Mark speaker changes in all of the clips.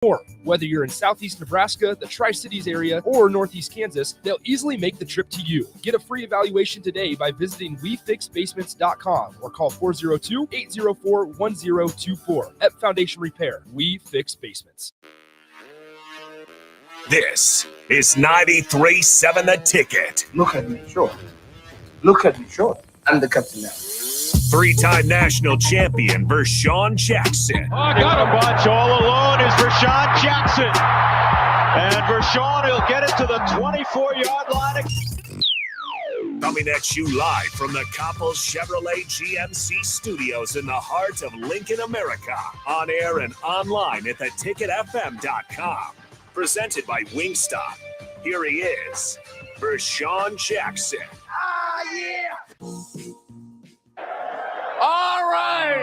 Speaker 1: more. Whether you're in Southeast Nebraska, the Tri-Cities area, or Northeast Kansas, they'll easily make the trip to you. Get a free evaluation today by visiting WeFixBasements.com or call 402-804-1024. At Foundation Repair, We Fix Basements.
Speaker 2: This is 93.7 The Ticket.
Speaker 3: Look at me, sure. Look at me, sure. I'm the captain now.
Speaker 2: Three-time national champion Vershawn Jackson.
Speaker 4: Oh, got a bunch all alone is Vershawn Jackson. And Vershawn will get it to the 24-yard line.
Speaker 2: Coming at you live from the Coppels Chevrolet GMC studios in the heart of Lincoln, America. On air and online at theticketfm.com. Presented by Wingstop. Here he is, Vershawn Jackson.
Speaker 3: Ah, yeah!
Speaker 5: All right.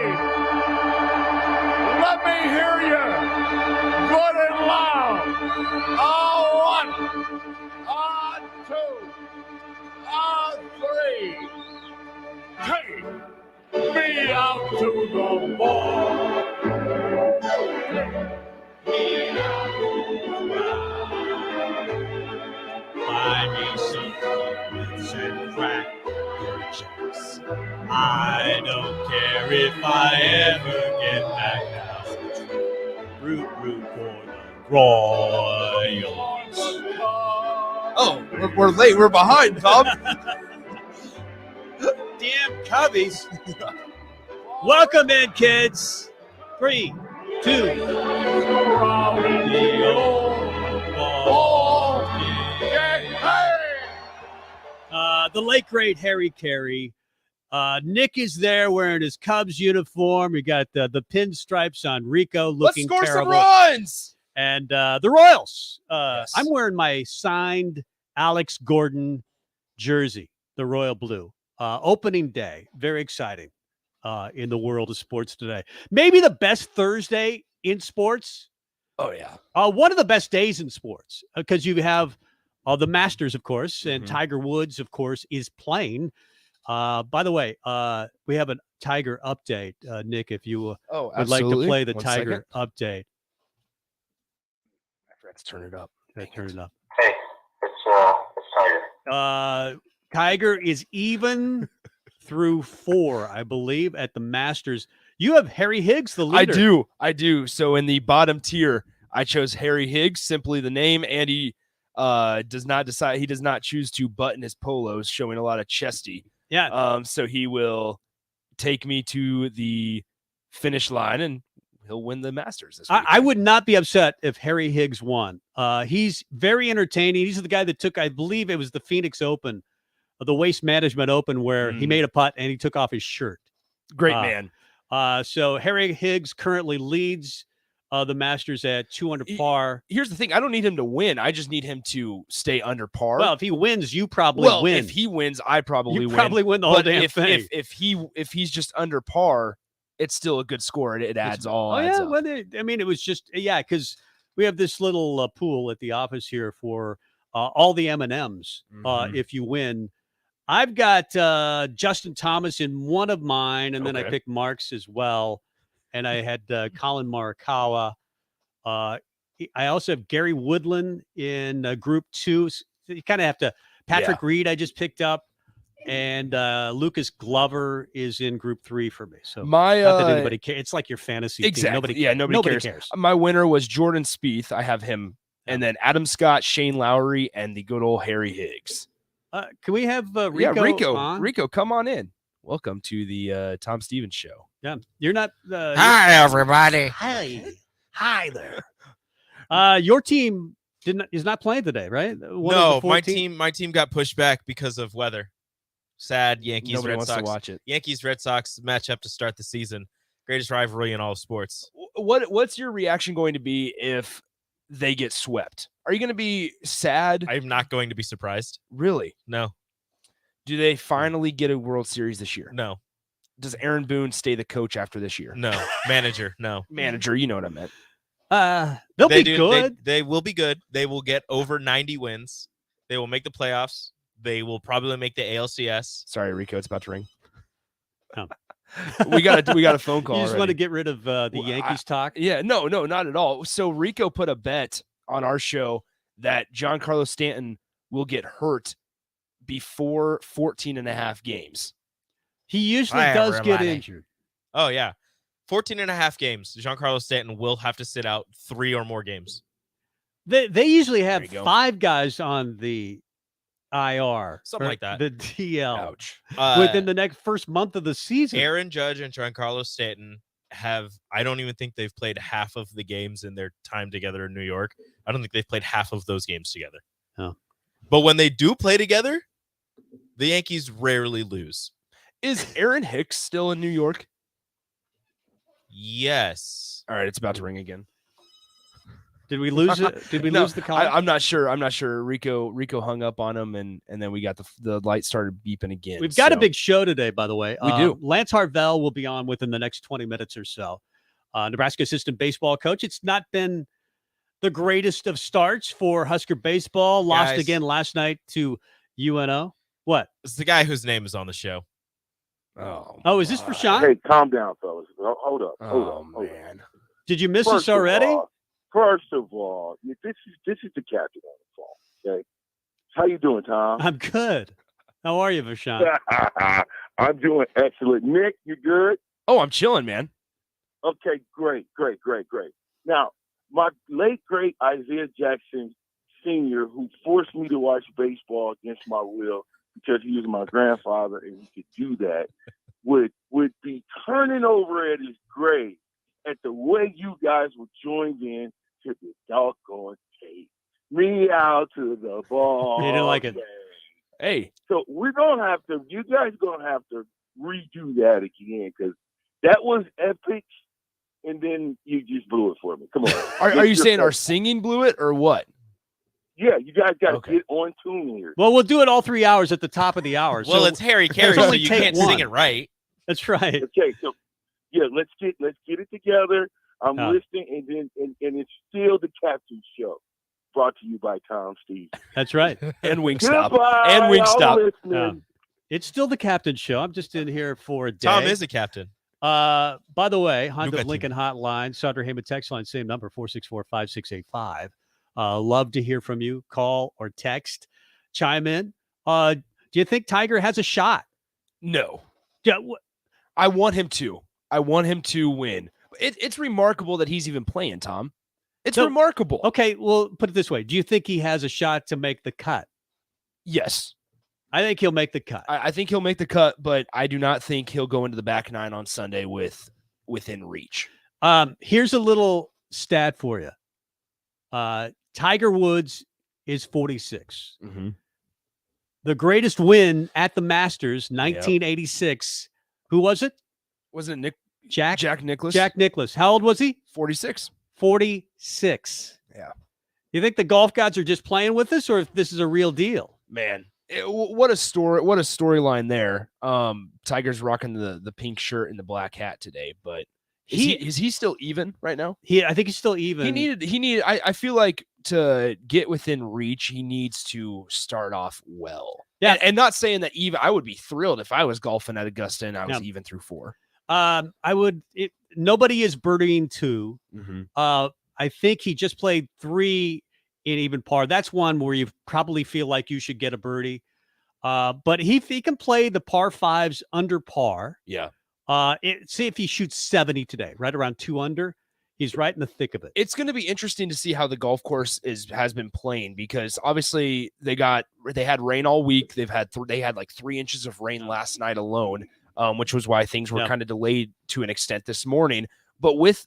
Speaker 5: Let me hear you. Good and loud. On 1, on 2, on 3. Take me out to the ball. Take me out to the ball. Buy me some peanuts and cracker jacks. I don't care if I ever get back house. Root for the Royals.
Speaker 6: Oh, we're late. We're behind, Tom.
Speaker 5: Damn Cubbies. Welcome in, kids. 3, 2. The late great Harry Carey. Nick is there wearing his Cubs uniform. You got the pinstripes on Rico looking
Speaker 6: Let's score
Speaker 5: terrible.
Speaker 6: some runs.
Speaker 5: And the Royals.
Speaker 6: Yes.
Speaker 5: I'm wearing my signed Alex Gordon jersey, the Royal Blue. Opening day. Very exciting in the world of sports today. Maybe the best Thursday in sports.
Speaker 1: Oh, yeah.
Speaker 5: One of the best days in sports because you have the Masters, of course, and Tiger Woods, of course, is playing. By the way, we have a Tiger update, Nick, if you would like to play the Tiger update.
Speaker 1: I forgot to turn it up.
Speaker 5: Turn it up.
Speaker 7: Hey, it's Tiger.
Speaker 5: Tiger is even through 4, I believe, at the Masters. You have Harry Higgs, the leader.
Speaker 1: I do. So in the bottom tier, I chose Harry Higgs, simply the name, and he does not choose to button his polos, showing a lot of chesty.
Speaker 5: Yeah.
Speaker 1: So he will take me to the finish line and he'll win the Masters this week.
Speaker 5: I would not be upset if Harry Higgs won. He's very entertaining. He's the guy that took, I believe it was the Phoenix Open, the Waste Management Open, where he made a putt and he took off his shirt.
Speaker 1: Great man.
Speaker 5: So Harry Higgs currently leads the Masters at 2 under par.
Speaker 1: Here's the thing. I don't need him to win. I just need him to stay under par.
Speaker 5: Well, if he wins, you probably win.
Speaker 1: If he wins, I probably win.
Speaker 5: You probably win the whole damn thing.
Speaker 1: If he's just under par, it's still a good score. It adds all.
Speaker 5: Oh,
Speaker 1: adds
Speaker 5: yeah.
Speaker 1: up.
Speaker 5: Well, I mean, it was just, because we have this little pool at the office here for all the M&Ms if you win. I've got Justin Thomas in one of mine, and then I picked Marks as well. And I had Colin Morikawa. I also have Gary Woodland in group 2. So you kind of have to. Patrick Reed, I just picked up. And Lucas Glover is in group 3 for me. So not that anybody cares. It's like your fantasy team. Nobody cares.
Speaker 1: My winner was Jordan Spieth. I have him. And then Adam Scott, Shane Lowry, and the good old Harry Higgs.
Speaker 5: Can we have Rico on?
Speaker 1: Rico, come on in. Welcome to the Tom Stevens Show.
Speaker 5: Yeah, you're not.
Speaker 8: Hi, everybody.
Speaker 5: Hi there. Your team is not playing today, right?
Speaker 6: No, my team got pushed back because of weather. Sad. Yankees,
Speaker 1: Nobody
Speaker 6: Red
Speaker 1: wants
Speaker 6: Sox.
Speaker 1: to watch it.
Speaker 6: Yankees, Red Sox matchup to start the season. Greatest rivalry in all of sports.
Speaker 1: What's your reaction going to be if they get swept? Are you going to be sad?
Speaker 6: I'm not going to be surprised.
Speaker 1: Really?
Speaker 6: No.
Speaker 1: Do they finally get a World Series this year?
Speaker 6: No.
Speaker 1: Does Aaron Boone stay the coach after this year?
Speaker 6: No. Manager. No.
Speaker 1: Manager, you know what I meant.
Speaker 5: They'll be good.
Speaker 6: They will be good. They will get over 90 wins. They will make the playoffs. They will probably make the ALCS.
Speaker 1: Sorry, Rico, it's about to ring. We got a phone call.
Speaker 5: You just
Speaker 1: already.
Speaker 5: want to get rid of the Yankees talk?
Speaker 1: Yeah, no, not at all. So Rico put a bet on our show that Giancarlo Stanton will get hurt before 14 and a half games.
Speaker 5: He usually
Speaker 8: Hi,
Speaker 5: does get
Speaker 8: everybody.
Speaker 5: injured.
Speaker 6: Oh, yeah. 14 and a half games. Giancarlo Stanton will have to sit out 3 or more games.
Speaker 5: They usually have
Speaker 1: There you go.
Speaker 5: 5 guys on the IR.
Speaker 6: Something
Speaker 5: or
Speaker 6: like that.
Speaker 5: The DL.
Speaker 1: Ouch.
Speaker 5: Within the first month of the season.
Speaker 6: Aaron Judge and Giancarlo Stanton I don't even think they've played half of the games in their time together in New York. I don't think they've played half of those games together.
Speaker 5: Oh.
Speaker 6: But when they do play together, the Yankees rarely lose.
Speaker 1: Is Aaron Hicks still in New York?
Speaker 6: Yes.
Speaker 1: All right, it's about to ring again.
Speaker 5: Did we lose it? Did we
Speaker 1: No,
Speaker 5: lose the call?
Speaker 1: I'm not sure. Rico hung up on him, and then we got the light started beeping again.
Speaker 5: We've got a big show today, by the way.
Speaker 1: We do.
Speaker 5: Lance Harvell will be on within the next 20 minutes or so. Nebraska assistant baseball coach. It's not been the greatest of starts for Husker baseball. Lost
Speaker 6: Guys.
Speaker 5: again last night to UNO. What?
Speaker 6: It's the guy whose name is on the show.
Speaker 5: Oh, is this for Sean?
Speaker 9: Hey, calm down, fellas. Hold up.
Speaker 1: Oh man.
Speaker 5: Did you miss us already?
Speaker 9: First of all, this is the captain on the phone. Okay, how you doing, Tom?
Speaker 5: I'm good. How are you, Vashon?
Speaker 9: I'm doing excellent. Nick, you good?
Speaker 1: Oh, I'm chilling, man.
Speaker 9: Okay, great. Now, my late great Isaiah Jackson Sr., who forced me to watch baseball against my will because he was my grandfather and he could do that, would be turning over at his grave at the way you guys were joined in to the doggone tape. Me out to the ball.
Speaker 5: You didn't like it.
Speaker 9: game.
Speaker 1: Hey,
Speaker 9: So you guys going to have to redo that again because that was epic. And then you just blew it for me. Come on.
Speaker 1: are you saying our singing blew it or what?
Speaker 9: Yeah, you guys got to
Speaker 1: Okay.
Speaker 9: get on tune here.
Speaker 5: Well, we'll do it all 3 hours at the top of the hour.
Speaker 6: Well,
Speaker 5: So
Speaker 6: it's Harry Carey,
Speaker 5: there's
Speaker 6: so
Speaker 5: only
Speaker 6: you
Speaker 5: take
Speaker 6: can't
Speaker 5: one.
Speaker 6: sing it right.
Speaker 5: That's right.
Speaker 9: Okay, so yeah, let's get it together. I'm
Speaker 5: Yeah.
Speaker 9: listening, and it's still the Captain Show, brought to you by Tom Steve.
Speaker 5: That's right.
Speaker 1: And Wingstop.
Speaker 9: Goodbye,
Speaker 1: And Wingstop.
Speaker 9: all listening.
Speaker 5: It's still the captain show. I'm just in here for a day.
Speaker 6: Tom is a captain.
Speaker 5: By the way, Honda
Speaker 6: Nuka
Speaker 5: of Lincoln Hotline, Sutter Heyman text line, same number, 464-5685. Love to hear from you. Call or text. Chime in. Do you think Tiger has a shot?
Speaker 1: No.
Speaker 5: Yeah,
Speaker 1: I want him to. I want him to win. It's remarkable that he's even playing, Tom. It's
Speaker 5: So-
Speaker 1: remarkable.
Speaker 5: Okay, well, put it this way. Do you think he has a shot to make the cut?
Speaker 1: Yes.
Speaker 5: I think he'll make the cut.
Speaker 1: I think he'll make the cut, but I do not think he'll go into the back nine on Sunday within reach.
Speaker 5: Here's a little stat for you. Tiger Woods is 46.
Speaker 1: Mm-hmm.
Speaker 5: The greatest win at the Masters, 1986. Who was it?
Speaker 1: Wasn't it
Speaker 5: Jack
Speaker 1: Nicklaus?
Speaker 5: Jack Nicklaus. How old was he?
Speaker 1: 46.
Speaker 5: 46.
Speaker 1: Yeah.
Speaker 5: You think the golf gods are just playing with us, or if this is a real deal?
Speaker 1: Man, what a story! What a storyline there. Tiger's rocking the pink shirt and the black hat today, but is he still even right now?
Speaker 5: I think he's still even.
Speaker 1: He needed. I feel like to get within reach, he needs to start off well.
Speaker 5: Yeah.
Speaker 1: and not saying that even. I would be thrilled if I was golfing at Augusta and I was even through 4.
Speaker 5: I would. Nobody is birdieing 2.
Speaker 1: Mm-hmm.
Speaker 5: I think he just played 3 in even par. That's one where you probably feel like you should get a birdie. But he can play the par 5s under par.
Speaker 1: Yeah.
Speaker 5: See if he shoots 70 today, right around 2 under. He's right in the thick of it.
Speaker 1: It's going to be interesting to see how the golf course has been playing because obviously they had rain all week. They had like 3 inches of rain last night alone, which was why things were kind of delayed to an extent this morning. But with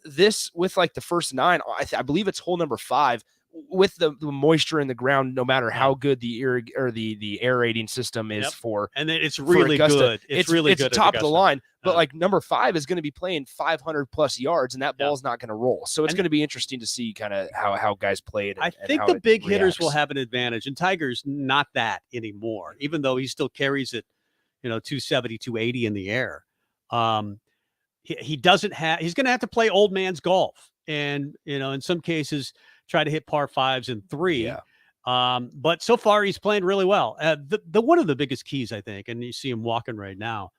Speaker 1: like the first 9, I believe it's hole number 5. With the moisture in the ground, no matter how good the aerating system is and
Speaker 5: it's really good. It's really good.
Speaker 1: It's top of the line. But like number 5 is going to be playing 500 plus yards, and that ball's not going to roll. So it's going to be interesting to see kind of how guys play it.
Speaker 5: I think the big hitters will have an advantage, and Tiger's not that anymore. Even though he still carries it, 270, 280 in the air. He doesn't have. He's going to have to play old man's golf, and in some cases try to hit par 5s and 3. Yeah. But so far he's playing really well. The one of the biggest keys, I think, and you see him walking right now,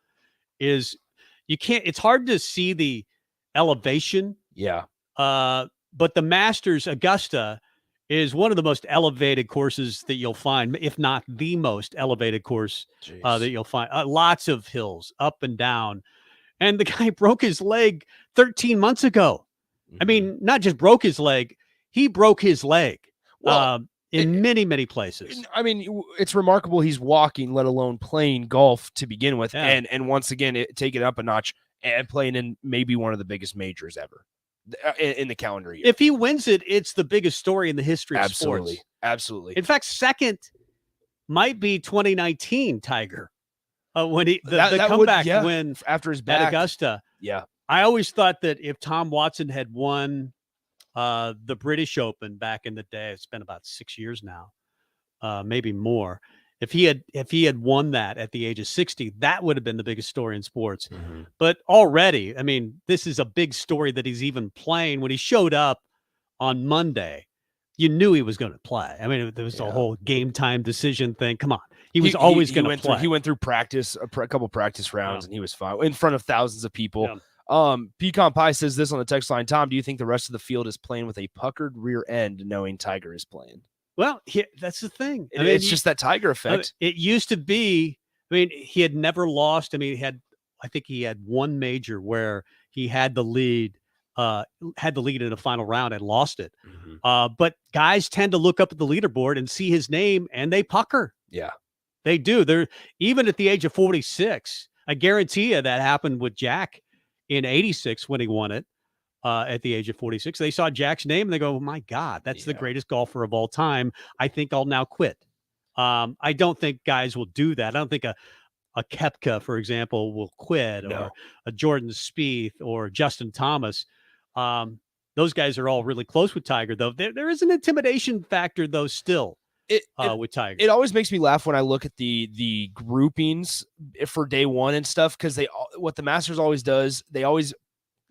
Speaker 5: is you can't. It's hard to see the elevation.
Speaker 1: Yeah.
Speaker 5: But the Masters Augusta is one of the most elevated courses that you'll find, if not the most elevated course that you'll find. Lots of hills up and down. And the guy broke his leg 13 months ago. I mean, not just broke his leg, he broke his leg in many, many places.
Speaker 1: I mean, it's remarkable he's walking, let alone playing golf to begin with.
Speaker 5: Yeah.
Speaker 1: And once again, take it up a notch and playing in maybe one of the biggest majors ever in the calendar year.
Speaker 5: If he wins it, it's the biggest story in the history of
Speaker 1: Absolutely.
Speaker 5: sports.
Speaker 1: Absolutely.
Speaker 5: In fact, second might be 2019 Tiger. When the comeback win
Speaker 1: after his back
Speaker 5: at Augusta.
Speaker 1: Yeah.
Speaker 5: I always thought that if Tom Watson had won the British Open back in the day, it's been about 6 years now, maybe more. If he had won that at the age of 60, that would have been the biggest story in sports.
Speaker 1: Mm-hmm.
Speaker 5: But already, I mean, this is a big story that he's even playing. When he showed up on Monday, you knew he was going to play. I mean, there was a whole game time decision thing. Come on. He was always going to play.
Speaker 1: He went through practice, a couple practice rounds, and he was fine in front of thousands of people.
Speaker 5: Yeah.
Speaker 1: Pecan Pie says this on the text line. Tom, do you think the rest of the field is playing with a puckered rear end knowing Tiger is playing?
Speaker 5: Well, that's the thing. I mean,
Speaker 1: it's just that Tiger effect.
Speaker 5: It used to be, I mean, he had never lost. I mean, I think he had one major where he had the lead in a final round and lost it.
Speaker 1: Mm-hmm.
Speaker 5: But guys tend to look up at the leaderboard and see his name and they pucker.
Speaker 1: Yeah.
Speaker 5: They do. They're even at the age of 46. I guarantee you that happened with Jack in 86 when he won it at the age of 46. They saw Jack's name and they go, oh my God, that's the greatest golfer of all time. I think I'll now quit. I don't think guys will do that. I don't think a Koepka, for example, will quit, or a Jordan Spieth or Justin Thomas. Those guys are all really close with Tiger, though. There is an intimidation factor, though, still. With Tiger.
Speaker 1: It always makes me laugh when I look at the groupings for day one and stuff, because what the Masters always does, they always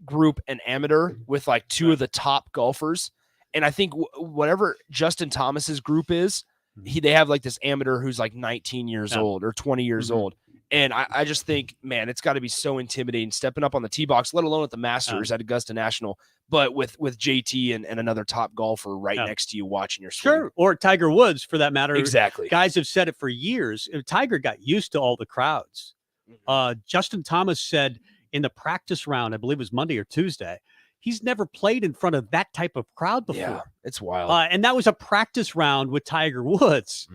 Speaker 1: group an amateur with like two of the top golfers, and I think whatever Justin Thomas's group is, they have like this amateur who's like 19 years old or 20 years old, and I just think, man, it's got to be so intimidating stepping up on the tee box, let alone at the Masters at Augusta National, but with JT and another top golfer right next to you watching your swing.
Speaker 5: Sure, or Tiger Woods for that matter.
Speaker 1: Exactly.
Speaker 5: Guys have said it for years. Tiger got used to all the crowds. Justin Thomas said in the practice round, I believe it was Monday or Tuesday, he's never played in front of that type of crowd before.
Speaker 1: Yeah, it's wild.
Speaker 5: And that was a practice round with Tiger Woods.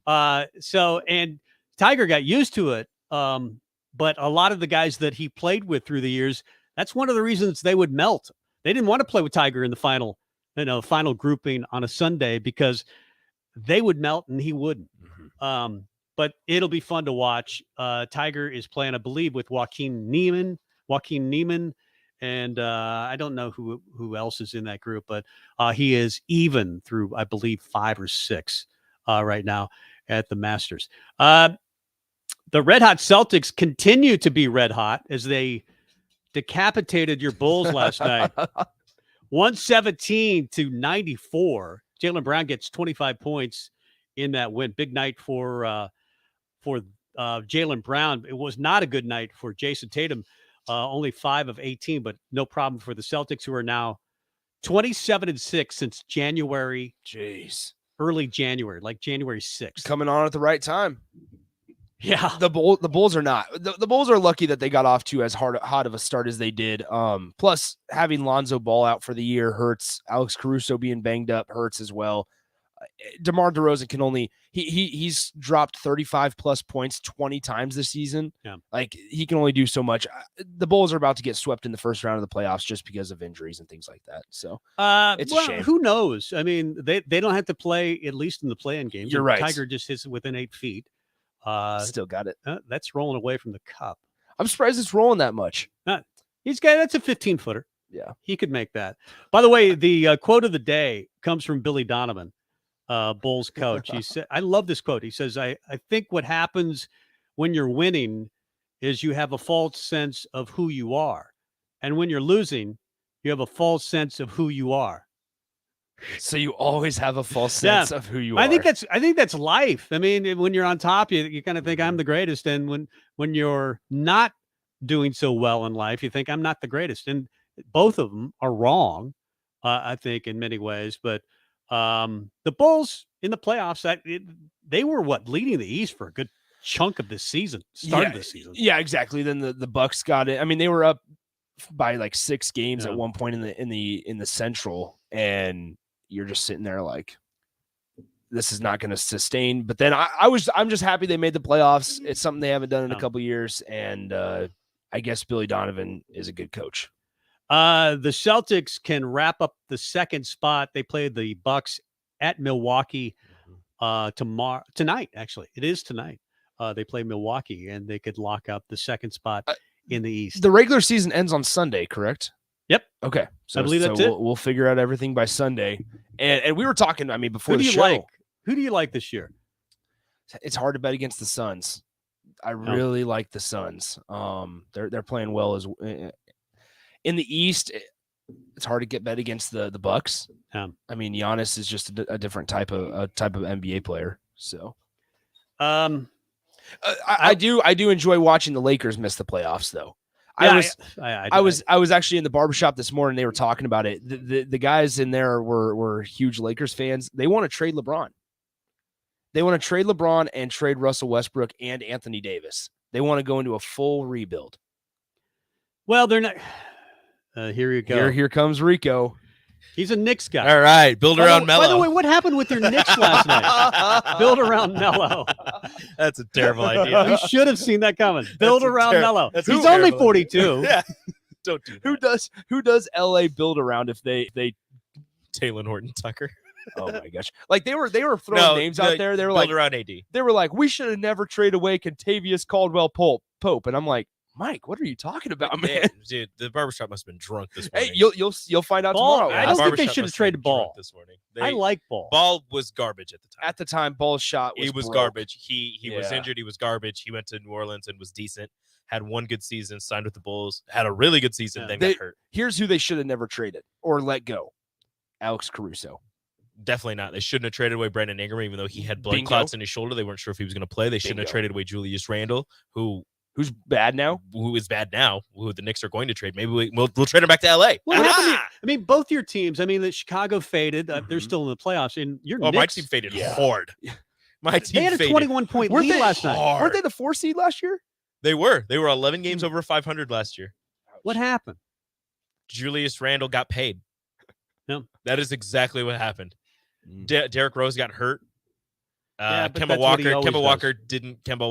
Speaker 5: And Tiger got used to it. But a lot of the guys that he played with through the years, that's one of the reasons they would melt. They didn't want to play with Tiger in the final grouping on a Sunday because they would melt and he wouldn't. But it'll be fun to watch. Tiger is playing, I believe, with Joaquin Niemann, and I don't know who else is in that group, but he is even through, I believe, 5 or 6 right now at the Masters. The Red Hot Celtics continue to be red hot as they decapitated your Bulls last night. 117-94. Jaylen Brown gets 25 points in that win. Big night for Jaylen Brown. It was not a good night for Jason Tatum. Only 5 of 18, but no problem for the Celtics, who are now 27-6 since January.
Speaker 1: Jeez.
Speaker 5: Early January, like January 6th.
Speaker 1: Coming on at the right time.
Speaker 5: Yeah.
Speaker 1: The Bulls are not. The Bulls are lucky that they got off to as hot of a start as they did. Plus, having Lonzo Ball out for the year hurts. Alex Caruso being banged up hurts as well. DeMar DeRozan can only he's dropped 35 plus points 20 times this season.
Speaker 5: Yeah.
Speaker 1: Like, he can only do so much. The Bulls are about to get swept in the first round of the playoffs just because of injuries and things like that. So it's a shame.
Speaker 5: Who knows? I mean, they don't have to play, at least in the play-in games.
Speaker 1: You're right.
Speaker 5: Tiger just hits it within 8 feet.
Speaker 1: Still got it.
Speaker 5: That's rolling away from the cup.
Speaker 1: I'm surprised it's rolling that much.
Speaker 5: That's a 15-footer.
Speaker 1: Yeah.
Speaker 5: He could make that. By the way, the quote of the day comes from Billy Donovan, Bulls coach. He said, I love this quote. He says, I think what happens when you're winning is you have a false sense of who you are. And when you're losing, you have a false sense of who you are.
Speaker 1: So you always have a false sense of who you are.
Speaker 5: I think that's life. I mean, when you're on top, you kind of think I'm the greatest. And when you're not doing so well in life. You think I'm not the greatest. And both of them are wrong, I think, in many ways. But the Bulls in the playoffs, they were leading the East for a good chunk of this season, started this season.
Speaker 1: Yeah, exactly. Then the Bucks got it. I mean, they were up by like 6 games at one point in the Central, and you're just sitting there like, this is not going to sustain. But then I'm just happy they made the playoffs. It's something they haven't done in a couple years, and I guess Billy Donovan is a good coach.
Speaker 5: The Celtics can wrap up the second spot. They play the Bucks at Milwaukee tonight. Actually, it is tonight. They play Milwaukee, and they could lock up the second spot in the East.
Speaker 1: The regular season ends on Sunday, correct?
Speaker 5: Yep.
Speaker 1: Okay. So
Speaker 5: I believe that's it.
Speaker 1: We'll figure out everything by Sunday. And we were talking, I mean, before the show.
Speaker 5: Who do you like this year?
Speaker 1: It's hard to bet against the Suns. I really like the Suns. They're playing well in the East. It's hard to get bet against the Bucks. I mean, Giannis is just a different type of NBA player. So, I do enjoy watching the Lakers miss the playoffs, though.
Speaker 5: Yeah,
Speaker 1: I was actually in the barbershop this morning. They were talking about it. The guys in there were huge Lakers fans. They want to trade LeBron. They want to trade LeBron and trade Russell Westbrook and Anthony Davis. They want to go into a full rebuild.
Speaker 5: Well, they're not. Here you go.
Speaker 1: Here comes Rico.
Speaker 5: He's a Knicks guy.
Speaker 6: All right, build around Melo.
Speaker 5: By the way, what happened with your Knicks last night? Build around Melo.
Speaker 6: That's a terrible idea.
Speaker 5: You should have seen that coming. Build around Melo. He's only 42.
Speaker 6: Yeah, don't do that.
Speaker 1: Who does LA build around if they
Speaker 6: Taylor Horton Tucker?
Speaker 1: Oh my gosh! Like they were throwing names out there. They were
Speaker 6: build around AD.
Speaker 1: They were like, we should have never traded away Contavious Caldwell-Pope, and I'm like, Mike, what are you talking about, man?
Speaker 6: Dude, the barbershop must have been drunk this morning.
Speaker 1: Hey, you'll find out tomorrow.
Speaker 5: I don't think they should have traded Ball
Speaker 6: this morning.
Speaker 5: I like Ball.
Speaker 6: Ball was garbage at the time.
Speaker 1: At the time, Ball's shot was
Speaker 6: broke. Garbage. He was injured. He was garbage. He went to New Orleans and was decent. Had one good season. Signed with the Bulls. Had a really good season. Then got hurt.
Speaker 1: Here's who they should have never traded or let go: Alex Caruso.
Speaker 6: Definitely not. They shouldn't have traded away Brandon Ingram, even though he had blood clots in his shoulder. They weren't sure if he was going to play. They shouldn't have traded away Julius Randle, who's bad now. Who is bad now? Who the Knicks are going to trade? Maybe we'll trade him back to LA.
Speaker 5: What happened? I mean, both your teams. I mean, the Chicago faded. They're still in the playoffs. And your Knicks,
Speaker 6: my team faded hard. My team.
Speaker 5: They had a 21-point lead last night.
Speaker 1: Weren't they the 4 seed last year?
Speaker 6: They were. They were 11 games over 500 last year.
Speaker 5: What happened?
Speaker 6: Julius Randle got paid.
Speaker 5: No,
Speaker 6: that is exactly what happened. Derrick Rose got hurt. Kemba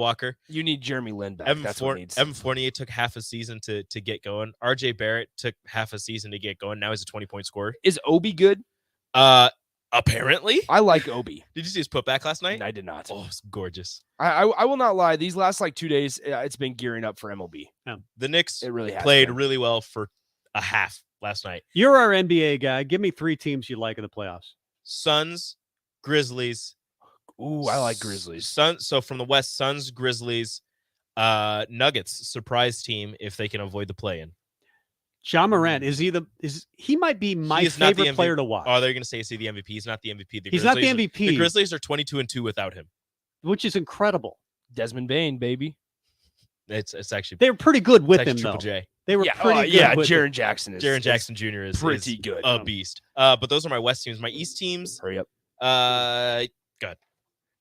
Speaker 6: Walker.
Speaker 1: You need Jeremy Lin back.
Speaker 6: Evan Fournier took half a season to get going. RJ Barrett took half a season to get going. Now he's a 20-point scorer.
Speaker 1: Is Obi good?
Speaker 6: Apparently.
Speaker 1: I like Obi.
Speaker 6: Did you see his putback last night?
Speaker 1: I did not.
Speaker 6: Oh, it's gorgeous.
Speaker 1: I will not lie. These last 2 days, it's been gearing up for MLB.
Speaker 6: The Knicks
Speaker 1: really
Speaker 6: played really well for a half last night.
Speaker 5: You're our NBA guy. Give me 3 teams you like in the playoffs.
Speaker 6: Suns, Grizzlies.
Speaker 1: Ooh, I like Grizzlies.
Speaker 6: So from the West, Suns, Grizzlies, Nuggets, surprise team if they can avoid the play-in.
Speaker 5: Ja Morant, he might be my favorite player to watch.
Speaker 6: Oh, they're going to say, is he the MVP? He's not the MVP.
Speaker 5: He's not the MVP.
Speaker 6: The Grizzlies are 22-2 without him.
Speaker 5: Which is incredible.
Speaker 1: Desmond Bane, baby.
Speaker 6: It's actually...
Speaker 5: They were pretty good with him,
Speaker 6: Triple
Speaker 5: though.
Speaker 6: J.
Speaker 5: They were pretty good.
Speaker 1: Jaren Jackson
Speaker 6: Jr. is
Speaker 1: pretty good.
Speaker 6: A beast. But those are my West teams. My East teams...
Speaker 1: Hurry up.
Speaker 6: Good.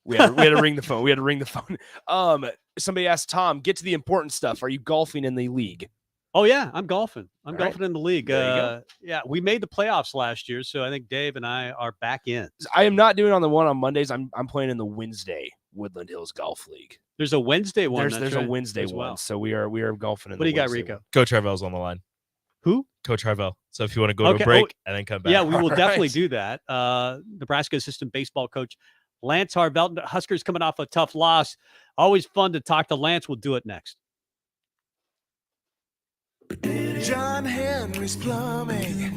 Speaker 1: We had to ring the phone. Somebody asked Tom, get to the important stuff. Are you golfing in the league?
Speaker 5: Oh yeah, I'm golfing. I'm golfing in the league.
Speaker 1: There you go.
Speaker 5: Yeah, we made the playoffs last year, so I think Dave and I are back in.
Speaker 1: I am not doing on the one on Mondays. I'm playing in the Wednesday Woodland Hills Golf League.
Speaker 5: There's a Wednesday one.
Speaker 1: There's a Wednesday one. So we are golfing in.
Speaker 5: What do you got, Rico?
Speaker 6: Coach Harvell's on the line.
Speaker 5: Who?
Speaker 6: Coach Harvell. So if you want to go to a break and then come back.
Speaker 5: Yeah, we will definitely do that. Nebraska assistant baseball coach Lance Harvell. Huskers coming off a tough loss. Always fun to talk to Lance. We'll do it next.
Speaker 10: John Henry's Plumbing.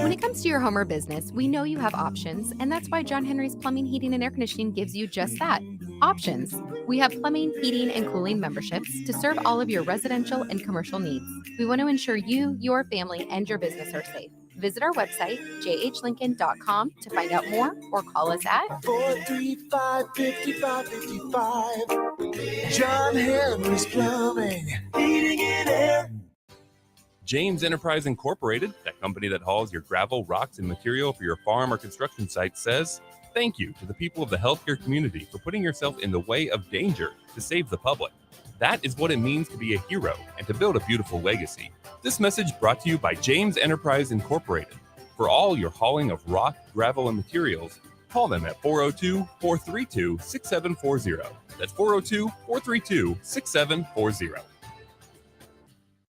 Speaker 11: When it comes to your home or business, we know you have options, and that's why John Henry's Plumbing, Heating, and Air Conditioning gives you just that, options. We have plumbing, heating, and cooling memberships to serve all of your residential and commercial needs. We want to ensure you, your family, and your business are safe. Visit our website, jhlincoln.com, to find out more or call us at
Speaker 10: 435-5555. John Henry's Plumbing, Heating and Air.
Speaker 12: James Enterprise Incorporated, that company that hauls your gravel, rocks, and material for your farm or construction site, says thank you to the people of the healthcare community for putting yourself in the way of danger to save the public. That is what it means to be a hero and to build a beautiful legacy. This message brought to you by James Enterprise Incorporated. For all your hauling of rock, gravel, and materials, call them at 402-432-6740. That's 402-432-6740.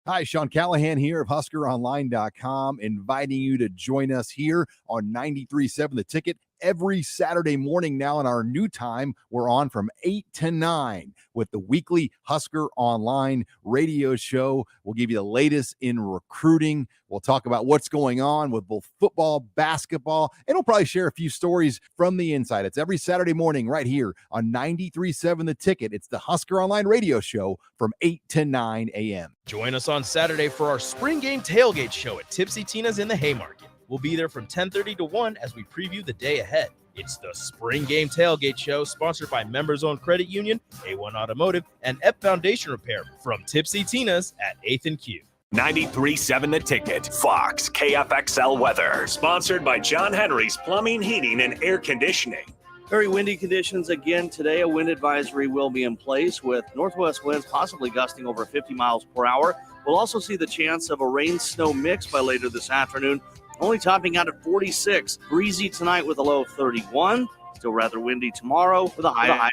Speaker 13: Hi, Sean Callahan here of HuskerOnline.com, inviting you to join us here on 93.7 The Ticket every Saturday morning. Now in our new time, we're on from 8 to 9 with the weekly Husker Online radio show. We'll give you the latest in recruiting. We'll talk about what's going on with both football, basketball, and we'll probably share a few stories from the inside. It's every Saturday morning right here on 93.7 The Ticket. It's the Husker Online radio show from 8 to 9 a.m.
Speaker 6: Join us on Saturday for our spring game tailgate show at Tipsy Tina's in the Haymarket. We'll be there from 10:30 to 1 as we preview the day ahead. It's the Spring Game Tailgate Show, sponsored by Members Owned Credit Union, A1 Automotive, and Ep Foundation Repair from Tipsy Tina's at 8th and Q.
Speaker 2: 93.7 The Ticket, Fox, KFXL weather. Sponsored by John Henry's Plumbing, Heating, and Air Conditioning.
Speaker 14: Very windy conditions again today. A wind advisory will be in place with northwest winds possibly gusting over 50 miles per hour. We'll also see the chance of a rain-snow mix by later this afternoon, only topping out at 46. Breezy tonight with a low of 31. Still rather windy tomorrow with a high of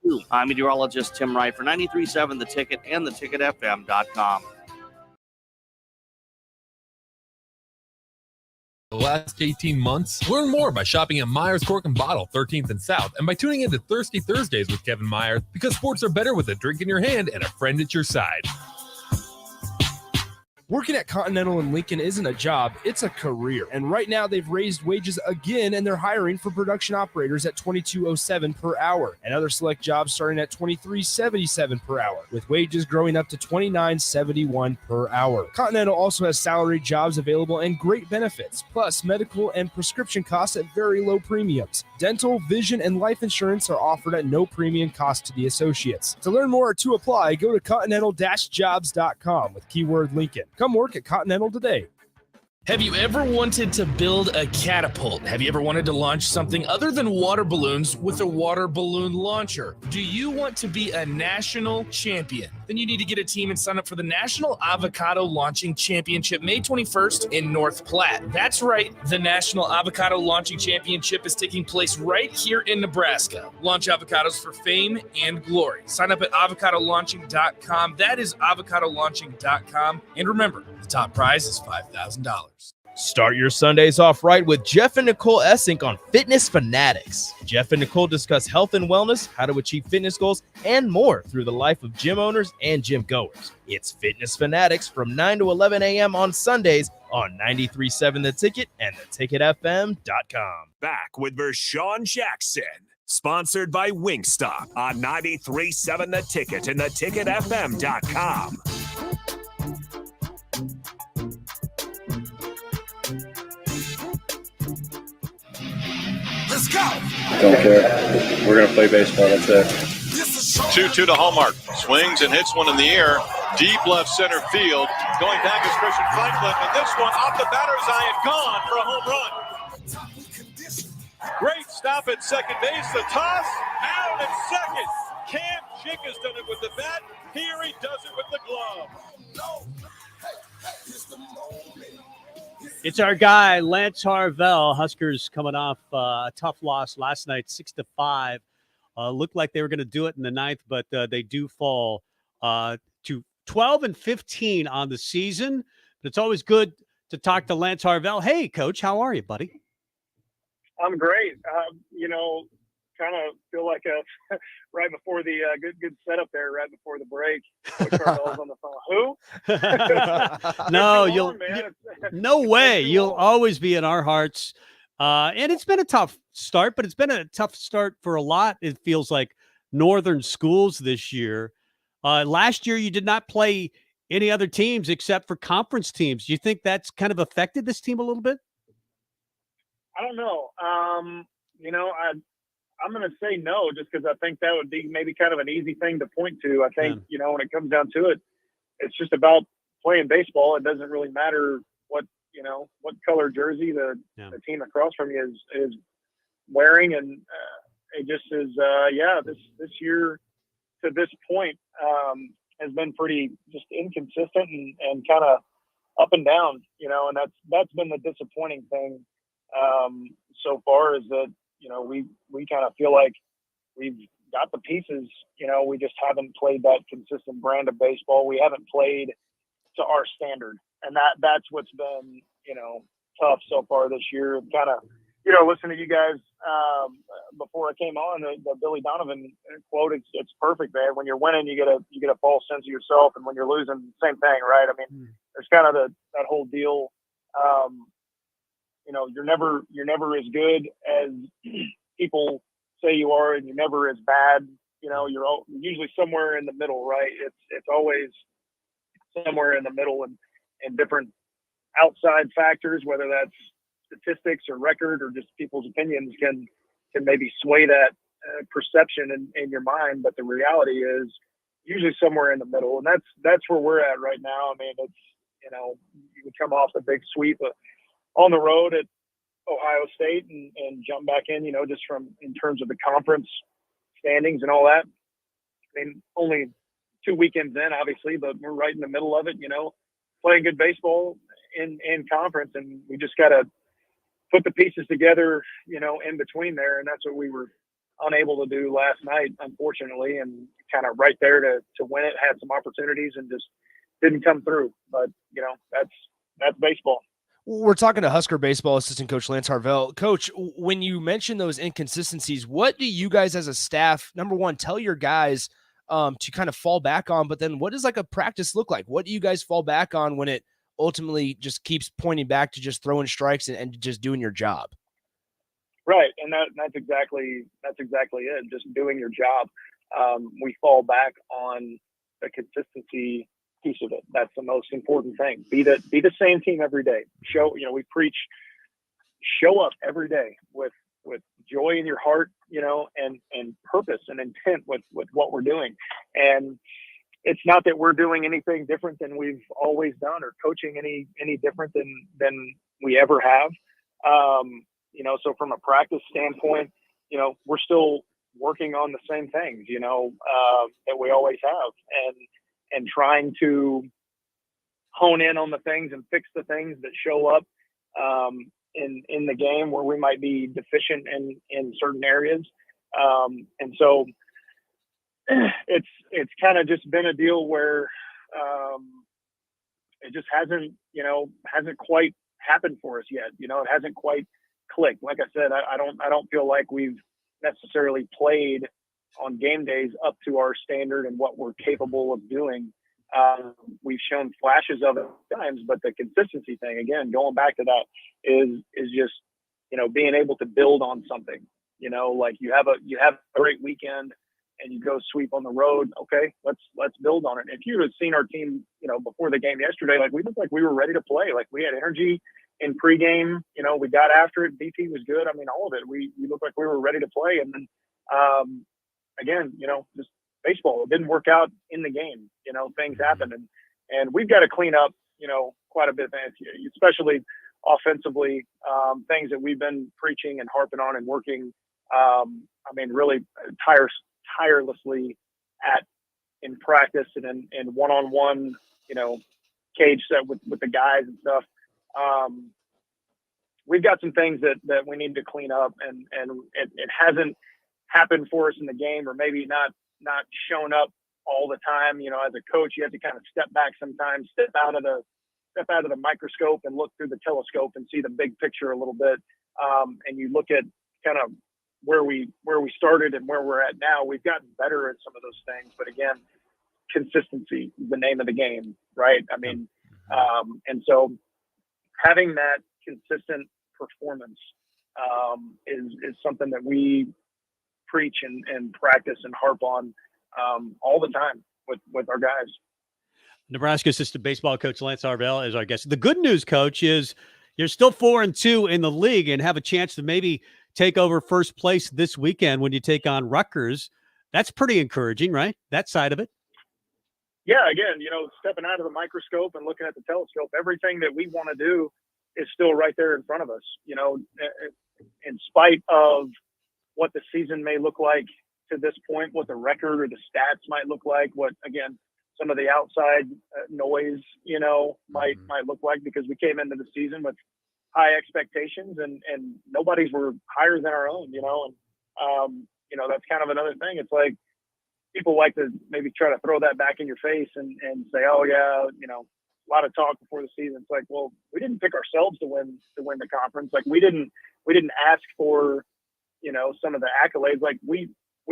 Speaker 14: 2. I'm meteorologist Tim Wright for 93.7 The Ticket and theticketfm.com.
Speaker 12: The last 18 months, learn more by shopping at Myers Cork and Bottle, 13th and South, and by tuning into Thirsty Thursdays with Kevin Myers, because sports are better with a drink in your hand and a friend at your side.
Speaker 1: Working at Continental in Lincoln isn't a job, it's a career. And right now they've raised wages again and they're hiring for production operators at $22.07 per hour and other select jobs starting at $23.77 per hour, with wages growing up to $29.71 per hour. Continental also has salaried jobs available and great benefits, plus medical and prescription costs at very low premiums. Dental, vision, and life insurance are offered at no premium cost to the associates. To learn more or to apply, go to continental-jobs.com with keyword Lincoln. Come work at Continental today.
Speaker 15: Have you ever wanted to build a catapult? Have you ever wanted to launch something other than water balloons with a water balloon launcher? Do you want to be a national champion? Then you need to get a team and sign up for the National Avocado Launching Championship, May 21st in North Platte. That's right, the National Avocado Launching Championship is taking place right here in Nebraska. Launch avocados for fame and glory. Sign up at avocadolaunching.com. That is avocadolaunching.com. And remember, the top prize is $5,000.
Speaker 6: Start your Sundays off right with Jeff and Nicole Essink on Fitness Fanatics. Jeff and Nicole discuss health and wellness, how to achieve fitness goals, and more through the life of gym owners and gym goers. It's Fitness Fanatics from 9 to 11 a.m. on Sundays on 93.7 The Ticket and theticketfm.com.
Speaker 2: Back with Vershawn Jackson. Sponsored by Wingstop on 93.7 The Ticket and theticketfm.com.
Speaker 10: Let's go.
Speaker 16: Don't care. We're going to play baseball. That's it.
Speaker 4: 2-2 to Hallmark. Swings and hits one in the air. Deep left center field. Going back is Christian Franklin. And this one off the batter's eye and gone for a home run. Great stop at second base. The toss out at second. Cam Chick has done it with the bat. Here he does it with the glove.
Speaker 5: It's our guy, Lance Harvell. Huskers coming off a tough loss last night, 6-5. Looked like they were going to do it in the ninth, but they do fall to 12-15 on the season. But it's always good to talk to Lance Harvell. Hey, Coach, how are you, buddy?
Speaker 17: I'm great. Kind of feel like right before the good setup there, right before the break. Coach Harvell's on the phone. Who?
Speaker 5: No, no way. You'll always be in our hearts. And it's been a tough start, but it's been a tough start for a lot. It feels like Northern schools this year. Last year, you did not play any other teams except for conference teams. Do you think that's kind of affected this team a little bit?
Speaker 17: I don't know. You know, I'm going to say no, just because I think that would be maybe kind of an easy thing to point to. I think, you know, when it comes down to it, it's just about playing baseball. It doesn't really matter what color jersey the team across from you is wearing. And it just is, this year to this point has been pretty just inconsistent and kind of up and down, you know, and that's been the disappointing thing so far, is that, you know, we kind of feel like we've got the pieces, you know, we just haven't played that consistent brand of baseball. We haven't played to our standard, and that's what's been, you know, tough so far this year. Kind of, you know, listening to you guys before I came on, the Billy Donovan quote, it's perfect, man. When you're winning, you get a false sense of yourself, and when you're losing, same thing, right? I mean, there's kind of that whole deal. You know, you're never as good as people say you are, and you're never as bad. You know, you're usually somewhere in the middle, right? It's always somewhere in the middle, and different outside factors, whether that's statistics or record or just people's opinions, can maybe sway that perception in your mind. But the reality is usually somewhere in the middle, and that's where we're at right now. I mean, it's, you know, you can come off the big sweep on the road at Ohio State and jump back in, you know, just in terms of the conference standings and all that. I mean, only 2 weekends in, obviously, but we're right in the middle of it, you know, playing good baseball in conference, and we just got to put the pieces together, you know, in between there. And that's what we were unable to do last night, unfortunately, and kind of right there to win it, had some opportunities and just didn't come through. But, you know, that's baseball.
Speaker 1: We're talking to Husker baseball assistant coach Lance Harvell. Coach, when you mention those inconsistencies, what do you guys as a staff, number one, tell your guys to kind of fall back on? But then what does like a practice look like? What do you guys fall back on when it ultimately just keeps pointing back to just throwing strikes and just doing your job?
Speaker 17: Right. And that's exactly it. Just doing your job. We fall back on the consistency piece of it. That's the most important thing. Be the same team every day. We preach, show up every day with joy in your heart, you know, and purpose and intent with what we're doing. And it's not that we're doing anything different than we've always done, or coaching any different than we ever have. You know, so from a practice standpoint, you know, we're still working on the same things, you know, that we always have, and trying to hone in on the things and fix the things that show up in the game where we might be deficient in certain areas. And so it's kind of just been a deal where it just hasn't quite happened for us yet. You know, it hasn't quite clicked. Like I said, I don't feel like we've necessarily played on game days up to our standard and what we're capable of doing. We've shown flashes of it at times, but the consistency thing, again, going back to that, is just, you know, being able to build on something. You know, like you have a great weekend and you go sweep on the road. Okay, let's build on it. If you had seen our team, you know, before the game yesterday, like we looked like we were ready to play. Like we had energy in pregame. You know, we got after it. BP was good. I mean, all of it. We looked like we were ready to play. And then again, you know, just baseball. It didn't work out in the game. You know, things happen, and we've got to clean up, you know, quite a bit, especially offensively. Things that we've been preaching and harping on and working. I mean, really tirelessly at in practice and in one-on-one, you know, cage set with the guys and stuff. We've got some things that we need to clean up, and it hasn't happened for us in the game, or maybe not shown up all the time. You know, as a coach, you have to kind of step back sometimes, step out of the microscope and look through the telescope and see the big picture a little bit. And you look at kind of where we started and where we're at now. We've gotten better at some of those things, but again, consistency is the name of the game, right? I mean, and so having that consistent performance is something that we preach and practice and harp on all the time with our guys.
Speaker 5: Nebraska assistant baseball coach Lance Harvell is our guest. The good news, Coach, is You're still 4-2 in the league and have a chance to maybe take over first place this weekend when you take on Rutgers. That's pretty encouraging, right? That side of it.
Speaker 17: Yeah, again, stepping out of the microscope and looking at the telescope, everything that we want to do is still right there in front of us. In spite of what the season may look like to this point, what the record or the stats might look like, what, again, some of the outside noise, might look like, because we came into the season with high expectations and nobody's were higher than our own, and that's kind of another thing. It's like people like to maybe try to throw that back in your face and say, oh yeah, a lot of talk before the season. It's like, well, we didn't pick ourselves to win the conference. Like we didn't ask for, some of the accolades. Like we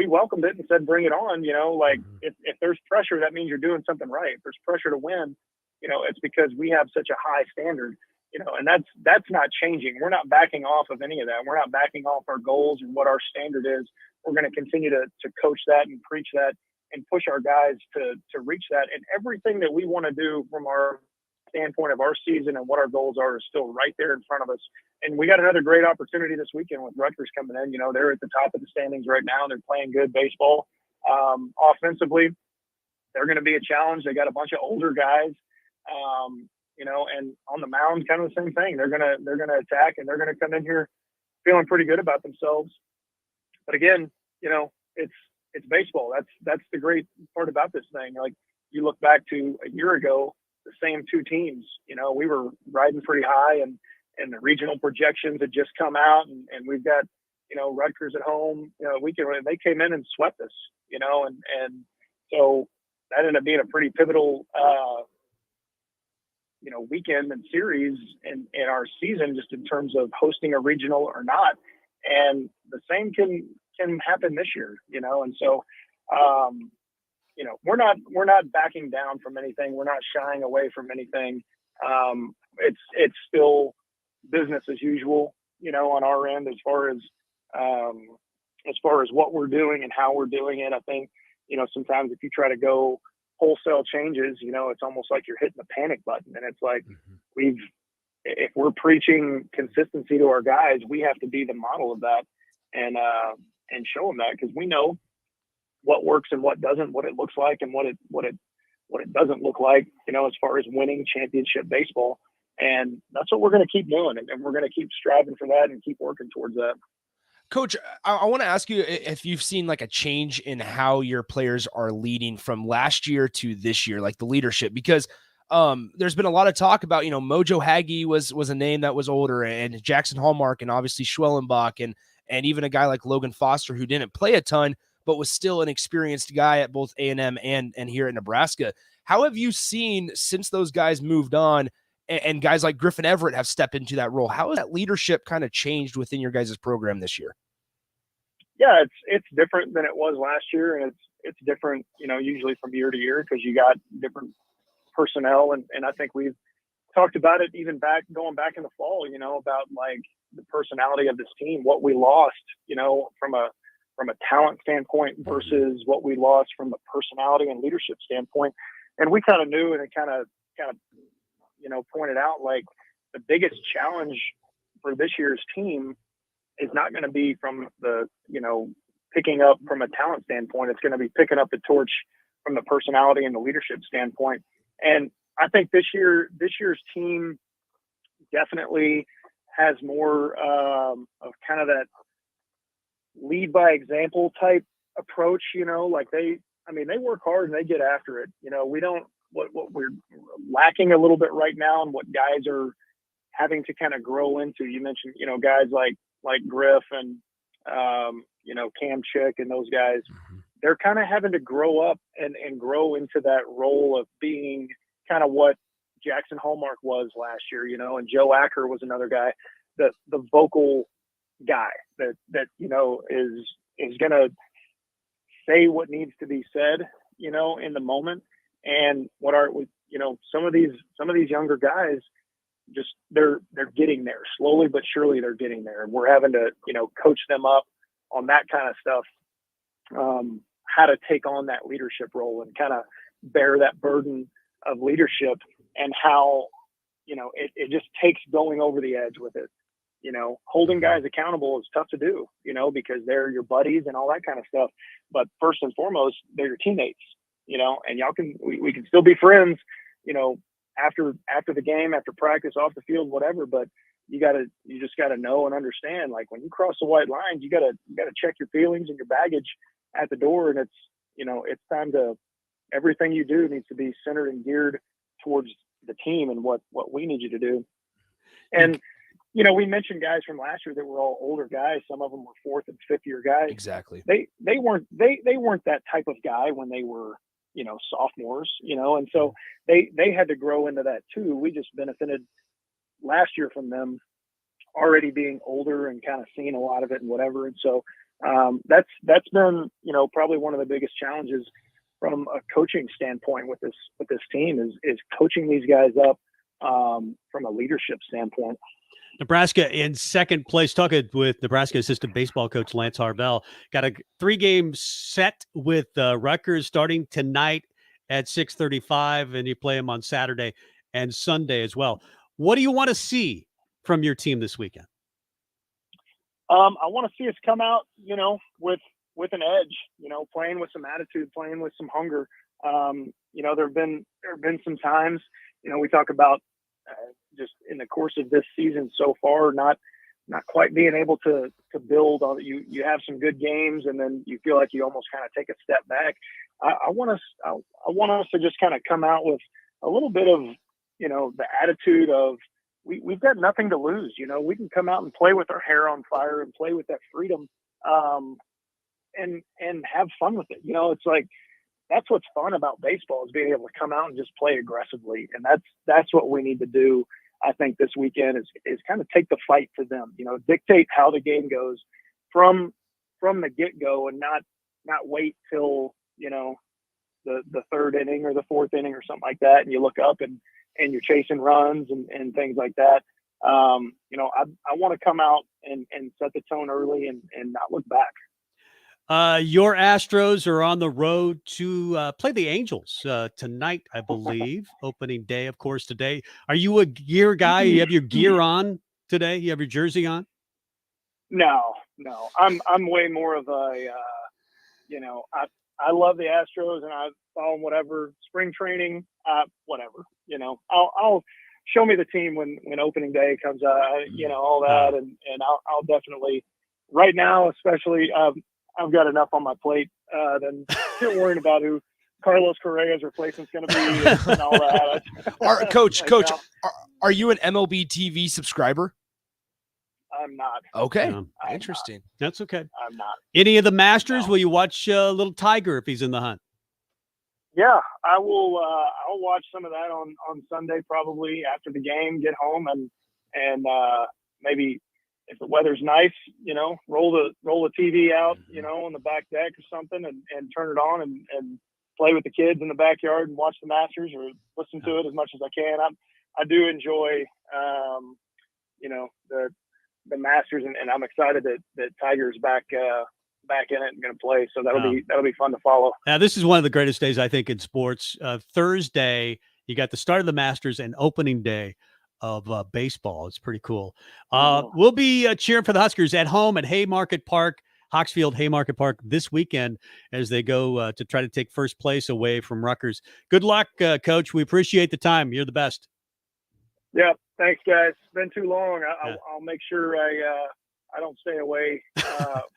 Speaker 17: welcomed it and said, bring it on. Like if there's pressure, that means you're doing something right. If there's pressure to win, it's because we have such a high standard, and that's not changing. We're not backing off of any of that. We're not backing off our goals and what our standard is. We're going to continue to coach that and preach that and push our guys to reach that. And everything that we want to do from our standpoint of our season and what our goals are is still right there in front of us. And we got another great opportunity this weekend with Rutgers coming in. They're at the top of the standings right now. They're playing good baseball. Offensively, they're going to be a challenge. They got a bunch of older guys, and on the mound, kind of the same thing. They're gonna attack, and they're gonna come in here feeling pretty good about themselves. But again, it's baseball. That's the great part about this thing. Like you look back to a year ago, the same two teams, we were riding pretty high and the regional projections had just come out and we've got, Rutgers at home, they came in and swept us, and so that ended up being a pretty pivotal, weekend and series in our season, just in terms of hosting a regional or not. And the same can happen this year, and so, we're not backing down from anything. We're not shying away from anything. It's still business as usual, on our end, as far as what we're doing and how we're doing it. I think, sometimes if you try to go wholesale changes, it's almost like you're hitting the panic button. And it's like, if we're preaching consistency to our guys, we have to be the model of that and show them that, because we know what works and what doesn't, what it looks like and what it doesn't look like, as far as winning championship baseball. And that's what we're going to keep doing. And we're going to keep striving for that and keep working towards that.
Speaker 1: Coach, I want to ask you if you've seen like a change in how your players are leading from last year to this year, like the leadership, because there's been a lot of talk about, Mojo Hagee was a name that was older, and Jackson Hallmark, and obviously Schwellenbach, and even a guy like Logan Foster, who didn't play a ton, but was still an experienced guy at both A&M and here in Nebraska. How have you seen, since those guys moved on and guys like Griffin Everett have stepped into that role, how has that leadership kind of changed within your guys' program this year?
Speaker 17: Yeah, it's different than it was last year. And it's different, usually from year to year, because you got different personnel. And I think we've talked about it even going back in the fall, about like the personality of this team, what we lost, from a talent standpoint versus what we lost from a personality and leadership standpoint. And we kind of knew, and it kind of, pointed out, like, the biggest challenge for this year's team is not going to be from the, picking up from a talent standpoint. It's going to be picking up the torch from the personality and the leadership standpoint. And I think this year's team definitely has more of kind of that lead by example type approach, like they work hard and they get after it. We don't, what we're lacking a little bit right now, and what guys are having to kind of grow into. You mentioned, guys like Griff and, Cam Chick and those guys, they're kind of having to grow up and grow into that role of being kind of what Jackson Hallmark was last year, and Joe Acker was another guy, the vocal guy that is going to say what needs to be said, in the moment. And some of these younger guys, just they're getting there slowly but surely. They're getting there, and we're having to coach them up on that kind of stuff, how to take on that leadership role and kind of bear that burden of leadership, and how it just takes going over the edge with it. Holding guys accountable is tough to do, because they're your buddies and all that kind of stuff. But first and foremost, they're your teammates, and we can still be friends, after the game, after practice, off the field, whatever. But you just gotta know and understand, like, when you cross the white lines, you gotta check your feelings and your baggage at the door. And it's time everything you do needs to be centered and geared towards the team and what we need you to do. And, we mentioned guys from last year that were all older guys. Some of them were fourth and fifth year guys.
Speaker 1: Exactly.
Speaker 17: They weren't that type of guy when they were, sophomores, and so they had to grow into that too. We just benefited last year from them already being older and kind of seeing a lot of it and whatever. And so that's been, probably one of the biggest challenges from a coaching standpoint with this team is coaching these guys up from a leadership standpoint.
Speaker 5: Nebraska in second place. Talking with Nebraska assistant baseball coach Lance Harvell. Got a 3-game set with Rutgers starting tonight at 6:35, and you play them on Saturday and Sunday as well. What do you want to see from your team this weekend?
Speaker 17: I want to see us come out, with an edge, playing with some attitude, playing with some hunger. There have been some times, we talk about just in the course of this season so far, not quite being able to build on. You have some good games, and then you feel like you almost kind of take a step back. I want us to just kind of come out with a little bit of, the attitude of we've got nothing to lose. We can come out and play with our hair on fire and play with that freedom, and have fun with it. It's like, that's what's fun about baseball, is being able to come out and just play aggressively. And that's what we need to do, I think, this weekend is kind of take the fight to them, dictate how the game goes from the get-go, and not wait till, the third inning or the fourth inning or something like that. And you look up and you're chasing runs and things like that. I want to come out and set the tone early and not look back.
Speaker 5: Your Astros are on the road to play the Angels tonight, I believe. Opening day, of course, today. Are you a gear guy? You have your gear on today? You have your jersey on?
Speaker 17: No. I'm way more of a, I love the Astros, and I follow them, whatever, spring training, whatever, I'll show me the team when opening day comes out, all that. And I'll definitely, right now, especially, I've got enough on my plate than still worrying about who Carlos Correa's replacement's going to be and all that.
Speaker 1: Coach, are you an MLB TV subscriber?
Speaker 17: I'm not.
Speaker 1: Okay.
Speaker 17: I'm
Speaker 1: Interesting.
Speaker 17: not.
Speaker 5: That's okay.
Speaker 17: I'm not.
Speaker 5: Any of the Masters? No. Will you watch little Tiger if he's in the hunt?
Speaker 17: Yeah, I will. I'll watch some of that on Sunday, probably after the game, get home and maybe, if the weather's nice, roll the TV out, on the back deck or something, and turn it on and play with the kids in the backyard and watch the Masters, or listen to it as much as I can. I do enjoy, the Masters, and I'm excited that Tiger's back in it and going to play. So that'll be fun to follow.
Speaker 5: Now, this is one of the greatest days, I think, in sports. Thursday, you got the start of the Masters and opening day of baseball. It's pretty cool. We'll be cheering for the Huskers at home at Haymarket Park, Hawksfield Haymarket Park this weekend, as they go to try to take first place away from Rutgers. Good luck, Coach. We appreciate the time. You're the best.
Speaker 17: Yeah, thanks, guys. It's been too long. I'll make sure I don't stay away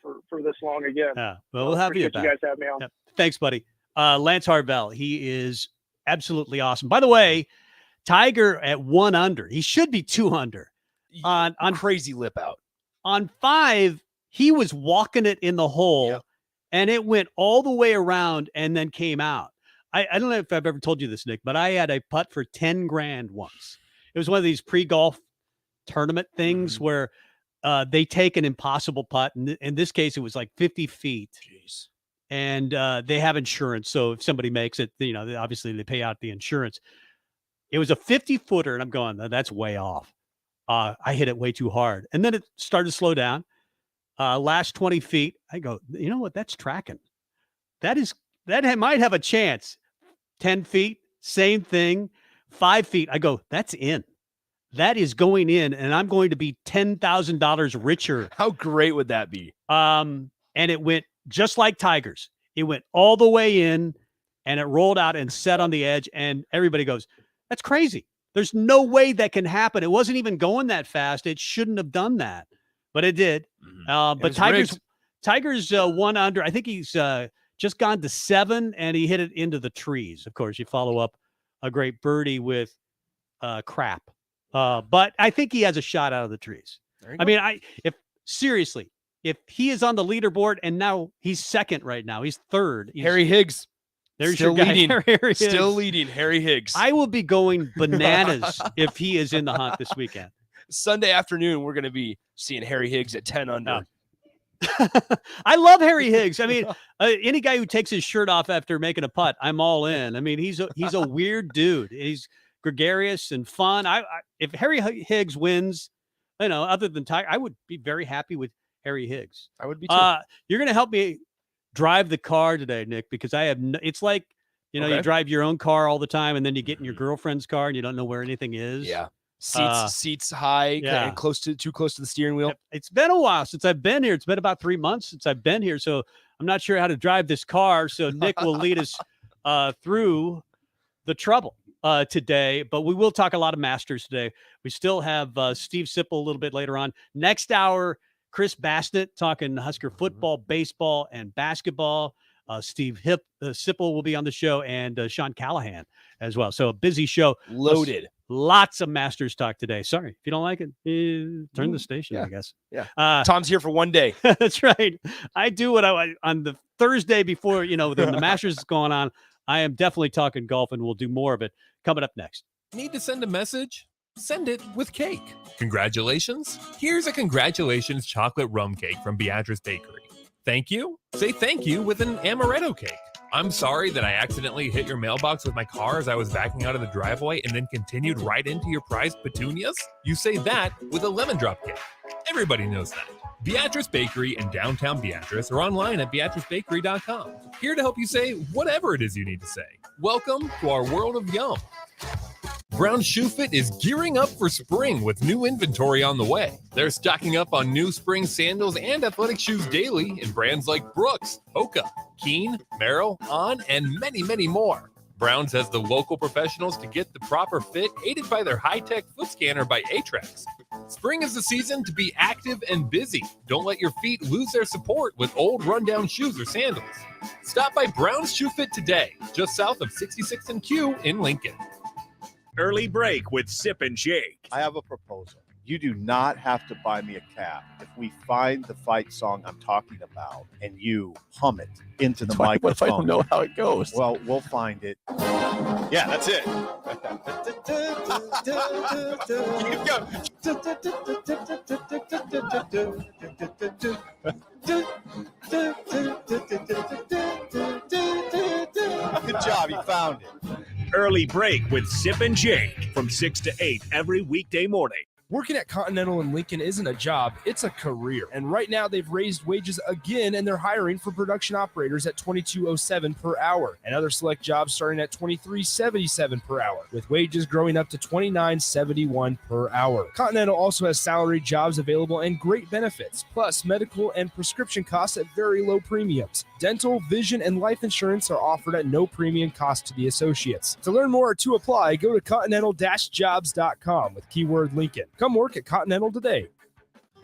Speaker 17: for this long again.
Speaker 5: Yeah, well, we'll have you back.
Speaker 17: You guys have me on.
Speaker 5: Yeah. Thanks, buddy. Lance Harvell. He is absolutely awesome. By the way, Tiger at 1 under. He should be 2 under. On
Speaker 1: crazy lip out.
Speaker 5: On 5, he was walking it in the hole, and it went all the way around and then came out. I don't know if I've ever told you this, Nick, but I had a putt for 10 grand once. It was one of these pre-golf tournament things where they take an impossible putt. And in this case, it was like 50 feet.
Speaker 1: Jeez.
Speaker 5: And they have insurance. So if somebody makes it, obviously they pay out the insurance. It was a 50-footer, and I'm going, that's way off. I hit it way too hard. And then it started to slow down. Last 20 feet, I go, you know what? That's tracking. That might have a chance. 10 feet, same thing. 5 feet, I go, that's in. that is going in, and I'm going to be $10,000 richer.
Speaker 1: How great would that be?
Speaker 5: And it went just like Tigers. It went all the way in, and it rolled out and set on the edge, and everybody goes, that's crazy. There's no way that can happen. It wasn't even going that fast. It shouldn't have done that, but it did. But Tigers won under. I think he's just gone to 7, and he hit it into the trees. Of course, you follow up a great birdie with crap. But I think he has a shot out of the trees. I mean, if he is on the leaderboard, and now he's second right now, he's third.
Speaker 1: Harry Higgs.
Speaker 5: There's
Speaker 1: still
Speaker 5: your guy,
Speaker 1: leading.
Speaker 5: Harry Higgs.
Speaker 1: Still leading, Harry Higgs.
Speaker 5: I will be going bananas if he is in the hunt this weekend.
Speaker 1: Sunday afternoon, we're going to be seeing Harry Higgs at 10 under.
Speaker 5: I love Harry Higgs. I mean, any guy who takes his shirt off after making a putt, I'm all in. I mean, he's a weird dude. He's gregarious and fun. If Harry Higgs wins, other than Tiger, I would be very happy with Harry Higgs.
Speaker 1: I would be too.
Speaker 5: You're going to help me drive the car today, Nick, because I have it's like, you drive your own car all the time, and then you get in your girlfriend's car and you don't know where anything is.
Speaker 1: Yeah. Seats high and too close to the steering wheel.
Speaker 5: It's been a while since I've been here. It's been about 3 months since I've been here, so I'm not sure how to drive this car. So Nick will lead us through the trouble today, but we will talk a lot of Masters today. We still have Steve Sipple a little bit later on. Next hour, Chris Bassett talking Husker football, baseball, and basketball. Steve Sipple will be on the show, and Sean Callahan as well. So a busy show.
Speaker 1: Loaded.
Speaker 5: Lots of Masters talk today. Sorry, if you don't like it, turn the station, I guess.
Speaker 1: Yeah. Tom's here for one day.
Speaker 5: That's right. I do what I on the Thursday before, the Masters is going on. I am definitely talking golf, and we'll do more of it coming up next.
Speaker 12: Need to send a message? Send it with cake. Congratulations. Here's a congratulations chocolate rum cake from Beatrice Bakery. Thank you. Say thank you with an amaretto cake. I'm sorry that I accidentally hit your mailbox with my car as I was backing out of the driveway and then continued right into your prized petunias. You say that with a lemon drop cake. Everybody knows that. Beatrice Bakery in downtown Beatrice or online at beatricebakery.com. Here to help you say whatever it is you need to say. Welcome to our world of yum. Brown Shoe Fit is gearing up for spring with new inventory on the way. They're stocking up on new spring sandals and athletic shoes daily in brands like Brooks, Hoka, Keen, Merrell, On, and many, many more. Browns has the local professionals to get the proper fit, aided by their high-tech foot scanner by Atrax. Spring is the season to be active and busy. Don't let your feet lose their support with old rundown shoes or sandals. Stop by Brown's Shoe Fit today, just south of 66th and Q in Lincoln.
Speaker 2: Early break with Sip and Jake.
Speaker 18: I have a proposal. You do not have to buy me a cap if we find the fight song I'm talking about and you hum it into the microphone.
Speaker 19: What if I don't know how it goes?
Speaker 18: Well, we'll find it.
Speaker 19: Yeah, that's it.
Speaker 18: Good job, you found it.
Speaker 2: Early break with Sip and Jake from 6 to 8 every weekday morning.
Speaker 1: Working at Continental in Lincoln isn't a job, it's a career. And right now they've raised wages again, and they're hiring for production operators at $22.07 per hour, and other select jobs starting at $23.77 per hour, with wages growing up to $29.71 per hour. Continental also has salaried jobs available and great benefits, plus medical and prescription costs at very low premiums. Dental, vision, and life insurance are offered at no premium cost to the associates. To learn more or to apply, go to continental-jobs.com with keyword Lincoln. Come work at Continental today.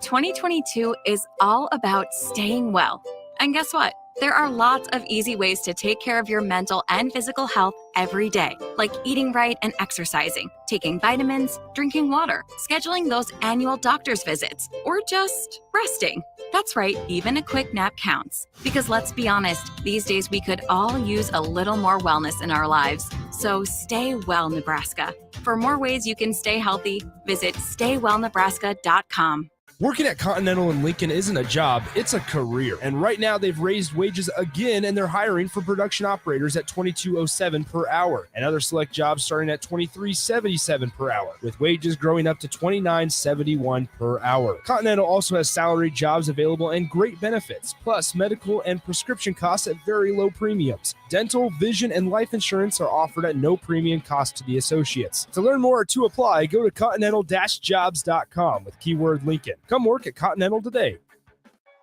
Speaker 20: 2022 is all about staying well. And guess what? There are lots of easy ways to take care of your mental and physical health every day, like eating right and exercising, taking vitamins, drinking water, scheduling those annual doctor's visits, or just resting. That's right, even a quick nap counts. Because let's be honest, these days we could all use a little more wellness in our lives. So stay well, Nebraska. For more ways you can stay healthy, visit StayWellNebraska.com.
Speaker 1: Working at Continental in Lincoln isn't a job, it's a career. And right now they've raised wages again and they're hiring for production operators at $22.07 per hour and other select jobs starting at $23.77 per hour, with wages growing up to $29.71 per hour. Continental also has salaried jobs available and great benefits, plus medical and prescription costs at very low premiums. Dental, vision, and life insurance are offered at no premium cost to the associates. To learn more or to apply, go to continental-jobs.com with keyword Lincoln. Come work at Continental today.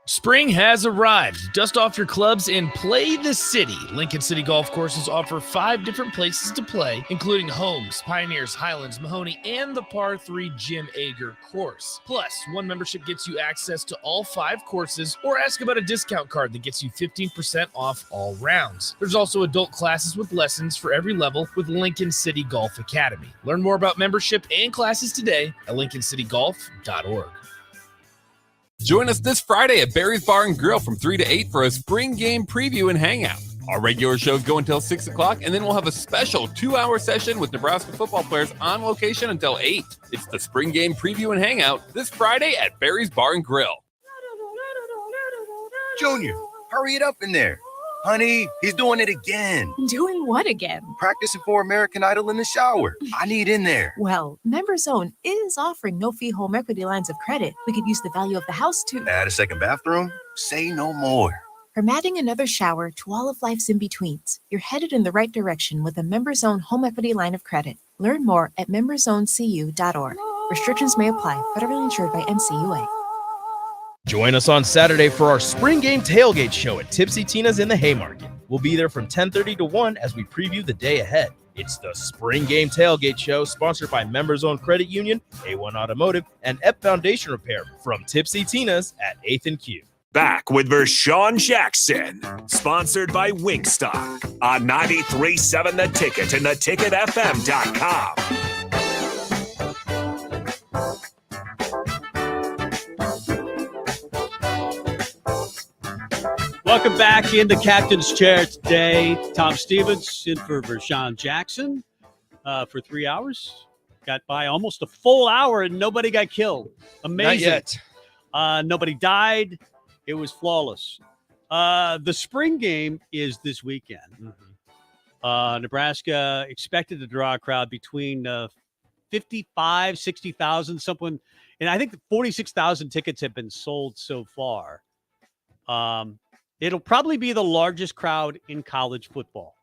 Speaker 15: Spring has arrived. Dust off your clubs and play the city. Lincoln City Golf Courses offer 5 different places to play, including Homes, Pioneers, Highlands, Mahoney, and the Par 3 Jim Ager course. Plus, one membership gets you access to all 5 courses, or ask about a discount card that gets you 15% off all rounds. There's also adult classes with lessons for every level with Lincoln City Golf Academy. Learn more about membership and classes today at lincolncitygolf.org.
Speaker 12: Join us this Friday at Barry's Bar and Grill from 3 to 8 for a spring game preview and hangout. Our regular shows go until 6 o'clock, and then we'll have a special 2-hour session with Nebraska football players on location until 8. It's the spring game preview and hangout this Friday at Barry's Bar and Grill.
Speaker 21: Junior, hurry it up in there. Honey, he's doing it again.
Speaker 22: Doing what again?
Speaker 21: Practicing for American Idol in the shower. I need in there.
Speaker 22: Well, MemberZone is offering no-fee home equity lines of credit. We could use the value of the house to
Speaker 21: add a second bathroom? Say no more.
Speaker 22: From adding another shower to all of life's in-betweens, you're headed in the right direction with a MemberZone home equity line of credit. Learn more at memberzonecu.org. Restrictions may apply. Federally insured by NCUA.
Speaker 6: Join us on Saturday for our spring game tailgate show at Tipsy Tina's in the Haymarket. We'll be there from 10:30 to 1 as we preview the day ahead. It's the spring game tailgate show sponsored by Members Owned Credit Union, A1 Automotive, and EP Foundation Repair from Tipsy Tina's at 8th and Q.
Speaker 2: Back with Vershawn Jackson, sponsored by Wingstop on 93.7 The Ticket and theticketfm.com.
Speaker 5: Welcome back in the captain's chair today. Tom Stevens in for Vershawn Jackson for 3 hours. Got by almost a full hour and nobody got killed. Amazing.
Speaker 1: Not yet.
Speaker 5: Nobody died. It was flawless. The spring game is this weekend. Nebraska expected to draw a crowd between 55, 60,000, something. And I think 46,000 tickets have been sold so far. It'll probably be the largest crowd in college football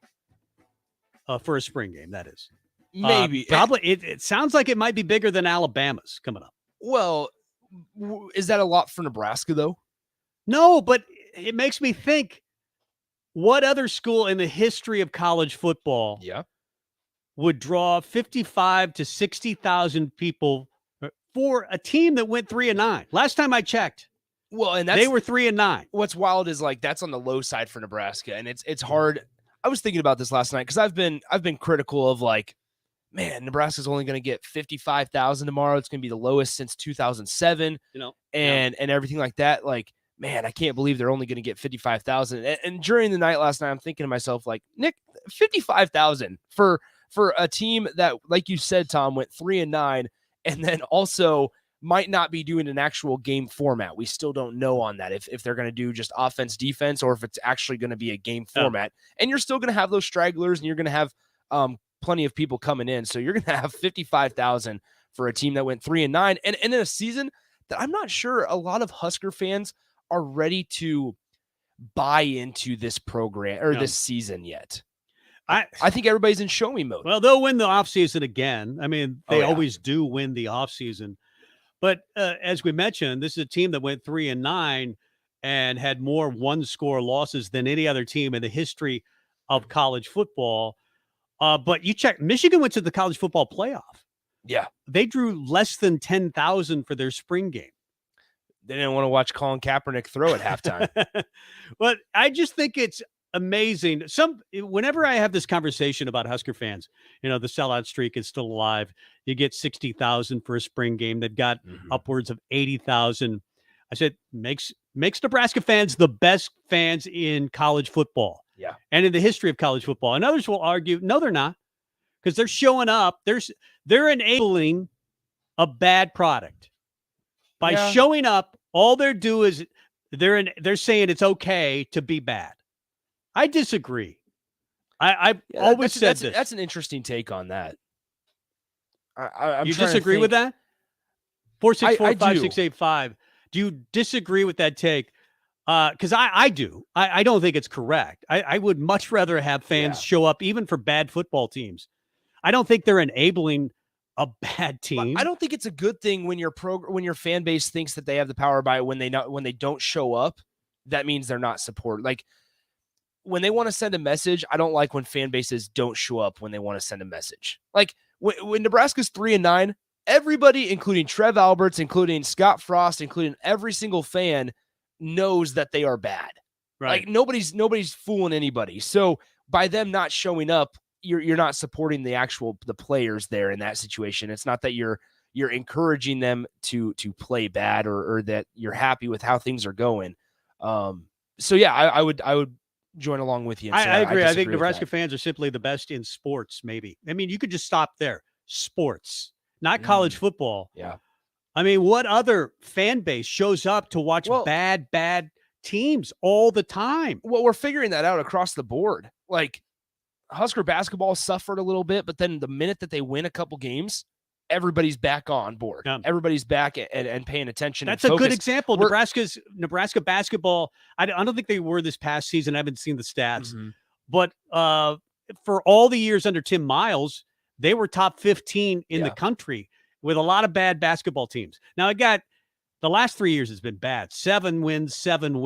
Speaker 5: for a spring game, that is.
Speaker 1: Maybe.
Speaker 5: Probably. It sounds like it might be bigger than Alabama's coming up.
Speaker 1: Well, is that a lot for Nebraska, though?
Speaker 5: No, but it makes me think, what other school in the history of college football would draw 55 to 60,000 people for a team that went 3-9? Last time I checked.
Speaker 1: Well, and
Speaker 5: they were 3-9.
Speaker 1: What's wild is like that's on the low side for Nebraska, and it's hard. I was thinking about this last night because I've been critical of like, man, Nebraska's only going to get 55,000 tomorrow. It's going to be the lowest since 2007, and everything like that. Like, man, I can't believe they're only going to get 55,000. And during the night last night, I'm thinking to myself like, Nick, 55,000 for a team that, like you said, Tom, went 3-9, and then also might not be doing an actual game format. We still don't know on that if they're going to do just offense, defense, or if it's actually going to be a game format. And you're still going to have those stragglers, and you're going to have plenty of people coming in. So you're going to have 55,000 for a team that went 3-9, and in a season that I'm not sure a lot of Husker fans are ready to buy into this program or this season yet. I think everybody's in show me mode.
Speaker 5: Well, they'll win the offseason again. I mean, they always do win the offseason. But as we mentioned, this is a team that went 3-9 and had more one-score losses than any other team in the history of college football. But you check, Michigan went to the college football playoff.
Speaker 1: Yeah.
Speaker 5: They drew less than 10,000 for their spring game.
Speaker 1: They didn't want to watch Colin Kaepernick throw at halftime.
Speaker 5: But I just think it's amazing. Whenever I have this conversation about Husker fans, the sellout streak is still alive. You get 60,000 for a spring game that got upwards of 80,000. I said, makes Nebraska fans the best fans in college football.
Speaker 1: Yeah.
Speaker 5: And in the history of college football. And others will argue, no, they're not. Because they're showing up. They're enabling a bad product. By showing up, all they're doing is they're saying it's okay to be bad. I disagree. I've always said this.
Speaker 1: That's an interesting take on that.
Speaker 5: You disagree with that? 464-5685. Do you disagree with that take? Because I do. I don't think it's correct. I would much rather have fans show up even for bad football teams. I don't think they're enabling a bad team.
Speaker 1: I don't think it's a good thing when your fan base thinks that they have the power by it when they don't show up. That means they're not supported. Like when they want to send a message, I don't like when fan bases don't show up when they want to send a message. Like when Nebraska's 3-9, everybody, including Trev Alberts, including Scott Frost, including every single fan, knows that they are bad.
Speaker 5: Right.
Speaker 1: Like nobody's fooling anybody. So by them not showing up, you're not supporting the players there in that situation. It's not that you're encouraging them to play bad or that you're happy with how things are going. So yeah, I would join along with you. And say
Speaker 5: I agree. I think
Speaker 1: disagree with
Speaker 5: Nebraska
Speaker 1: that.
Speaker 5: fans are simply the best in sports. Maybe. I mean, you could just stop there. Sports, not college football.
Speaker 1: Yeah.
Speaker 5: I mean, what other fan base shows up to watch bad teams all the time?
Speaker 1: Well, we're figuring that out across the board. Like Husker basketball suffered a little bit, but then the minute that they win a couple games, everybody's back on board. Everybody's back and paying attention.
Speaker 5: That's a good example. Nebraska basketball. I don't think they were this past season. I haven't seen the stats, but for all the years under Tim Miles, they were top 15 in the country with a lot of bad basketball teams. Now the last 3 years has been bad. 7 wins, 10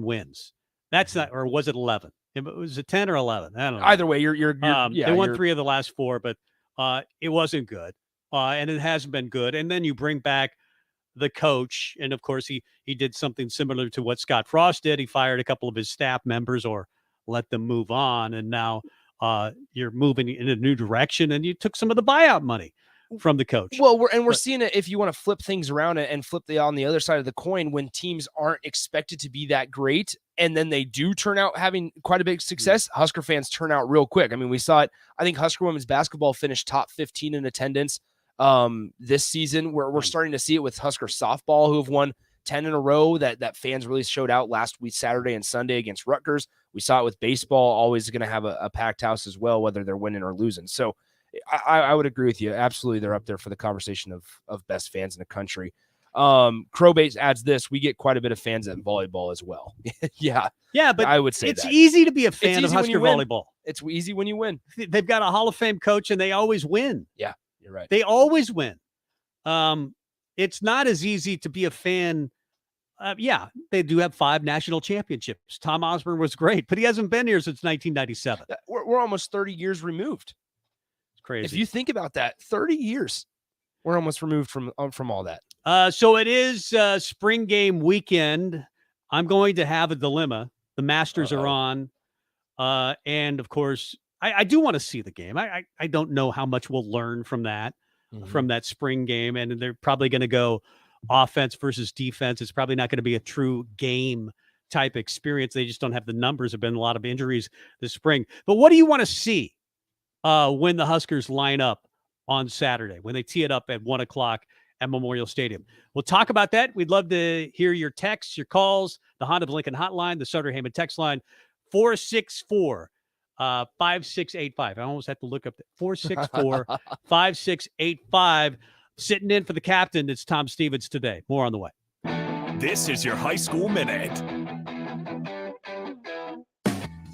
Speaker 5: wins. That's not, or was it 11? Was it 10 or 11? I don't know.
Speaker 1: Either way, you're
Speaker 5: they won 3 of the last 4, but it wasn't good. And it hasn't been good. And then you bring back the coach. And of course he did something similar to what Scott Frost did. He fired a couple of his staff members or let them move on. And now you're moving in a new direction and you took some of the buyout money from the coach.
Speaker 1: Well, we're seeing it if you want to flip things around and flip on the other side of the coin when teams aren't expected to be that great and then they do turn out having quite a big success. Husker fans turn out real quick. I mean, we saw it. I think Husker women's basketball finished top 15 in attendance this season. We're starting to see it with Husker softball, who have won 10 in a row that fans really showed out last week, Saturday and Sunday against Rutgers. We saw it with baseball, always going to have a packed house as well, whether they're winning or losing. So I would agree with you. Absolutely. They're up there for the conversation of best fans in the country. Crowbase adds this. We get quite a bit of fans at volleyball as well. Yeah.
Speaker 5: Yeah, but
Speaker 1: I would say
Speaker 5: it's easy to be a fan of Husker volleyball.
Speaker 1: It's easy when you win.
Speaker 5: They've got a Hall of Fame coach and they always win.
Speaker 1: Yeah, you're right.
Speaker 5: They always win. It's not as easy to be a fan. Yeah, they do have 5 national championships. Tom Osborne was great, but he hasn't been here since 1997.
Speaker 1: We're almost 30 years removed.
Speaker 5: It's crazy.
Speaker 1: If you think about that, 30 years, we're almost removed from all that.
Speaker 5: So it is spring game weekend. I'm going to have a dilemma. The Masters are on. And of course, I do want to see the game. I don't know how much we'll learn from that, from that spring game. And they're probably going to go offense versus defense. It's probably not going to be a true game type experience. They just don't have the numbers. There have been a lot of injuries this spring. But what do you want to see when the Huskers line up on Saturday, when they tee it up at 1 o'clock at Memorial Stadium? We'll talk about that. We'd love to hear your texts, your calls, the Honda of Lincoln hotline, the Sutter Heyman text line, 464-5685. I almost have to look up that. 464-5685. Sitting in for the captain, it's Tom Stevens today. More on the way.
Speaker 2: This is your High School Minute.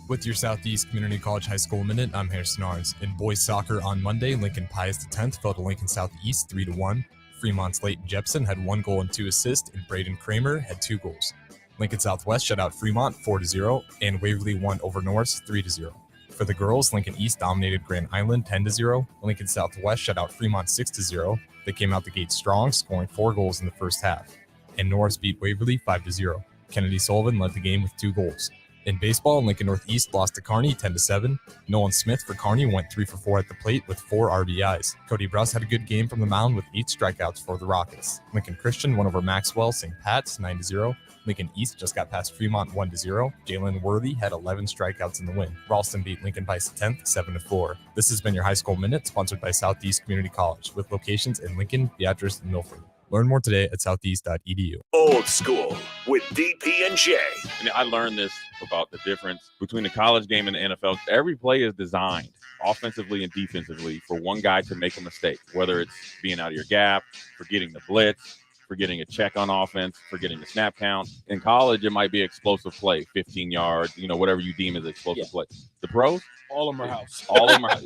Speaker 3: With your Southeast Community College High School Minute, I'm Harrison Arns. In boys soccer on Monday, Lincoln Pius X fell to Lincoln Southeast 3-1. Fremont's Leighton Jepson had 1 goal and 2 assists, and Braden Kramer had 2 goals. Lincoln Southwest shut out Fremont 4-0, and Waverly won over Norris 3-0. For the girls, Lincoln East dominated Grand Island 10-0. Lincoln Southwest shut out Fremont 6-0. They came out the gate strong, scoring 4 goals in the first half. And Norris beat Waverly 5-0. Kennedy Sullivan led the game with 2 goals. In baseball, Lincoln Northeast lost to Kearney 10-7. Nolan Smith for Kearney went 3 for 4 at the plate with 4 RBIs. Cody Bruss had a good game from the mound with 8 strikeouts for the Rockets. Lincoln Christian won over Maxwell St. Pat's 9-0. Lincoln East just got past Fremont 1-0. Jalen Worthy had 11 strikeouts in the win. Ralston beat Lincoln Pius 10th 7-4. This has been your High School Minute, sponsored by Southeast Community College, with locations in Lincoln, Beatrice, and Milford. Learn more today at southeast.edu.
Speaker 2: Old School with DP and J.
Speaker 7: And I learned this about the difference between the college game and the NFL. Every play is designed offensively and defensively for one guy to make a mistake, whether it's being out of your gap, forgetting the blitz, forgetting a check on offense, forgetting the snap count. In college, it might be explosive play, 15 yards, whatever you deem as explosive play. The pros,
Speaker 1: all of them are house.
Speaker 7: All of them are.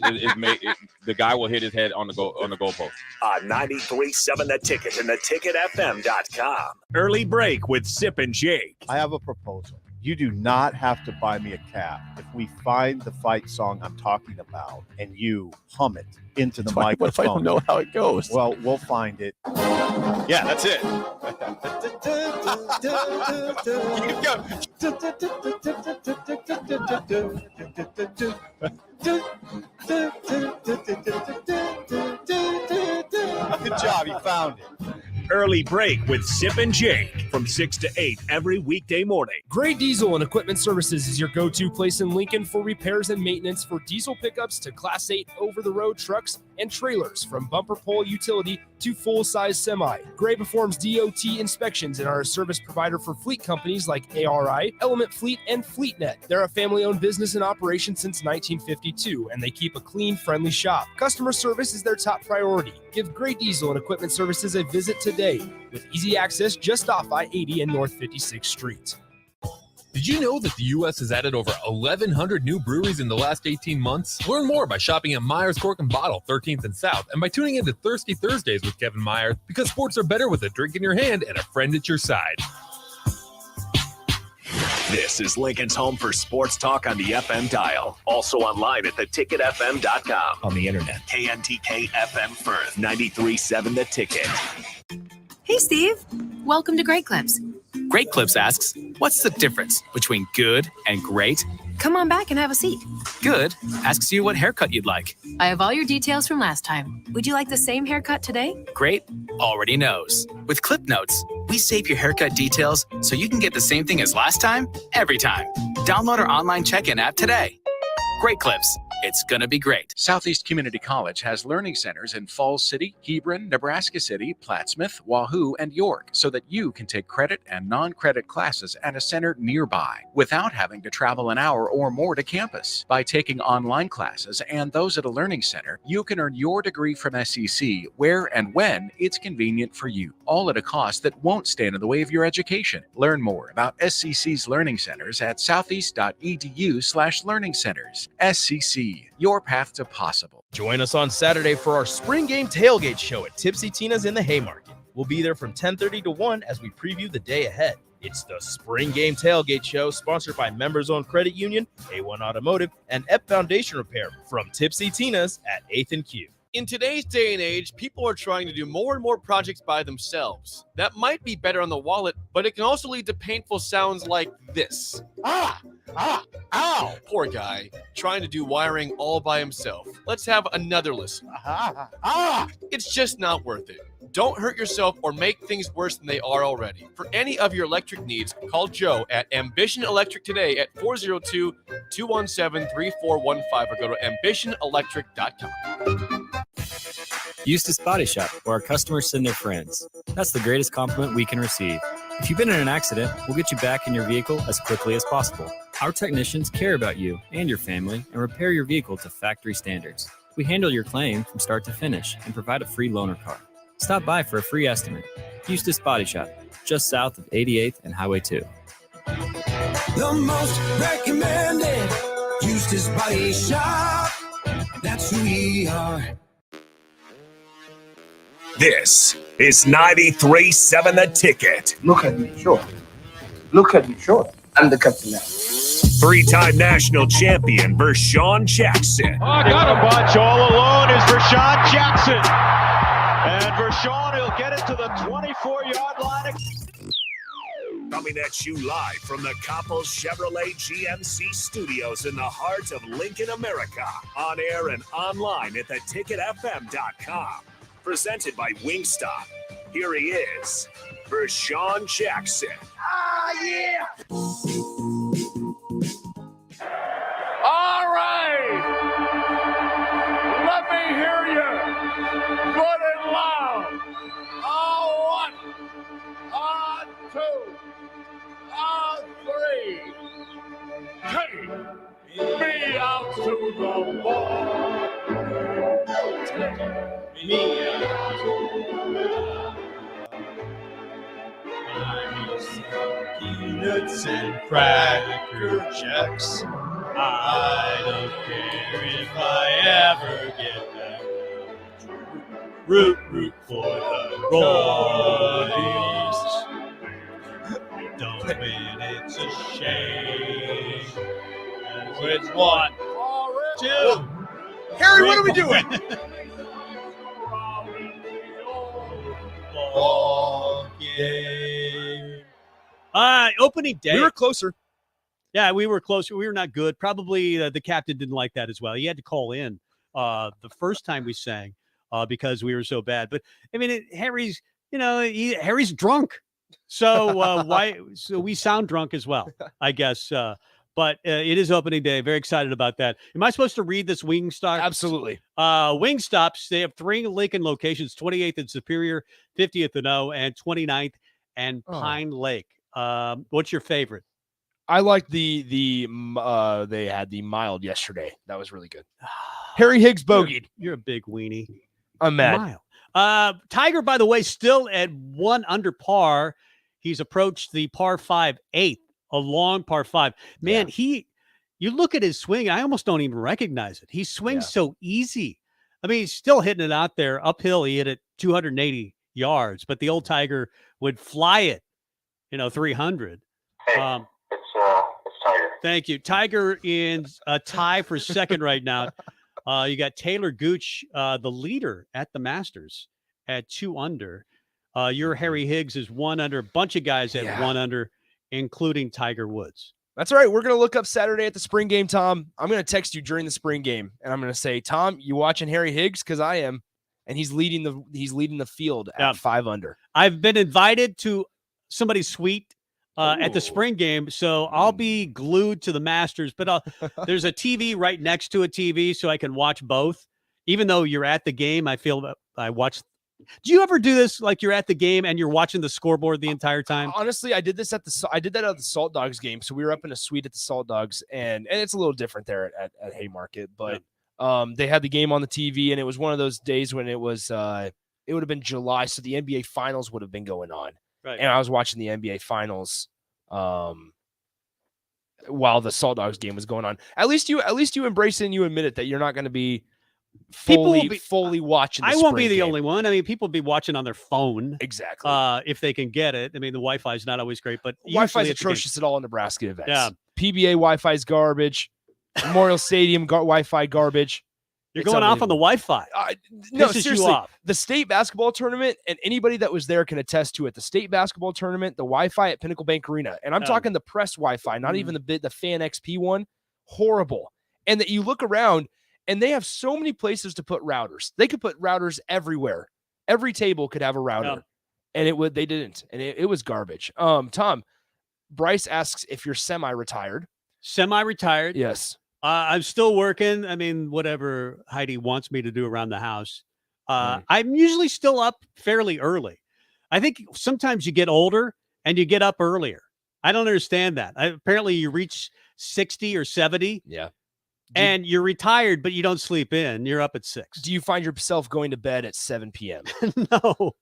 Speaker 7: The guy will hit his head on the goalpost.
Speaker 2: 93.7 The Ticket and theticketfm.com. Early break with Sip and Jake.
Speaker 18: I have a proposal. You do not have to buy me a cap if we find the fight song I'm talking about and you hum it into the microphone.
Speaker 19: What if I don't know how it goes?
Speaker 18: Well, we'll find it.
Speaker 19: Yeah, that's it.
Speaker 18: Good job, you found it.
Speaker 2: Early break with Sip and Jake from 6 to 8 every weekday morning.
Speaker 1: Gray Diesel and Equipment Services is your go-to place in Lincoln for repairs and maintenance for diesel pickups to Class 8 over-the-road trucks and trailers, from bumper pole utility to full-size semi. Gray performs DOT inspections and are a service provider for fleet companies like ARI, Element Fleet, and FleetNet. They're a family-owned business in operation since 1952, and they keep a clean, friendly shop. Customer service is their top priority. Give Gray Diesel and Equipment Services a visit today with easy access just off I-80 and North 56th Street.
Speaker 12: Did you know that the U.S. has added over 1,100 new breweries in the last 18 months? Learn more by shopping at Myers Cork and Bottle, 13th and South, and by tuning into Thirsty Thursdays with Kevin Myers, because sports are better with a drink in your hand and a friend at your side.
Speaker 2: This is Lincoln's home for sports talk on the FM dial. Also online at theticketfm.com.
Speaker 1: On the internet.
Speaker 2: KNTK FM Firth, 93.7 The Ticket.
Speaker 8: Hey, Steve. Welcome to Great Clips.
Speaker 23: Great Clips asks, what's the difference between good and great?
Speaker 8: Come on back and have a seat.
Speaker 23: Good asks you what haircut you'd like.
Speaker 8: I have all your details from last time. Would you like the same haircut today?
Speaker 23: Great already knows. With Clip Notes, we save your haircut details so you can get the same thing as last time, every time. Download our online check-in app today. Great Clips. It's going to be great.
Speaker 24: Southeast Community College has learning centers in Falls City, Hebron, Nebraska City, Plattsmouth, Wahoo, and York, so that you can take credit and non-credit classes at a center nearby without having to travel an hour or more to campus. By taking online classes and those at a learning center, you can earn your degree from SEC where and when it's convenient for you, all at a cost that won't stand in the way of your education. Learn more about SCC's learning centers at southeast.edu/learning centers. SCC, your path to possible.
Speaker 6: Join us on Saturday for our spring game tailgate show at Tipsy Tina's in the Haymarket. We'll be there from 10:30 to 1 as we preview the day ahead. It's the spring game tailgate show, sponsored by Members Owned Credit Union, A1 Automotive, and EP Foundation Repair from Tipsy Tina's at 8th and Q.
Speaker 25: In today's day and age, people are trying to do more and more projects by themselves. That might be better on the wallet, but it can also lead to painful sounds like this. Ow! Poor guy, trying to do wiring all by himself. Let's have another listen. It's just not worth it. Don't hurt yourself or make things worse than they are already. For any of your electric needs, call Joe at Ambition Electric today at 402-217-3415 or go to ambitionelectric.com.
Speaker 26: Eustace Body Shop, where our customers send their friends. That's the greatest compliment we can receive. If you've been in an accident, we'll get you back in your vehicle as quickly as possible. Our technicians care about you and your family and repair your vehicle to factory standards. We handle your claim from start to finish and provide a free loaner car. Stop by for a free estimate. Eustace Body Shop, just south of 88th and Highway 2.
Speaker 10: The most recommended Eustace Body Shop. That's who we are.
Speaker 2: This is 93.7 The Ticket.
Speaker 27: Look at me, sure. Look at me, sure. I'm the captain now.
Speaker 2: Three-time national champion Vershawn Jackson.
Speaker 28: Oh, got a bunch all alone is Vershawn Jackson. And Vershawn will get it to the 24-yard line.
Speaker 2: Coming at you live from the Coppels Chevrolet GMC studios in the heart of Lincoln, America. On air and online at theticketfm.com. Presented by Wingstop. Here he is, Vershawn Jackson.
Speaker 10: Yeah!
Speaker 29: All right. Let me hear you. Good and loud. Oh,
Speaker 5: Peanuts and cracker jacks. I don't care if I ever get back. Root for the Royals. Don't win, it's a shame. It's 1, 2.
Speaker 10: Harry, what are we doing?
Speaker 5: Ball game. Opening day.
Speaker 1: We were closer.
Speaker 5: Yeah, we were closer. We were not good. Probably the captain didn't like that as well. He had to call in the first time we sang because we were so bad. But I mean, Harry's, Harry's drunk. So why? So we sound drunk as well, I guess. But it is opening day. Very excited about that. Am I supposed to read this Wingstop?
Speaker 1: Absolutely.
Speaker 5: Wingstops, they have 3 Lincoln locations, 28th and Superior, 50th and O, and 29th and Pine Lake. What's your favorite?
Speaker 1: I liked they had the mild yesterday. That was really good. Harry Higgs bogeyed.
Speaker 5: You're a big weenie.
Speaker 1: I'm mad.
Speaker 5: Tiger, by the way, still at 1 under par. He's approached the par 5 8th, a long par 5. Man, you look at his swing, I almost don't even recognize it. He swings so easy. I mean, he's still hitting it out there uphill. He hit it 280 yards, but the old Tiger would fly it, 300.
Speaker 4: It's Tiger.
Speaker 5: Thank you. Tiger in a tie for second right now. You got Taylor Gooch, the leader at the Masters, at 2 under. Your Harry Higgs is 1 under. A bunch of guys at 1 under, including Tiger Woods.
Speaker 1: That's right. We're going to look up Saturday at the spring game, Tom. I'm going to text you during the spring game, and I'm going to say, Tom, you watching Harry Higgs? Because I am, and he's leading the field at 5 under.
Speaker 5: I've been invited to somebody's suite at the spring game, so I'll be glued to the Masters. But there's a TV right next to a TV, so I can watch both. Even though you're at the game, I feel that I watch. Do you ever do this? Like you're at the game and you're watching the scoreboard the entire time?
Speaker 1: Honestly, I did that at the Salt Dogs game. So we were up in a suite at the Salt Dogs, and it's a little different there at Haymarket. But they had the game on the TV, and it was one of those days when it was it would have been July, so the NBA Finals would have been going on.
Speaker 5: Right.
Speaker 1: And I was watching the NBA Finals while the Salt Dogs game was going on. At least you embrace it and you admit it that you're not going to be fully watching.
Speaker 5: I won't be the only one. I mean, people will be watching on their phone.
Speaker 1: Exactly.
Speaker 5: If they can get it. I mean, the Wi-Fi is not always great, but
Speaker 1: Wi-Fi is atrocious at all Nebraska events.
Speaker 5: Yeah.
Speaker 1: PBA Wi-Fi is garbage. Memorial Stadium Wi-Fi garbage.
Speaker 5: You're going off on the Wi-Fi.
Speaker 1: No,
Speaker 5: Pisses
Speaker 1: seriously.
Speaker 5: you off.
Speaker 1: The state basketball tournament, and anybody that was there can attest to it. The state basketball tournament, the Wi-Fi at Pinnacle Bank Arena, and I'm talking the press Wi-Fi, not even the Fan XP one. Horrible. And that you look around, and they have so many places to put routers. They could put routers everywhere. Every table could have a router, and they didn't, and it was garbage. Tom, Bryce asks if you're semi-retired.
Speaker 5: Semi-retired.
Speaker 1: Yes.
Speaker 5: I'm still working. I mean, whatever Heidi wants me to do around the house. I'm usually still up fairly early. I think sometimes you get older and you get up earlier. I don't understand that. Apparently you reach 60 or 70.
Speaker 1: Yeah.
Speaker 5: And you're retired, but you don't sleep in. You're up at 6.
Speaker 1: Do you find yourself going to bed at 7 p.m.?
Speaker 5: No,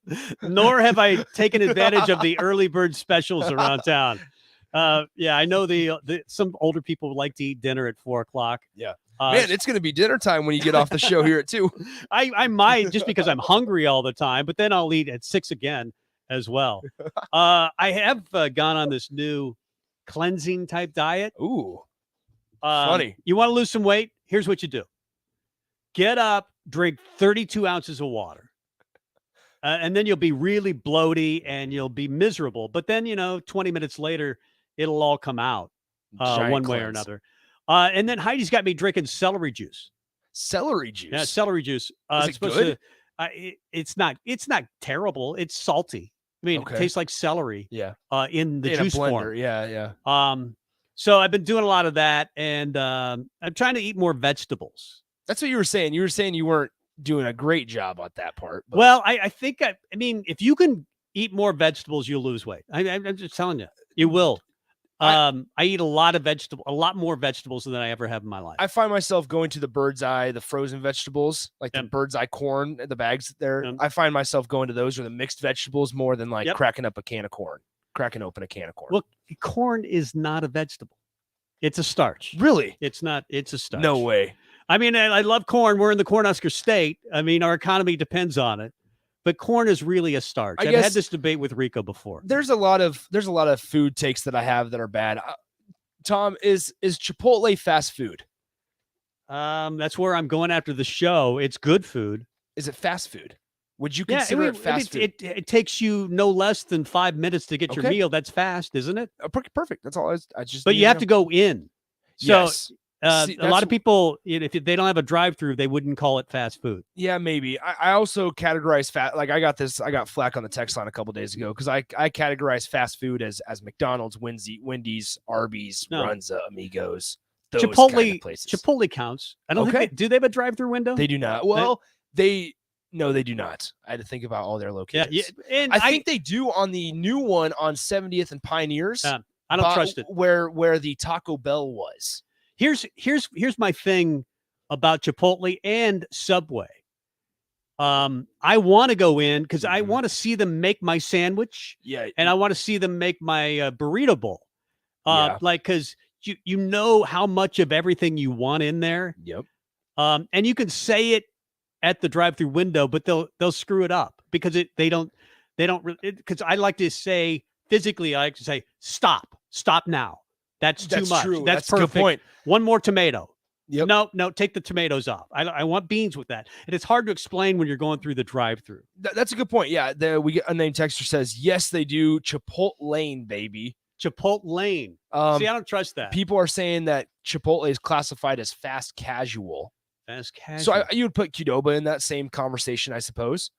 Speaker 5: nor have I taken advantage of the early bird specials around town. Yeah, I know some older people like to eat dinner at 4 o'clock.
Speaker 1: Yeah. Man, it's going to be dinner time when you get off the show here at 2.
Speaker 5: I might, just because I'm hungry all the time, but then I'll eat at 6 again as well. I have gone on this new cleansing type diet.
Speaker 1: Ooh, funny.
Speaker 5: You want to lose some weight? Here's what you do. Get up, drink 32 ounces of water. And then you'll be really bloaty and you'll be miserable. But then, 20 minutes later, it'll all come out one way or another. And then Heidi's got me drinking celery juice.
Speaker 1: Celery juice?
Speaker 5: Yeah, celery juice.
Speaker 1: Is it good?
Speaker 5: It's not terrible. It's salty. I mean, it tastes like celery.
Speaker 1: Yeah.
Speaker 5: In the
Speaker 1: in
Speaker 5: juice
Speaker 1: a blender.
Speaker 5: form.
Speaker 1: Yeah.
Speaker 5: So I've been doing a lot of that, and I'm trying to eat more vegetables.
Speaker 1: That's what you were saying. You were saying you weren't doing a great job at that part. But.
Speaker 5: Well, I think, if you can eat more vegetables, you'll lose weight. I'm just telling you, you will. I eat a lot more vegetables than I ever have in my life.
Speaker 1: I find myself going to the Bird's Eye, the frozen vegetables, like the Bird's Eye corn, the bags there. I find myself going to those or the mixed vegetables more than like cracking open a can of corn.
Speaker 5: Well, corn is not a vegetable. It's a starch.
Speaker 1: Really?
Speaker 5: It's not. It's a starch.
Speaker 1: No way.
Speaker 5: I mean, I love corn. We're in the Cornhusker State. I mean, our economy depends on it. But corn is really a starch. I've had this debate with Rico before.
Speaker 1: There's a lot of food takes that I have that are bad. Tom, is Chipotle fast food?
Speaker 5: That's where I'm going after the show. It's good food.
Speaker 1: Is it fast food? Would you consider it fast food?
Speaker 5: It takes you no less than 5 minutes to get your meal. That's fast, isn't it?
Speaker 1: Perfect. That's all. I just.
Speaker 5: But you have to go in. So
Speaker 1: yes.
Speaker 5: A lot of people, if they don't have a drive-through, they wouldn't call it fast food.
Speaker 1: Yeah, maybe. I also categorize like I got flack on the text line a couple days ago because I categorize fast food as McDonald's, Wendy's, Arby's, Runza, Amigos. Those
Speaker 5: Chipotle,
Speaker 1: kind of places.
Speaker 5: Chipotle counts. I don't think do they have a drive-through window?
Speaker 1: They do not. Well, they do not. I had to think about all their locations.
Speaker 5: Yeah, and
Speaker 1: I think they do on the new one on 70th and Pioneers.
Speaker 5: I don't trust it.
Speaker 1: Where the Taco Bell was.
Speaker 5: Here's my thing about Chipotle and Subway. I want to go in because I want to see them make my sandwich.
Speaker 1: Yeah,
Speaker 5: and I want to see them make my burrito bowl. Like because you know how much of everything you want in there.
Speaker 1: Yep.
Speaker 5: And you can say it at the drive-through window, but they'll screw it up because they don't because I like to say physically, I like to say stop now. That's too much.
Speaker 1: True.
Speaker 5: That's
Speaker 1: a
Speaker 5: perfect.
Speaker 1: good point.
Speaker 5: One more tomato.
Speaker 1: Yep.
Speaker 5: No, take the tomatoes off. I want beans with that. And it's hard to explain when you're going through the drive-through.
Speaker 1: That's a good point. Yeah, we get unnamed texter says, yes, they do. Chipotle, baby.
Speaker 5: Chipotle. See, I don't trust that.
Speaker 1: People are saying that Chipotle is classified as fast casual.
Speaker 5: Fast casual.
Speaker 1: So you would put Qdoba in that same conversation, I suppose.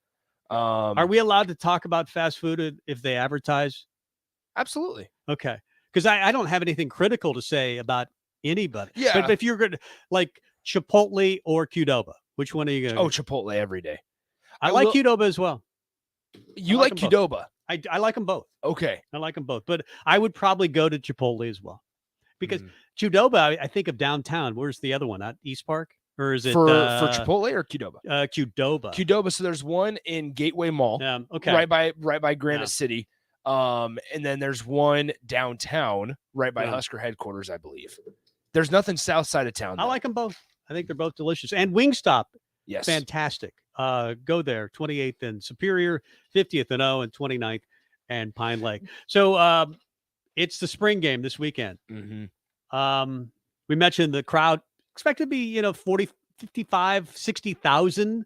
Speaker 5: Are we allowed to talk about fast food if they advertise?
Speaker 1: Absolutely.
Speaker 5: Okay. Because I don't have anything critical to say about anybody.
Speaker 1: Yeah.
Speaker 5: But if you're going to like Chipotle or Qdoba, which one are you going to?
Speaker 1: Oh, Chipotle every day.
Speaker 5: I like Qdoba as well.
Speaker 1: You like Qdoba?
Speaker 5: I like them both.
Speaker 1: Okay.
Speaker 5: I like them both. But I would probably go to Chipotle as well. Because Qdoba, I think of downtown. Where's the other one? At East Park? Or is it
Speaker 1: for Chipotle or Qdoba?
Speaker 5: Qdoba.
Speaker 1: Qdoba. So there's one in Gateway Mall.
Speaker 5: Okay.
Speaker 1: Right by Granite City. And then there's one downtown right by Husker headquarters, I believe. There's nothing south side of town, though.
Speaker 5: I like them both. I think they're both delicious. And Wingstop,
Speaker 1: yes,
Speaker 5: fantastic. Go there, 28th and Superior, 50th and O, and 29th and Pine Lake. So it's the spring game this weekend. We mentioned the crowd expected to be 40, 55, 60,000.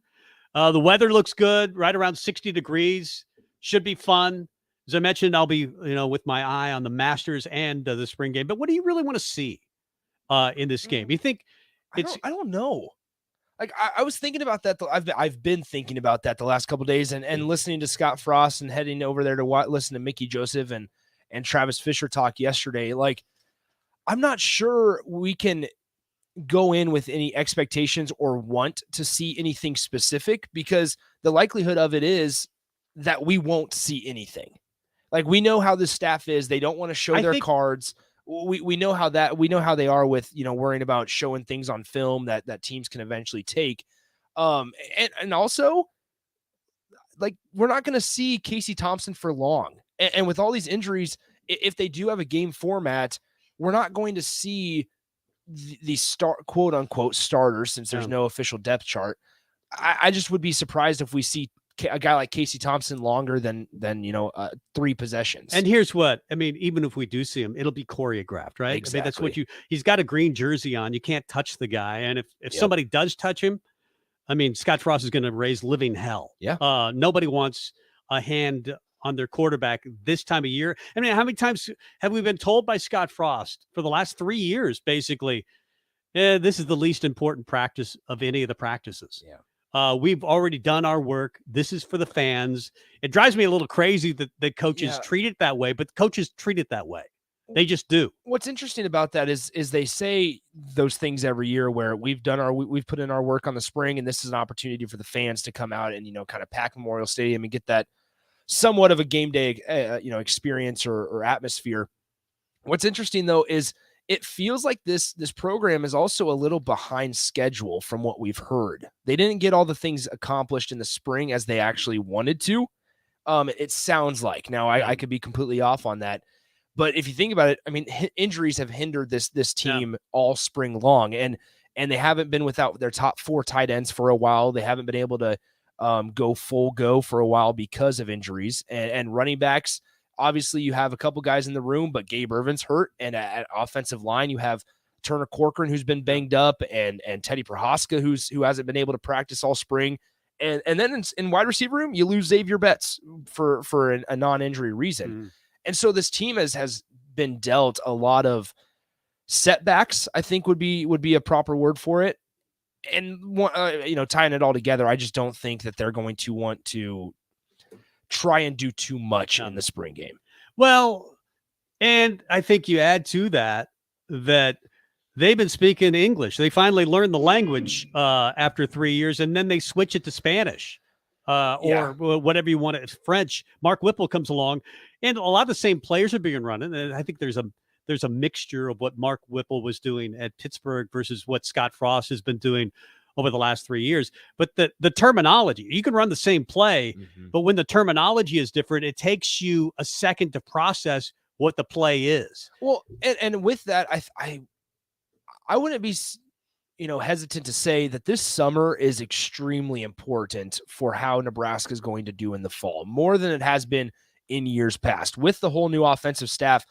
Speaker 5: The weather looks good, right around 60 degrees. Should be fun. As I mentioned, I'll be, with my eye on the Masters and the spring game. But what do you really want to see in this game? You think it's?
Speaker 1: I don't know. Like I was thinking about that. I've been thinking about that the last couple of days, and listening to Scott Frost and heading over there to listen to Mickey Joseph and Travis Fisher talk yesterday. Like, I'm not sure we can go in with any expectations or want to see anything specific, because the likelihood of it is that we won't see anything. Like, we know how this staff is. They don't want to show their cards. We know how they are with, worrying about showing things on film that teams can eventually take. And also, like, we're not going to see Casey Thompson for long. And with all these injuries, if they do have a game format, we're not going to see the quote unquote starters, since there's no official depth chart. I just would be surprised if we see a guy like Casey Thompson longer than 3 possessions.
Speaker 5: And here's what I mean: even if we do see him, it'll be choreographed, right?
Speaker 1: Exactly.
Speaker 5: I mean, that's what he's got a green jersey on. You can't touch the guy, and if somebody does touch him, I mean, Scott Frost is going to raise living hell.
Speaker 1: Yeah.
Speaker 5: Nobody wants a hand on their quarterback this time of year. I mean, how many times have we been told by Scott Frost for the last 3 years, basically, this is the least important practice of any of the practices?
Speaker 1: Yeah.
Speaker 5: We've already done our work. This is for the fans. It drives me a little crazy that coaches treat it that way, but coaches treat it that way. They just do.
Speaker 1: What's interesting about that is they say those things every year where we've put in our work on the spring, and this is an opportunity for the fans to come out and, kind of pack Memorial Stadium and get that somewhat of a game day, experience or atmosphere. What's interesting though is it feels like this program is also a little behind schedule from what we've heard. They didn't get all the things accomplished in the spring as they actually wanted to. It sounds like. Now I could be completely off on that. But if you think about it, I mean, injuries have hindered this team all spring long, and they haven't been without their top 4 tight ends for a while. They haven't been able to go full go for a while because of injuries, and running backs. Obviously, you have a couple guys in the room, but Gabe Irvin's hurt, and at offensive line, you have Turner Corcoran, who's been banged up, and Teddy Prohaska, who hasn't been able to practice all spring. And then in wide receiver room, you lose Xavier Betts for a non-injury reason. And so this team has been dealt a lot of setbacks, I think would be a proper word for it. And tying it all together, I just don't think that they're going to want to try and do too much in the spring game.
Speaker 5: Well, and I think you add to that they've been speaking English. They finally learned the language after 3 years, and then they switch it to Spanish or whatever you want. It's French. Mark Whipple comes along, and a lot of the same players are being run. And I think there's a mixture of what Mark Whipple was doing at Pittsburgh versus what Scott Frost has been doing over the last 3 years. But the terminology, you can run the same play, but when the terminology is different, it takes you a second to process what the play is.
Speaker 1: Well, and with that, I wouldn't be, hesitant to say that this summer is extremely important for how Nebraska is going to do in the fall, more than it has been in years past. With the whole new offensive staff,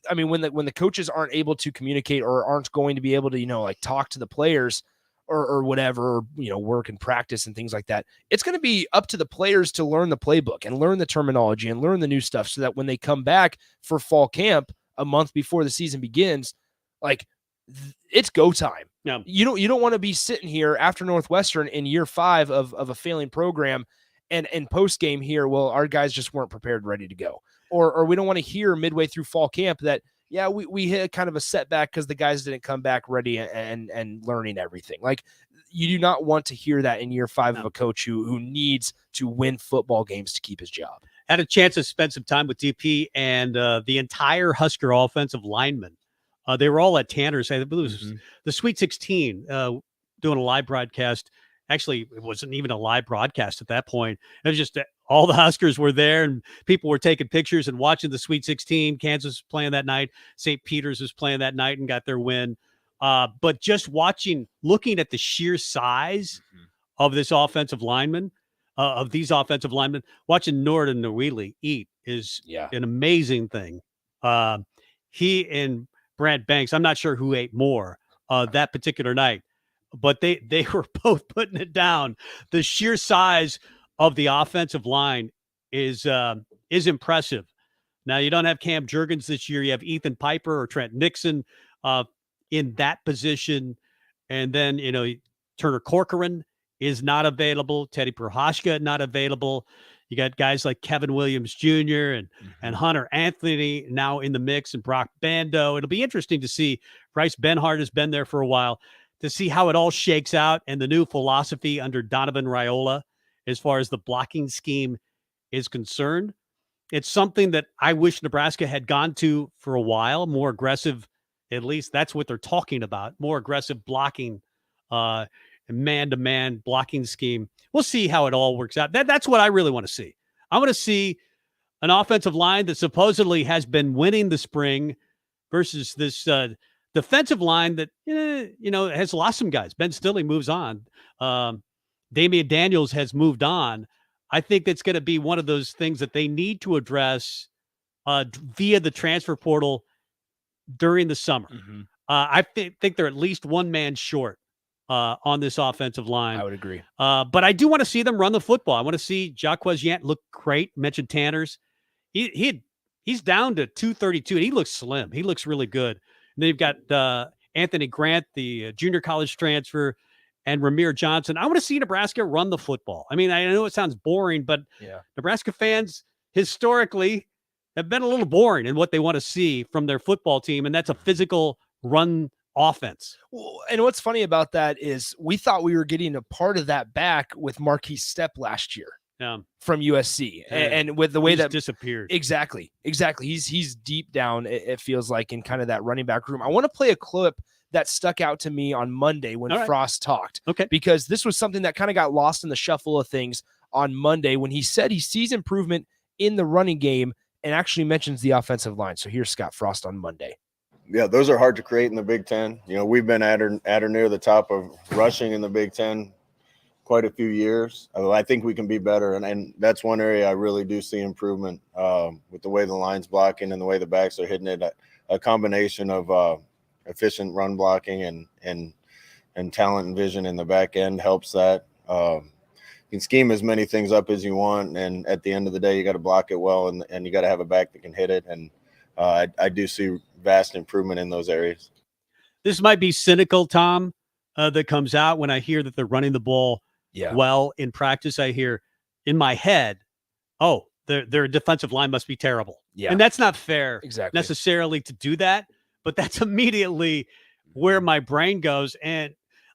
Speaker 1: I mean, when the coaches aren't able to communicate or aren't going to be able to, talk to the players or whatever, work and practice and things like that, it's going to be up to the players to learn the playbook and learn the terminology and learn the new stuff so that when they come back for fall camp a month before the season begins, it's go time.
Speaker 5: Yeah.
Speaker 1: You don't want to be sitting here after Northwestern in year 5 of a failing program and post game here, well, our guys just weren't prepared, ready to go. Or we don't want to hear midway through fall camp that, we hit kind of a setback because the guys didn't come back ready and learning everything. You do not want to hear that in year 5 of a coach who needs to win football games to keep his job.
Speaker 5: Had a chance to spend some time with DP and the entire Husker offensive linemen. They were all at Tanner's. I believe it was the Sweet 16 doing a live broadcast. Actually, it wasn't even a live broadcast at that point. It was just all the Huskers were there and people were taking pictures and watching the Sweet 16. Kansas was playing that night. St. Peter's was playing that night and got their win. But just looking at the sheer size of this offensive lineman, of these offensive linemen, watching Nord and Nawili eat is an amazing thing. He and Brant Banks, I'm not sure who ate more that particular night, but they were both putting it down. The sheer size of the offensive line is impressive. Now, you don't have Cam Jurgens this year. You have Ethan Piper or Trent Nixon in that position. And then, Turner Corcoran is not available. Teddy Prohaska not available. You got guys like Kevin Williams Jr. and Hunter Anthony now in the mix, and Brock Bando. It'll be interesting to see. Bryce Benhart has been there for a while, to see how it all shakes out and the new philosophy under Donovan Raiola as far as the blocking scheme is concerned. It's something that I wish Nebraska had gone to for a while, more aggressive. At least that's what they're talking about, more aggressive blocking, man-to-man blocking scheme. We'll see how it all works out. That's what I really want to see. I want to see an offensive line that supposedly has been winning the spring versus this defensive line that, has lost some guys. Ben Stille moves on. Damian Daniels has moved on. I think that's going to be one of those things that they need to address via the transfer portal during the summer. I think they're at least one man short on this offensive line.
Speaker 1: I would agree.
Speaker 5: But I do want to see them run the football. I want to see Jaquez Yant look great. Mentioned Tanner's. He's down to 232. And he looks slim. He looks really good. And then you've got Anthony Grant, the junior college transfer, and Ramir Johnson. I want to see Nebraska run the football. I mean, I know it sounds boring, but Nebraska fans historically have been a little boring in what they want to see from their football team, and that's a physical run offense.
Speaker 1: Well, and what's funny about that is we thought we were getting a part of that back with Marquise Stepp last year. from USC, and with the way that
Speaker 5: disappeared.
Speaker 1: Exactly. He's deep down. It feels like in kind of that running back room. I want to play a clip that stuck out to me on Monday when Frost talked.
Speaker 5: Okay,
Speaker 1: because this was something that kind of got lost in the shuffle of things on Monday when he said he sees improvement in the running game and actually mentions the offensive line. So here's Scott Frost on Monday.
Speaker 9: Yeah, those are hard to create in the Big Ten. You know, we've been at or near the top of rushing in the Big Ten quite a few years. I think we can be better, and that's one area I really do see improvement with the way the line's blocking and the way the backs are hitting it. A combination of efficient run blocking and talent and vision in the back end helps that. You can scheme as many things up as you want, and at the end of the day, you got to block it well, and you got to have a back that can hit it. And I do see vast improvement in those areas.
Speaker 5: This might be cynical, Tom, that comes out when I hear that they're running the ball well in practice. I hear in my head, oh, their defensive line must be terrible.
Speaker 1: Yeah.
Speaker 5: And that's not fair
Speaker 1: necessarily
Speaker 5: to do that, but that's immediately where my brain goes. And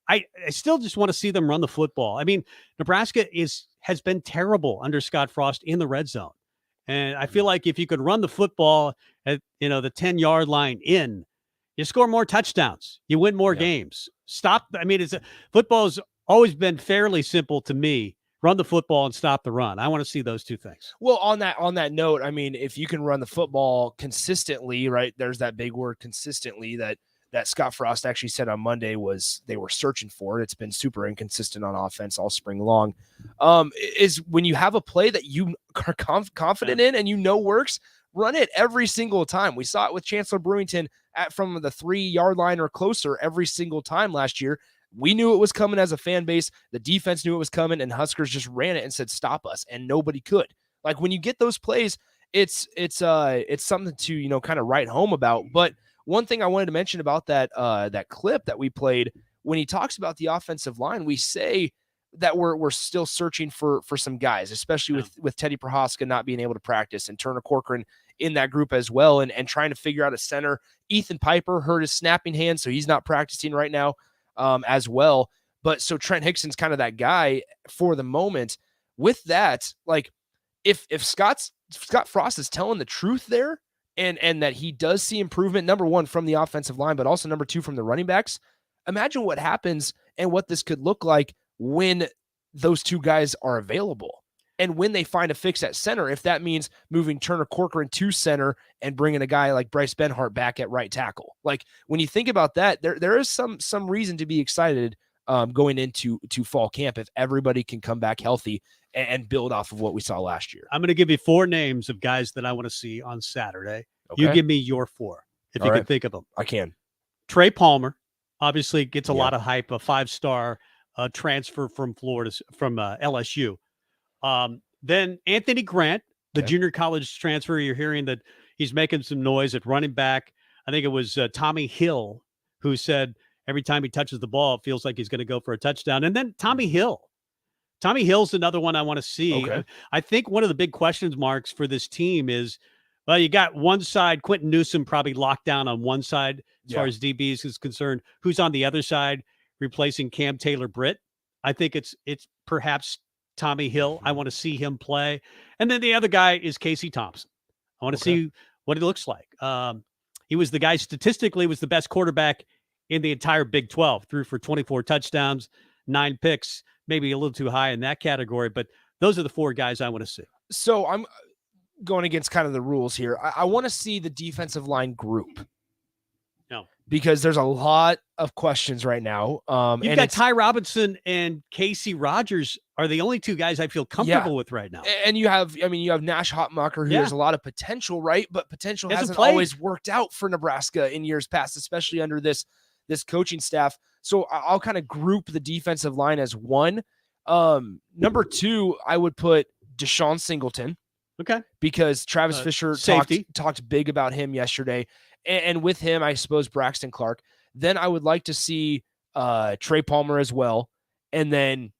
Speaker 5: I still just want to see them run the football. I mean, Nebraska has been terrible under Scott Frost in the red zone. And I feel like if you could run the football at, the 10-yard line you score more touchdowns, you win more games. Football's always been fairly simple to me. Run the football and stop the run. I want to see those two things.
Speaker 1: Well, on that note, I mean, if you can run the football consistently, right? There's that big word consistently that Scott Frost actually said on Monday was they were searching for it. It's been super inconsistent on offense all spring long. Is when you have a play that you are confident in and works, run it every single time. We saw it with Chancellor Brewington from the 3-yard line or closer every single time last year. We knew it was coming as a fan base. The defense knew it was coming, and Huskers just ran it and said, stop us, and nobody could. Like, when you get those plays, it's something to, kind of write home about. But one thing I wanted to mention about that clip that we played, when he talks about the offensive line, we say that we're still searching for some guys, especially with Teddy Prohaska not being able to practice and Turner Corcoran in that group as well, and trying to figure out a center. Ethan Piper hurt his snapping hand, so he's not practicing right now as well. But so Trent Hickson's kind of that guy for the moment. With that, like, if Scott Frost is telling the truth there, and that he does see improvement, number one, from the offensive line, but also number two, from the running backs, imagine what happens and what this could look like when those two guys are available and when they find a fix at center. If that means moving Turner Corcoran to center and bringing a guy like Bryce Benhart back at right tackle. Like, when you think about that, there is some reason to be excited going into fall camp if everybody can come back healthy and build off of what we saw last year.
Speaker 5: I'm going to give you 4 names of guys that I want to see on Saturday.
Speaker 1: Okay.
Speaker 5: You give me your 4, if you can think of them.
Speaker 1: I can.
Speaker 5: Trey Palmer obviously gets a lot of hype, a 5-star transfer from LSU. Then Anthony Grant, the junior college transfer. You're hearing that he's making some noise at running back. I think it was Tommy Hill who said every time he touches the ball, it feels like he's going to go for a touchdown. And then Tommy Hill's another one I want to see.
Speaker 1: Okay.
Speaker 5: I think one of the big question marks for this team is, well, you got one side, Quentin Newsom probably locked down on one side as far as DBs is concerned. Who's on the other side replacing Cam Taylor-Britt? I think it's perhaps Tommy Hill. I want to see him play. And then the other guy is Casey Thompson. I want to see what he looks like. He was the guy statistically was the best quarterback in the entire Big 12, threw for 24 touchdowns, 9 picks, maybe a little too high in that category, but those are the 4 guys I want to see.
Speaker 1: So I'm going against kind of the rules here. I want to see the defensive line group.
Speaker 5: No.
Speaker 1: Because there's a lot of questions right now.
Speaker 5: You've got Ty Robinson and Casey Rogers are the only 2 guys I feel comfortable with right now.
Speaker 1: And you have Nash Hotmacher, who has a lot of potential, right? But potential hasn't always worked out for Nebraska in years past, especially under this coaching staff. So I'll kind of group the defensive line as 1. Number 2, I would put Deshaun Singleton.
Speaker 5: Okay.
Speaker 1: Because Travis Fisher talked big about him yesterday. And with him, I suppose Braxton Clark. Then I would like to see Trey Palmer as well. And then,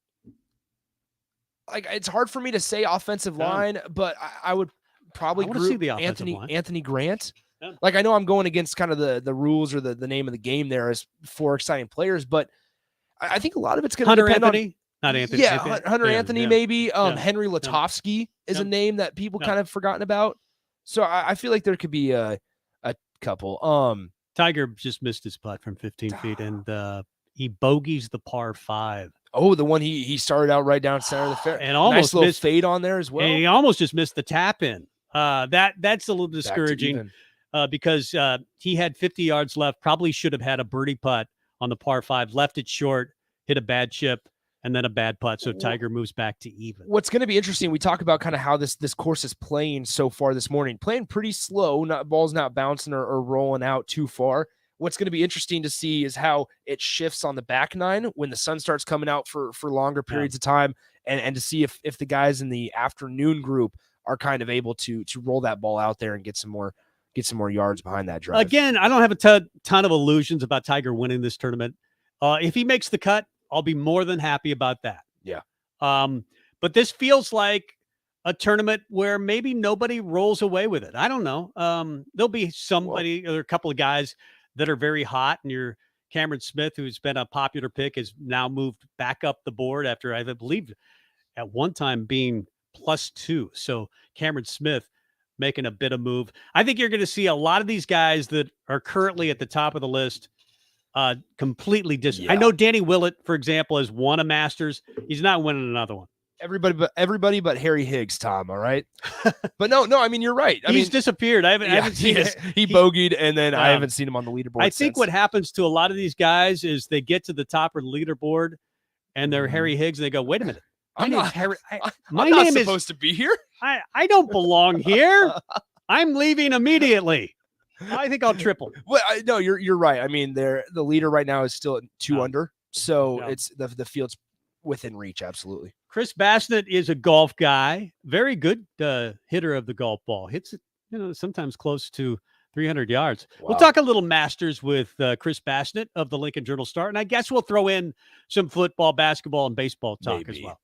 Speaker 1: like, it's hard for me to say offensive line, but I would probably group Anthony Grant. Yeah. Like, I know I'm going against kind of the rules or the name of the game there as 4 exciting players, but I think a lot of it's going to depend on
Speaker 5: Not Anthony.
Speaker 1: Yeah, Hunter Anthony, maybe. Henry
Speaker 5: Yeah.
Speaker 1: Latovsky is
Speaker 5: Yeah.
Speaker 1: a name that people
Speaker 5: Yeah.
Speaker 1: kind of forgotten about. So I feel like there could be a couple.
Speaker 5: Tiger just missed his putt from 15 feet, and he bogeys the par 5.
Speaker 1: Oh, the one he started out right down center of the fair,
Speaker 5: and almost
Speaker 1: nice little
Speaker 5: missed
Speaker 1: fade on there as well.
Speaker 5: And he almost just missed the tap in. That's a little discouraging because he had 50 yards left. Probably should have had a birdie putt on the par 5. Left it short, hit a bad chip, and then a bad putt. So Tiger moves back to even.
Speaker 1: What's going to be interesting, we talk about kind of how this course is playing so far this morning. Playing pretty slow, ball's not bouncing or rolling out too far. What's going to be interesting to see is how it shifts on the back nine when the sun starts coming out for longer periods of time, and to see if the guys in the afternoon group are kind of able to roll that ball out there and get some more yards behind that drive.
Speaker 5: Again, I don't have a ton of illusions about Tiger winning this tournament. If he makes the cut, I'll be more than happy about that.
Speaker 1: Yeah.
Speaker 5: But this feels like a tournament where maybe nobody rolls away with it. I don't know. There'll be somebody or a couple of guys that are very hot, and your Cameron Smith, who's been a popular pick, has now moved back up the board after, I believe, at one time being +2. So Cameron Smith making a bit of move. I think you're going to see a lot of these guys that are currently at the top of the list completely I know Danny Willett, for example, has won a Masters. He's not winning another one.
Speaker 1: Everybody but Harry Higgs, Tom. All right, but no. I mean, you're right.
Speaker 5: He's disappeared. I haven't seen it.
Speaker 1: He bogeyed, and then I haven't seen him on the leaderboard.
Speaker 5: I think what happens to a lot of these guys is they get to the top of the leaderboard, and they're Harry Higgs, and they go, "Wait a minute,
Speaker 1: I'm not supposed to be here.
Speaker 5: I don't belong here. I'm leaving immediately. I think I'll triple."
Speaker 1: Well, no, you're right. I mean, the leader right now is still at 2 under, so it's the field's within reach. Absolutely.
Speaker 5: Chris Bassnett is a golf guy, very good hitter of the golf ball. Hits it, sometimes close to 300 yards.
Speaker 1: Wow.
Speaker 5: We'll talk a little Masters with Chris Bassnett of the Lincoln Journal-Star, and I guess we'll throw in some football, basketball, and baseball talk as well.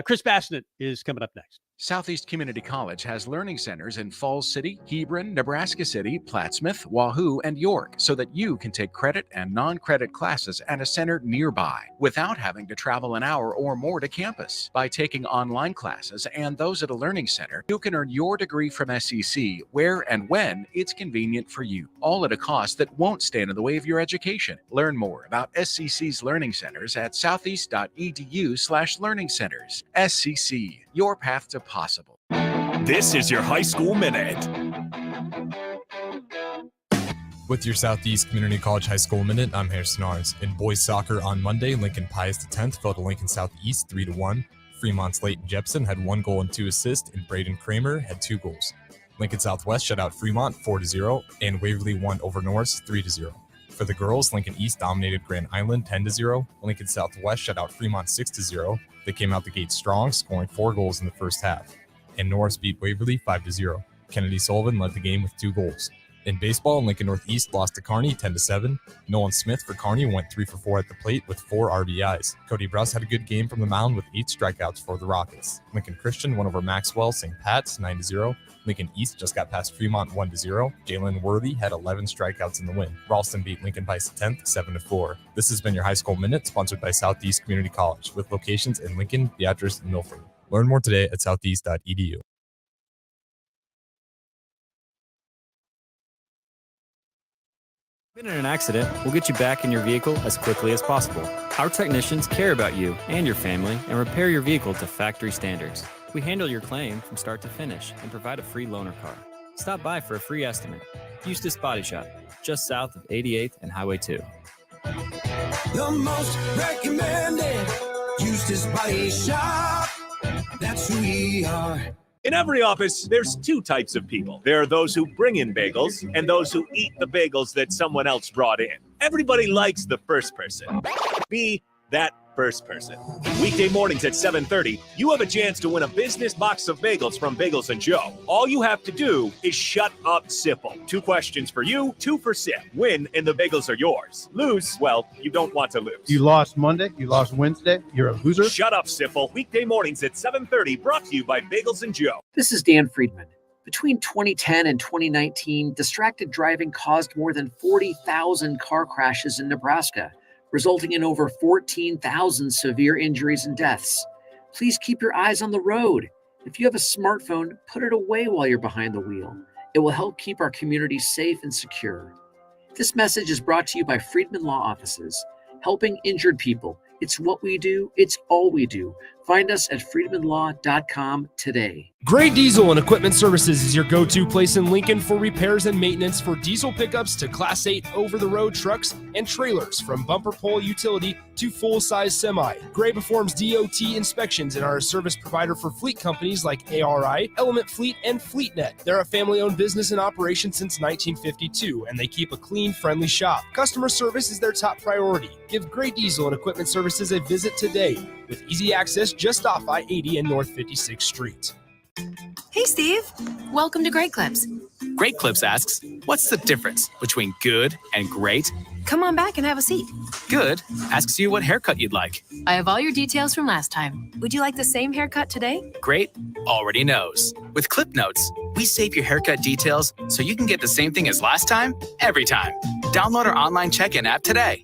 Speaker 5: Chris Bassnett is coming up next.
Speaker 24: Southeast Community College has learning centers in Falls City, Hebron, Nebraska City, Plattsmouth, Wahoo, and York so that you can take credit and non-credit classes at a center nearby without having to travel an hour or more to campus. By taking online classes and those at a learning center, you can earn your degree from SEC where and when it's convenient for you, all at a cost that won't stand in the way of your education. Learn more about SCC's learning centers at southeast.edu/learning centers. SCC, your path to possible.
Speaker 2: This is your high school minute.
Speaker 3: With your Southeast Community College High School Minute, I'm Harrison Ars. In boys soccer on Monday, Lincoln Pius X fell to Lincoln Southeast 3-1. Fremont's Leighton Jepson had 1 goal and 2 assists, and Braden Kramer had 2 goals. Lincoln Southwest shut out Fremont 4-0, and Waverly won over Norris 3-0. For the girls, Lincoln East dominated Grand Island 10-0. Lincoln Southwest shut out Fremont 6-0. They came out the gate strong, scoring 4 goals in the first half. And Norris beat Waverly 5-0. Kennedy Sullivan led the game with 2 goals. In baseball, Lincoln Northeast lost to Kearney 10-7. Nolan Smith for Kearney went 3 for 4 at the plate with 4 RBIs. Cody Bruss had a good game from the mound with 8 strikeouts for the Rockets. Lincoln Christian won over Maxwell St. Pat's 9-0. Lincoln East just got past Fremont 1-0. Jalen Worthy had 11 strikeouts in the win. Ralston beat Lincoln Pius 10th 7-4. This has been your High School Minute, sponsored by Southeast Community College, with locations in Lincoln, Beatrice, and Milford. Learn more today at southeast.edu.
Speaker 26: Been in an accident, we'll get you back in your vehicle as quickly as possible. Our technicians care about you and your family and repair your vehicle to factory standards. We handle your claim from start to finish and provide a free loaner car. Stop by for a free estimate. Eustace Body Shop, just south of 88th and Highway 2.
Speaker 11: The most recommended Eustace Body Shop. That's who we are.
Speaker 2: In every office, there's 2 types of people. There are those who bring in bagels and those who eat the bagels that someone else brought in. Everybody likes the first person. Be that first person. Weekday mornings at 7:30, you have a chance to win a business box of bagels from Bagels & Joe. All you have to do is shut up, Sipple. 2 questions for you, 2 for Sip. Win and the bagels are yours. Lose, well, you don't want to lose.
Speaker 18: You lost Monday, you lost Wednesday, you're a loser.
Speaker 2: Shut up, Sipple. Weekday mornings at 7:30, brought to you by Bagels & Joe.
Speaker 13: This is Dan Friedman. Between 2010 and 2019, distracted driving caused more than 40,000 car crashes in Nebraska. resulting in over 14,000 severe injuries and deaths. Please keep your eyes on the road. If you have a smartphone, put it away while you're behind the wheel. It will help keep our community safe and secure. This message is brought to you by Friedman Law Offices, helping injured people. It's what we do. It's all we do. Find us at friedmanlaw.com today.
Speaker 1: Gray Diesel and Equipment Services is your go-to place in Lincoln for repairs and maintenance for diesel pickups to Class 8 over-the-road trucks and trailers, from bumper pole utility to full-size semi. Gray performs DOT inspections and are a service provider for fleet companies like ARI, Element Fleet, and FleetNet. They're a family-owned business in operation since 1952, and they keep a clean, friendly shop. Customer service is their top priority. Give Gray Diesel and Equipment Services a visit today, with easy access just off I-80 and North 56th Street.
Speaker 8: Hey, Steve. Welcome to Great Clips.
Speaker 23: Great Clips asks, what's the difference between good and great?
Speaker 8: Come on back and have a seat.
Speaker 23: Good asks you what haircut you'd like.
Speaker 8: I have all your details from last time. Would you like the same haircut today?
Speaker 23: Great already knows. With Clip Notes, we save your haircut details so you can get the same thing as last time, every time. Download our online check-in app today.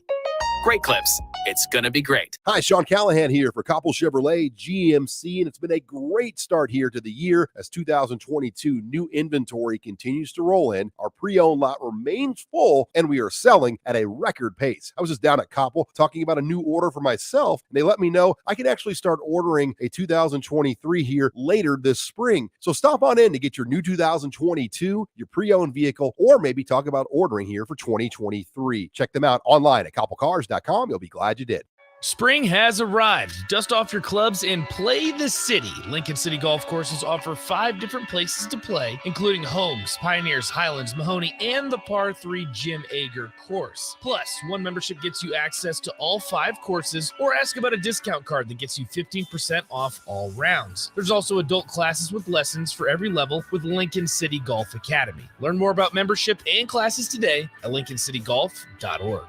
Speaker 23: Great Clips. It's going to be great.
Speaker 7: Hi, Sean Callahan here for Koppel Chevrolet GMC, and it's been a great start here to the year as 2022 new inventory continues to roll in. Our pre-owned lot remains full, and we are selling at a record pace. I was just down at Koppel talking about a new order for myself, and they let me know I can actually start ordering a 2023 here later this spring. So stop on in to get your new 2022, your pre-owned vehicle, or maybe talk about ordering here for 2023. Check them out online at koppelcars.com. You'll be glad you did.
Speaker 14: Spring has arrived. Dust off your clubs and play the city. Lincoln City Golf Courses offer 5 different places to play, including Homes, Pioneers, Highlands, Mahoney, and the Par 3 Jim Ager course. Plus, one membership gets you access to all 5 courses, or ask about a discount card that gets you 15% off all rounds. There's also adult classes with lessons for every level with Lincoln City Golf Academy. Learn more about membership and classes today at lincolncitygolf.org.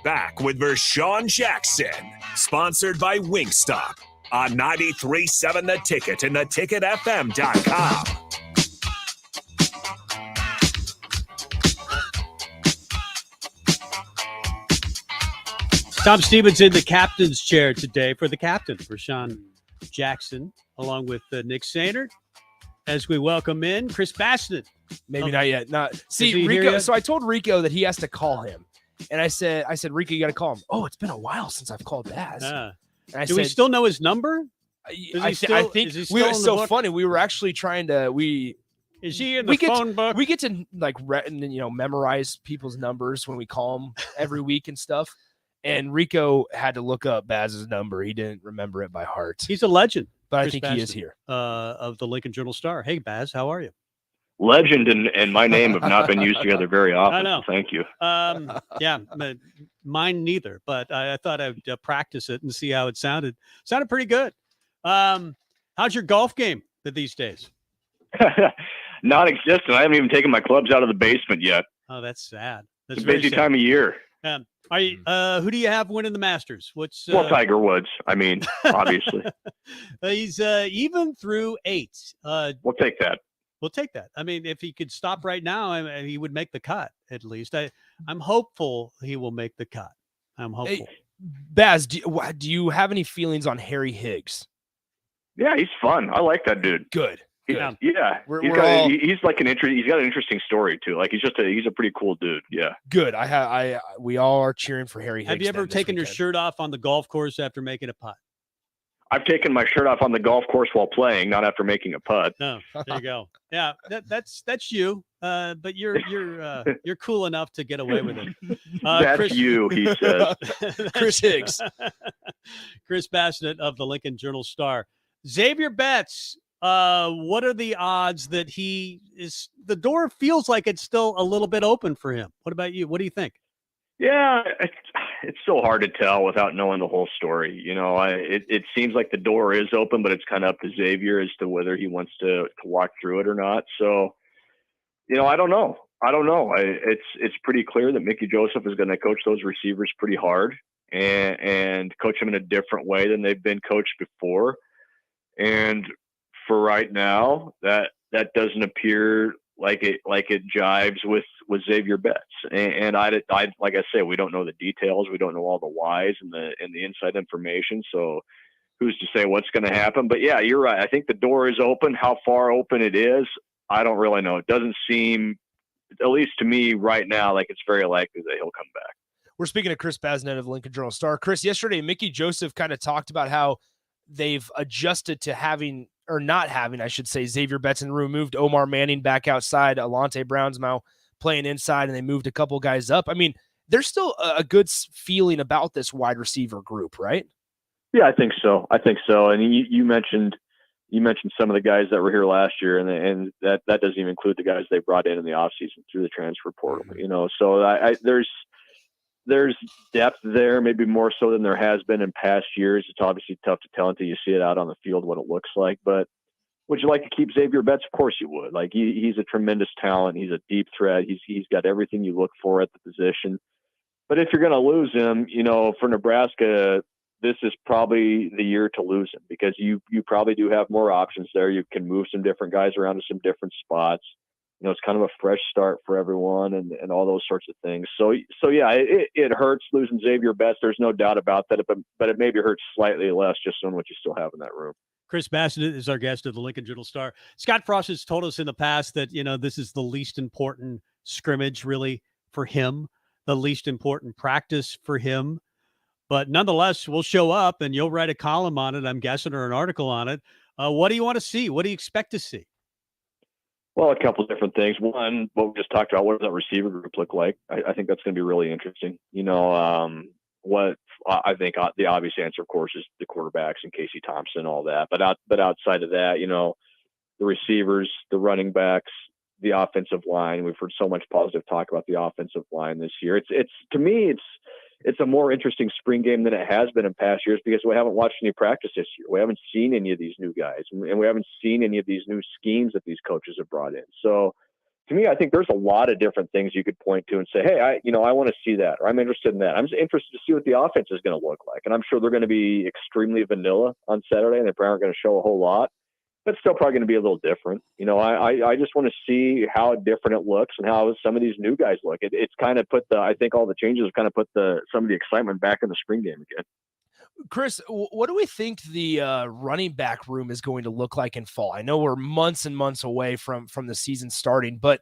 Speaker 2: Back with Vershawn Jackson, sponsored by Wingstop on 93.7 The Ticket and theticketfm.com.
Speaker 5: Tom Stevens in the captain's chair today for the captain, Vershawn Jackson, along with Nick Sainert. As we welcome in Chris Bassett.
Speaker 1: Maybe not yet. See, Rico. So I told Rico that he has to call him. And I said, Rico, you got to call him. Oh, it's been a while since I've called Baz.
Speaker 5: Do we still know his number?
Speaker 1: I think we were so funny. We were actually trying to.
Speaker 5: Is he in the phone book?
Speaker 1: We get to memorize people's numbers when we call them every week and stuff. And Rico had to look up Baz's number. He didn't remember it by heart.
Speaker 5: He's a legend,
Speaker 1: but
Speaker 5: Chris
Speaker 1: I think
Speaker 5: Bassett,
Speaker 1: he is here.
Speaker 5: Of the Lincoln Journal-Star. Hey, Baz, how are you?
Speaker 15: Legend and my name have not been used together very often.
Speaker 5: I know.
Speaker 15: So thank you.
Speaker 5: Yeah, mine neither. But I thought I'd practice it and see how it sounded. Sounded pretty good. How's your golf game these days?
Speaker 15: Non-existent. I haven't even taken my clubs out of the basement yet.
Speaker 5: Oh, that's sad. That's
Speaker 15: it's a busy time of year.
Speaker 5: Are you? Who do you have winning the Masters?
Speaker 15: Well, Tiger Woods. I mean, obviously.
Speaker 5: He's even through 8.
Speaker 15: We'll take that.
Speaker 5: We'll take that. I mean, if he could stop right now, he would make the cut at least. I'm hopeful he will make the cut. I'm hopeful.
Speaker 1: Hey, Baz, do you have any feelings on Harry Higgs?
Speaker 15: Yeah, he's fun. I like that dude.
Speaker 1: Good.
Speaker 15: Yeah, he's like he's got an interesting story too. Like he's a pretty cool dude. Yeah.
Speaker 1: Good. We all are cheering for Harry Higgs.
Speaker 5: Have you ever taken your shirt off on the golf course after making a putt?
Speaker 15: I've taken my shirt off on the golf course while playing, not after making a putt.
Speaker 5: No, there you go. Yeah, that's you. But you're cool enough to get away with it.
Speaker 15: That's Chris, you, he says.
Speaker 1: Chris Higgs.
Speaker 5: Chris Bassett of the Lincoln Journal-Star. Xavier Betts. What are the odds that he is? The door feels like it's still a little bit open for him. What about you? What do you think?
Speaker 15: Yeah, it's so hard to tell without knowing the whole story. You know, it seems like the door is open, but it's kind of up to Xavier as to whether he wants to walk through it or not. So, you know, I don't know. It's pretty clear that Mickey Joseph is going to coach those receivers pretty hard and coach them in a different way than they've been coached before. And for right now, that doesn't appear it jives with Xavier Betts. And I like I say, we don't know the details. We don't know all the whys and the inside information. So who's to say what's going to happen? But yeah, you're right. I think the door is open. How far open it is, I don't really know. It doesn't seem, at least to me right now, like it's very likely that he'll come back.
Speaker 1: We're speaking to Chris Basnet of Lincoln Journal-Star. Chris, yesterday, Mickey Joseph kind of talked about how they've adjusted to having, or not having, I should say, Xavier Betts in the room, moved Omar Manning back outside. Alante Brown's now playing inside, and they moved a couple guys up. I mean, there's still a good feeling about this wide receiver group, right?
Speaker 15: Yeah, I think so. And you mentioned some of the guys that were here last year, and that doesn't even include the guys they brought in the offseason through the transfer portal. So there's depth there, maybe more so than there has been in past years. It's obviously tough to tell until you see it out on the field what it looks like. But would you like to keep Xavier Betts? Of course you would. Like he's a tremendous talent. He's a deep threat. He's got everything you look for at the position. But if you're going to lose him, for Nebraska, this is probably the year to lose him, because you probably do have more options there. You can move some different guys around to some different spots. It's kind of a fresh start for everyone and all those sorts of things. So yeah, it hurts losing Xavier Betts. There's no doubt about that, but it maybe hurts slightly less just on what you still have in that room.
Speaker 5: Chris Basnet is our guest of the Lincoln Journal-Star. Scott Frost has told us in the past that, this is the least important scrimmage really for him, the least important practice for him. But nonetheless, we'll show up and you'll write a column on it, I'm guessing, or an article on it. What do you want to see? What do you expect to see?
Speaker 15: Well, a couple of different things. One, what we just talked about, what does that receiver group look like? I think that's going to be really interesting. What I think the obvious answer, of course, is the quarterbacks and Casey Thompson, all that. But outside of that, the receivers, the running backs, the offensive line. We've heard so much positive talk about the offensive line this year. It's to me, it's a more interesting spring game than it has been in past years, because we haven't watched any practice this year. We haven't seen any of these new guys, and we haven't seen any of these new schemes that these coaches have brought in. So to me, I think there's a lot of different things you could point to and say, hey, I want to see that, or I'm interested in that. I'm interested to see what the offense is going to look like. And I'm sure they're going to be extremely vanilla on Saturday, and they probably aren't going to show a whole lot, but still probably going to be a little different. I just want to see how different it looks and how some of these new guys look. It's kind of I think all the changes have kind of put some of the excitement back in the spring game again.
Speaker 1: Chris, what do we think the running back room is going to look like in fall? I know we're months and months away from the season starting, but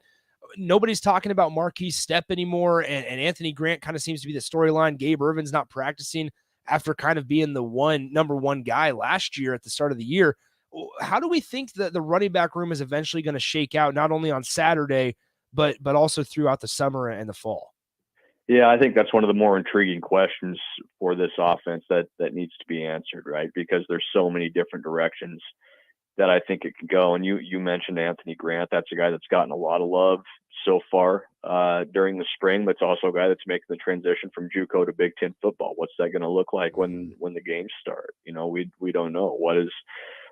Speaker 1: nobody's talking about Marquise Stepp anymore, and Anthony Grant kind of seems to be the storyline. Gabe Irvin's not practicing after kind of being the number one guy last year at the start of the year. How do we think that the running back room is eventually going to shake out, not only on Saturday, but also throughout the summer and the fall?
Speaker 15: Yeah, I think that's one of the more intriguing questions for this offense that needs to be answered, right? Because there's so many different directions that I think it can go. And you mentioned Anthony Grant. That's a guy that's gotten a lot of love so far during the spring, but it's also a guy that's making the transition from JUCO to Big Ten football. What's that going to look like when the games start? We don't know.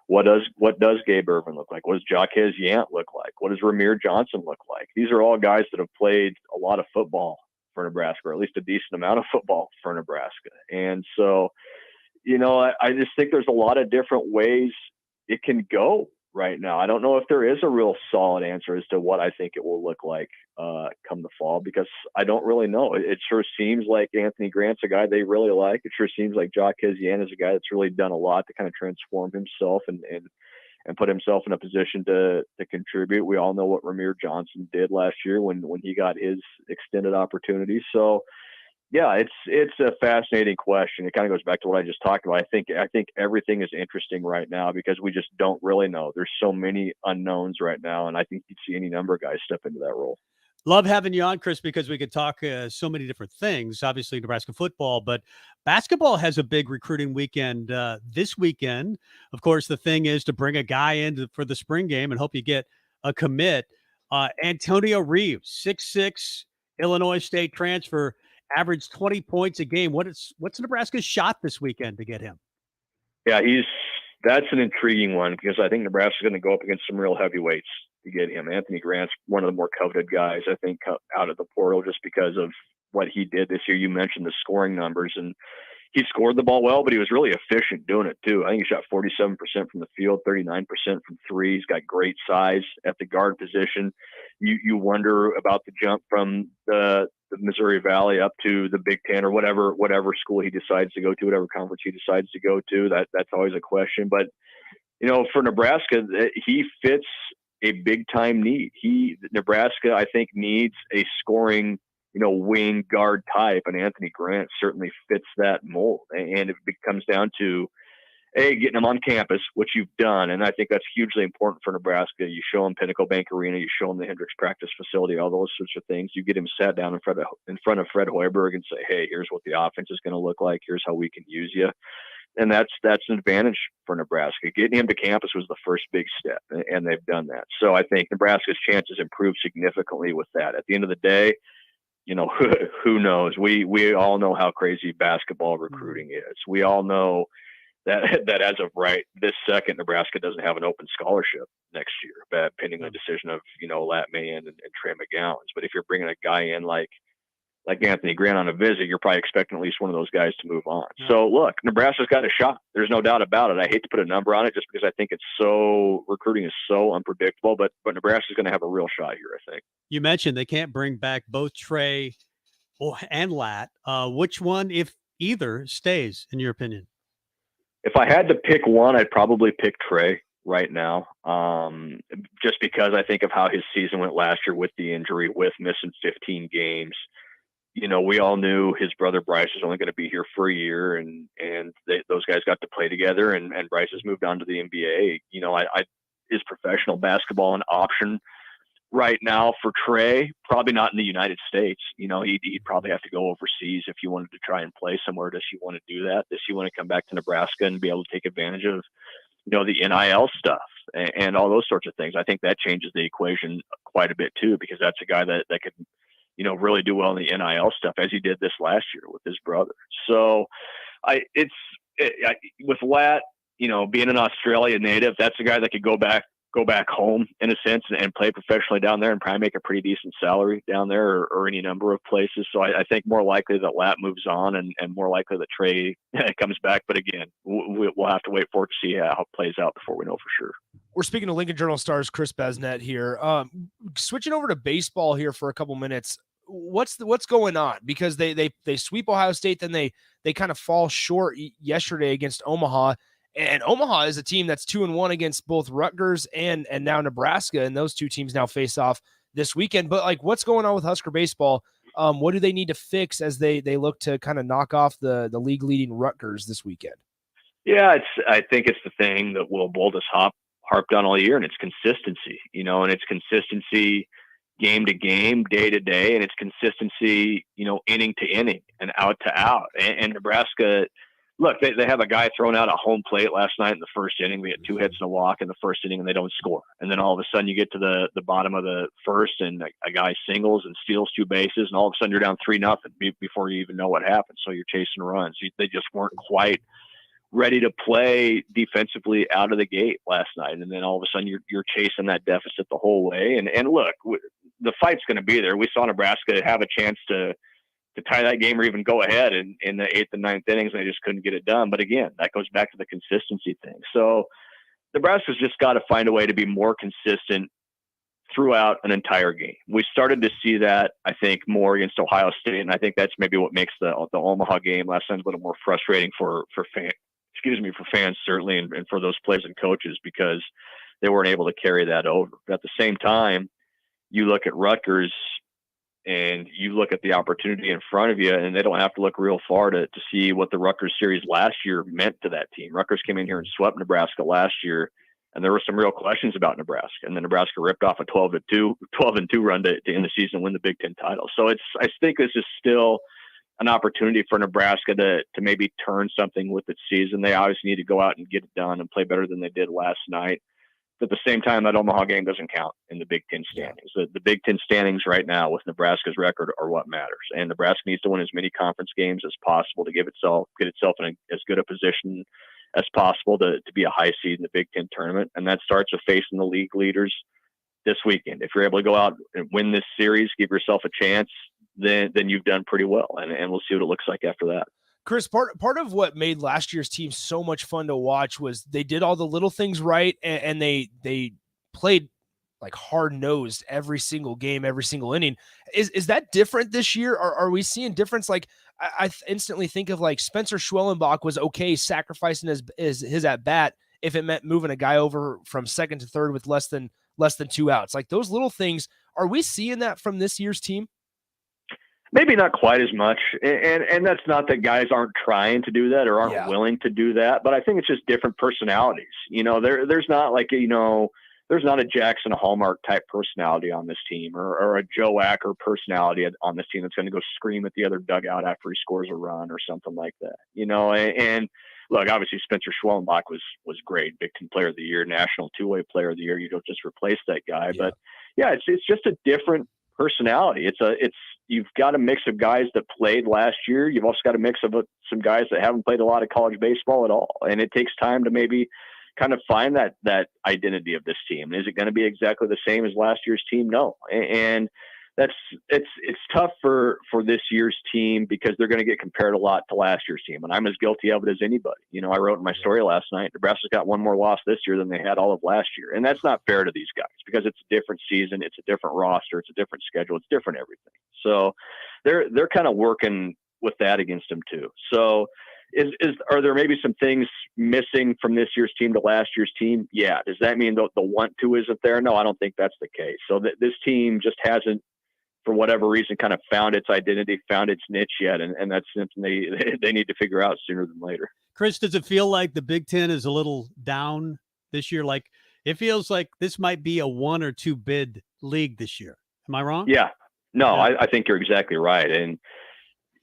Speaker 15: What does Gabe Irvin look like? What does Jaquez Yant look like? What does Ramir Johnson look like? These are all guys that have played a lot of football for Nebraska, or at least a decent amount of football for Nebraska. And so, I just think there's a lot of different ways it can go right now. I don't know if there is a real solid answer as to what I think it will look like come the fall, because I don't really know. It sure seems like Anthony Grant's a guy they really like. It sure seems like Jaquez Yant is a guy that's really done a lot to kind of transform himself and put himself in a position to contribute. We all know what Ramir Johnson did last year when he got his extended opportunity. So yeah, it's a fascinating question. It kind of goes back to what I just talked about. I think everything is interesting right now because we just don't really know. There's so many unknowns right now, and I think you'd see any number of guys step into that role.
Speaker 5: Love having you on, Chris, because we could talk so many different things. Obviously, Nebraska football, but basketball has a big recruiting weekend this weekend. Of course, the thing is to bring a guy in for the spring game and hope you get a commit. Antonio Reeves, 6'6", Illinois State transfer, averaged 20 points a game. What's Nebraska's shot this weekend to get him?
Speaker 15: Yeah, that's an intriguing one because I think Nebraska's going to go up against some real heavyweights to get him. Anthony Grant's one of the more coveted guys, I think, out of the portal just because of what he did this year. You mentioned the scoring numbers, and he scored the ball well, but he was really efficient doing it too. I think he shot 47% from the field, 39% from three. He's got great size at the guard position. You wonder about the jump from the Missouri Valley up to the Big Ten or whatever school he decides to go to, whatever conference he decides to go to. That's always a question. But, for Nebraska, he fits a big time need. Nebraska, I think, needs a scoring, wing guard type, and Anthony Grant certainly fits that mold. And it comes down to, getting them on campus, which you've done. And I think that's hugely important for Nebraska. You show them Pinnacle Bank Arena, you show them the Hendricks practice facility, all those sorts of things. You get him sat down in front of Fred Hoiberg and say, hey, here's what the offense is going to look like. Here's how we can use you. And that's an advantage for Nebraska. Getting him to campus was the first big step, and they've done that. So I think Nebraska's chances improved significantly with that. At the end of the day, who knows? We all know how crazy basketball recruiting is. We all know that as of this second, Nebraska doesn't have an open scholarship next year, pending the decision of, Lat Mayen and Trey McGowan's. But if you're bringing a guy in like Anthony Grant on a visit, you're probably expecting at least one of those guys to move on. Yeah. So look, Nebraska's got a shot. There's no doubt about it. I hate to put a number on it just because I think recruiting is so unpredictable, but Nebraska's going to have a real shot here, I think.
Speaker 5: You mentioned they can't bring back both Trey and Lat. Which one, if either, stays, in your opinion?
Speaker 15: If I had to pick one, I'd probably pick Trey right now, just because I think of how his season went last year with the injury, with missing 15 games. We all knew his brother Bryce was only going to be here for a year, and those guys got to play together, and Bryce has moved on to the NBA. Is professional basketball an option right now for Trey? Probably not in the United States. He'd probably have to go overseas if you wanted to try and play somewhere. Does he want to do that? Does he want to come back to Nebraska and be able to take advantage of, the NIL stuff and all those sorts of things? I think that changes the equation quite a bit too, because that's a guy that could, really do well in the NIL stuff, as he did this last year with his brother. So with Lat, being an Australia native, that's a guy that could go back home in a sense and play professionally down there and probably make a pretty decent salary down there or any number of places. So I think more likely that Lat moves on and more likely that Trey comes back. But again, we'll have to wait for it to see how it plays out before we know for sure.
Speaker 1: We're speaking to Lincoln Journal-Star's Chris Besnet here. Switching over to baseball here for a couple minutes. What's going on? Because they sweep Ohio State, then they kind of fall short yesterday against Omaha. And Omaha is a team that's 2-1 against both Rutgers and now Nebraska, and those two teams now face off this weekend. But what's going on with Husker baseball? What do they need to fix as they look to kind of knock off the league leading Rutgers this weekend?
Speaker 15: Yeah, I think it's the thing that Will Bolt has harped on all year, and it's consistency. And it's consistency game to game, day to day, and it's consistency, inning to inning and out to out. And Nebraska. Look, they have a guy thrown out at home plate last night in the first inning. We had 2 hits and a walk in the first inning, and they don't score. And then all of a sudden you get to the bottom of the first, and a guy singles and steals 2 bases, and all of a sudden you're down 3-0 before you even know what happened. So you're chasing runs. They just weren't quite ready to play defensively out of the gate last night. And then all of a sudden you're chasing that deficit the whole way. And look, the fight's going to be there. We saw Nebraska have a chance to tie that game or even go ahead in the 8th and 9th innings, and they just couldn't get it done. But again, that goes back to the consistency thing. So Nebraska's just got to find a way to be more consistent throughout an entire game. We started to see that, I think, more against Ohio State, and I think that's maybe what makes the Omaha game last time a little more frustrating for fans certainly, and for those players and coaches, because they weren't able to carry that over. But at the same time, you look at Rutgers and you look at the opportunity in front of you, and they don't have to look real far to see what the Rutgers series last year meant to that team. Rutgers came in here and swept Nebraska last year, and there were some real questions about Nebraska. And then Nebraska ripped off a 12-2 run to end the season and win the Big Ten title. So I think this is still an opportunity for Nebraska to maybe turn something with its season. They obviously need to go out and get it done and play better than they did last night. But at the same time, that Omaha game doesn't count in the Big Ten standings. The Big Ten standings right now with Nebraska's record are what matters. And Nebraska needs to win as many conference games as possible to get itself in as good a position as possible to be a high seed in the Big Ten tournament. And that starts with facing the league leaders this weekend. If you're able to go out and win this series, give yourself a chance, then you've done pretty well. And we'll see what it looks like after that.
Speaker 1: Chris, part of what made last year's team so much fun to watch was they did all the little things right, and they played like hard-nosed every single game, every single inning. Is that different this year? Are we seeing difference? Like I instantly think of like Spencer Schwellenbach was okay sacrificing his at bat if it meant moving a guy over from second to third with less than 2 outs. Like those little things, are we seeing that from this year's team?
Speaker 15: Maybe not quite as much. And that's not that guys aren't trying to do that or aren't willing to do that, but I think it's just different personalities. There's not like, there's not a Jackson Hallmark type personality on this team or a Joe Acker personality on this team that's going to go scream at the other dugout after he scores a run or something like that. And look, obviously Spencer Schwellenbach was great, Big Ten Player of the Year, National Two-Way Player of the Year. You don't just replace that guy, but it's just a different personality. You've got a mix of guys that played last year. You've also got a mix of some guys that haven't played a lot of college baseball at all, and it takes time to maybe kind of find that identity of this team. Is it going to be exactly the same as last year's team? No. And it's tough for this year's team because they're going to get compared a lot to last year's team. And I'm as guilty of it as anybody. I wrote in my story last night, Nebraska's got one more loss this year than they had all of last year. And that's not fair to these guys because it's a different season. It's a different roster. It's a different schedule. It's different everything. So they're kind of working with that against them too. So are there maybe some things missing from this year's team to last year's team? Yeah. Does that mean the want to isn't there? No, I don't think that's the case. So this team just hasn't, for whatever reason, kind of found its identity, found its niche yet. And that's something they need to figure out sooner than later.
Speaker 5: Chris, does it feel like the Big Ten is a little down this year? Like it feels like this might be a 1 or 2 bid league this year. Am I wrong?
Speaker 15: Yeah. No, I think you're exactly right. And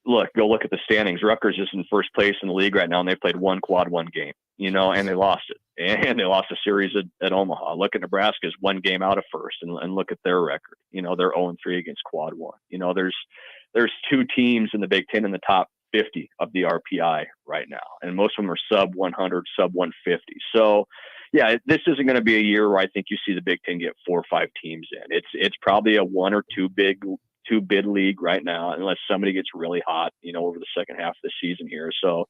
Speaker 15: go look at the standings. Rutgers is in first place in the league right now, and they played one quad one game, and they lost it. And they lost a series at Omaha. Look at Nebraska's 1 game out of first, and look at their record. They're 0-3 against quad one. There's 2 teams in the Big Ten in the top 50 of the RPI right now, and most of them are sub 100, sub 150. So, yeah, this isn't going to be a year where I think you see the Big Ten get 4 or 5 teams in. It's probably a 1 or 2 bid league right now, unless somebody gets really hot, over the second half of the season here. So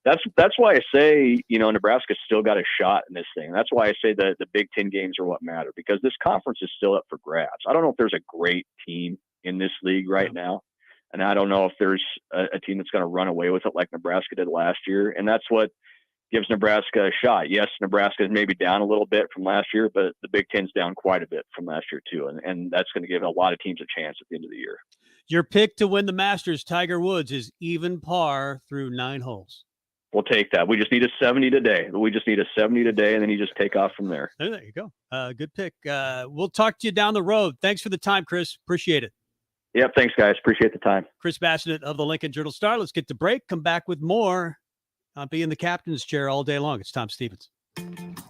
Speaker 15: that's why I say, Nebraska's still got a shot in this thing. That's why I say that the Big Ten games are what matter, because this conference is still up for grabs. I don't know if there's a great team in this league right now. And I don't know if there's a team that's going to run away with it like Nebraska did last year. And that's what gives Nebraska a shot. Yes, Nebraska is maybe down a little bit from last year, but the Big Ten's down quite a bit from last year too. And that's going to give a lot of teams a chance at the end of the year.
Speaker 5: Your pick to win the Masters, Tiger Woods, is even par through 9 holes.
Speaker 15: We'll take that. We just need a 70 today. And then you just take off from there.
Speaker 5: There you go. Good pick. We'll talk to you down the road. Thanks for the time, Chris. Appreciate it.
Speaker 15: Yep. Thanks, guys. Appreciate the time.
Speaker 5: Chris Bassinet of the Lincoln Journal-Star. Let's get to break. Come back with more. I'll be in the captain's chair all day long. It's Tom Stevens.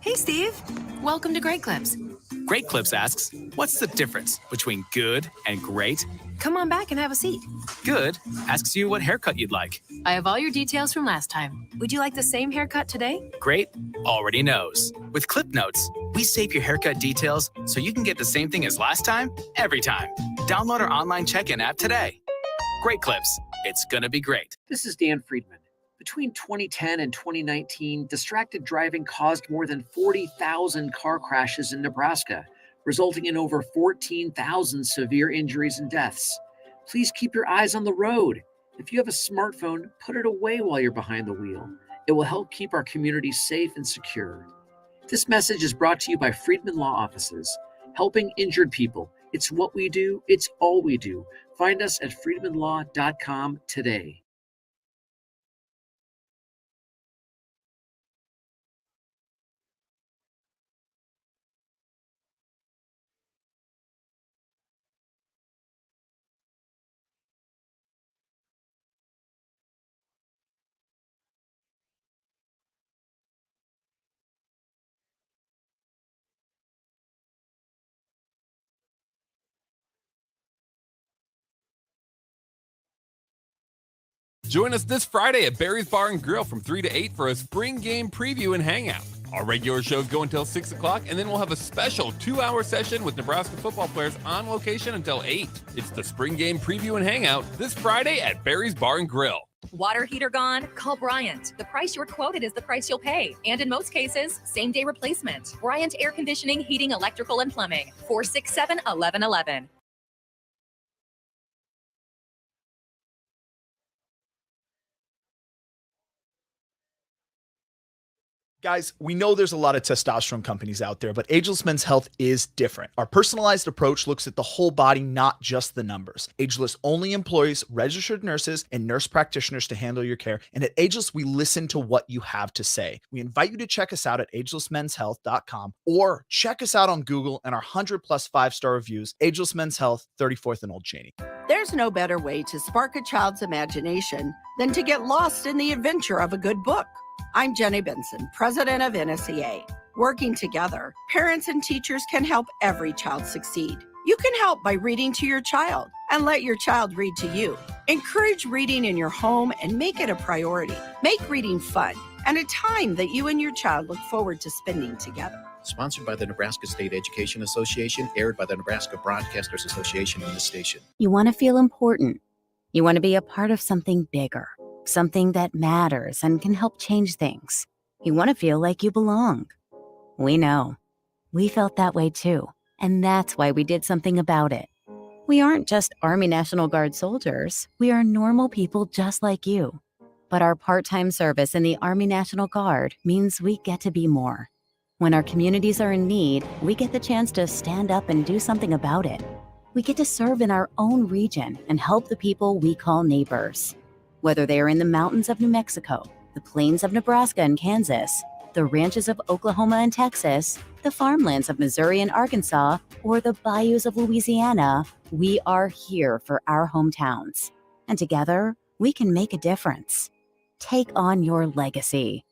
Speaker 8: Hey, Steve. Welcome to Great Clips.
Speaker 23: Great Clips asks, what's the difference between good and great?
Speaker 8: Come on back and have a seat.
Speaker 23: Good asks you what haircut you'd like.
Speaker 8: I have all your details from last time. Would you like the same haircut today?
Speaker 23: Great already knows. With Clip Notes, we save your haircut details so you can get the same thing as last time, every time. Download our online check-in app today. Great Clips. It's gonna be great.
Speaker 13: This is Dan Friedman. Between 2010 and 2019, distracted driving caused more than 40,000 car crashes in Nebraska, resulting in over 14,000 severe injuries and deaths. Please keep your eyes on the road. If you have a smartphone, put it away while you're behind the wheel. It will help keep our community safe and secure. This message is brought to you by Friedman Law Offices, helping injured people. It's what we do. It's all we do. Find us at friedmanlaw.com today.
Speaker 6: Join us this Friday at Barry's Bar and Grill from 3 to 8 for a spring game preview and hangout. Our regular shows go until 6 o'clock, and then we'll have a special 2-hour session with Nebraska football players on location until 8. It's the spring game preview and hangout this Friday at Barry's Bar and Grill.
Speaker 12: Water heater gone? Call Bryant. The price you're quoted is the price you'll pay. And in most cases, same-day replacement. Bryant Air Conditioning, Heating, Electrical, and Plumbing. 467-1111.
Speaker 16: Guys, we know there's a lot of testosterone companies out there, but Ageless Men's Health is different. Our personalized approach looks at the whole body, not just the numbers. Ageless only employs registered nurses and nurse practitioners to handle your care. And at Ageless, we listen to what you have to say. We invite you to check us out at agelessmenshealth.com or check us out on Google and our 100+ 5-star reviews. Ageless Men's Health, 34th and Old Cheney.
Speaker 17: There's no better way to spark a child's imagination than to get lost in the adventure of a good book. I'm Jenny Benson, president of NSEA. Working together, parents and teachers can help every child succeed. You can help by reading to your child and let your child read to you. Encourage reading in your home and make it a priority. Make reading fun and a time that you and your child look forward to spending together.
Speaker 19: Sponsored by the Nebraska State Education Association, aired by the Nebraska Broadcasters Association in this station.
Speaker 20: You want to feel important. You want to be a part of something bigger. Something that matters and can help change things. You want to feel like you belong. We know. We felt that way too, and that's why we did something about it. We aren't just Army National Guard soldiers. We are normal people just like you. But our part-time service in the Army National Guard means we get to be more. When our communities are in need, we get the chance to stand up and do something about it. We get to serve in our own region and help the people we call neighbors. Whether they are in the mountains of New Mexico, the plains of Nebraska and Kansas, the ranches of Oklahoma and Texas, the farmlands of Missouri and Arkansas, or the bayous of Louisiana, we are here for our hometowns. And together, we can make a difference. Take on your legacy.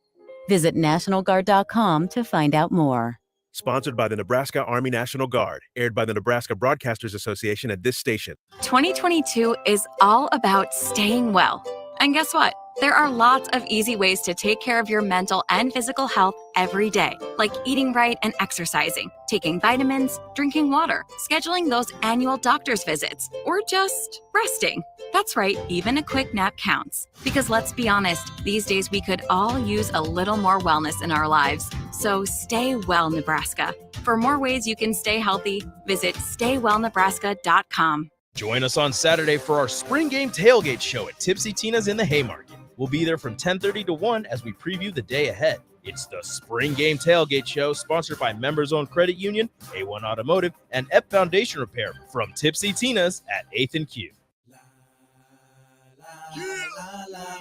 Speaker 20: Visit NationalGuard.com to find out more.
Speaker 21: Sponsored by the Nebraska Army National Guard, aired by the Nebraska Broadcasters Association at this station.
Speaker 22: 2022 is all about staying well. And guess what? There are lots of easy ways to take care of your mental and physical health every day, like eating right and exercising, taking vitamins, drinking water, scheduling those annual doctor's visits, or just resting. That's right, even a quick nap counts. Because let's be honest, these days we could all use a little more wellness in our lives. So stay well, Nebraska. For more ways you can stay healthy, visit staywellnebraska.com.
Speaker 25: Join us on Saturday for our spring game tailgate show at Tipsy Tina's in the Haymarket. We'll be there from 10:30 to 1 as we preview the day ahead. It's the Spring Game Tailgate Show, sponsored by Members Owned Credit Union, A1 Automotive, and EP Foundation Repair from Tipsy Tina's at 8th and Q.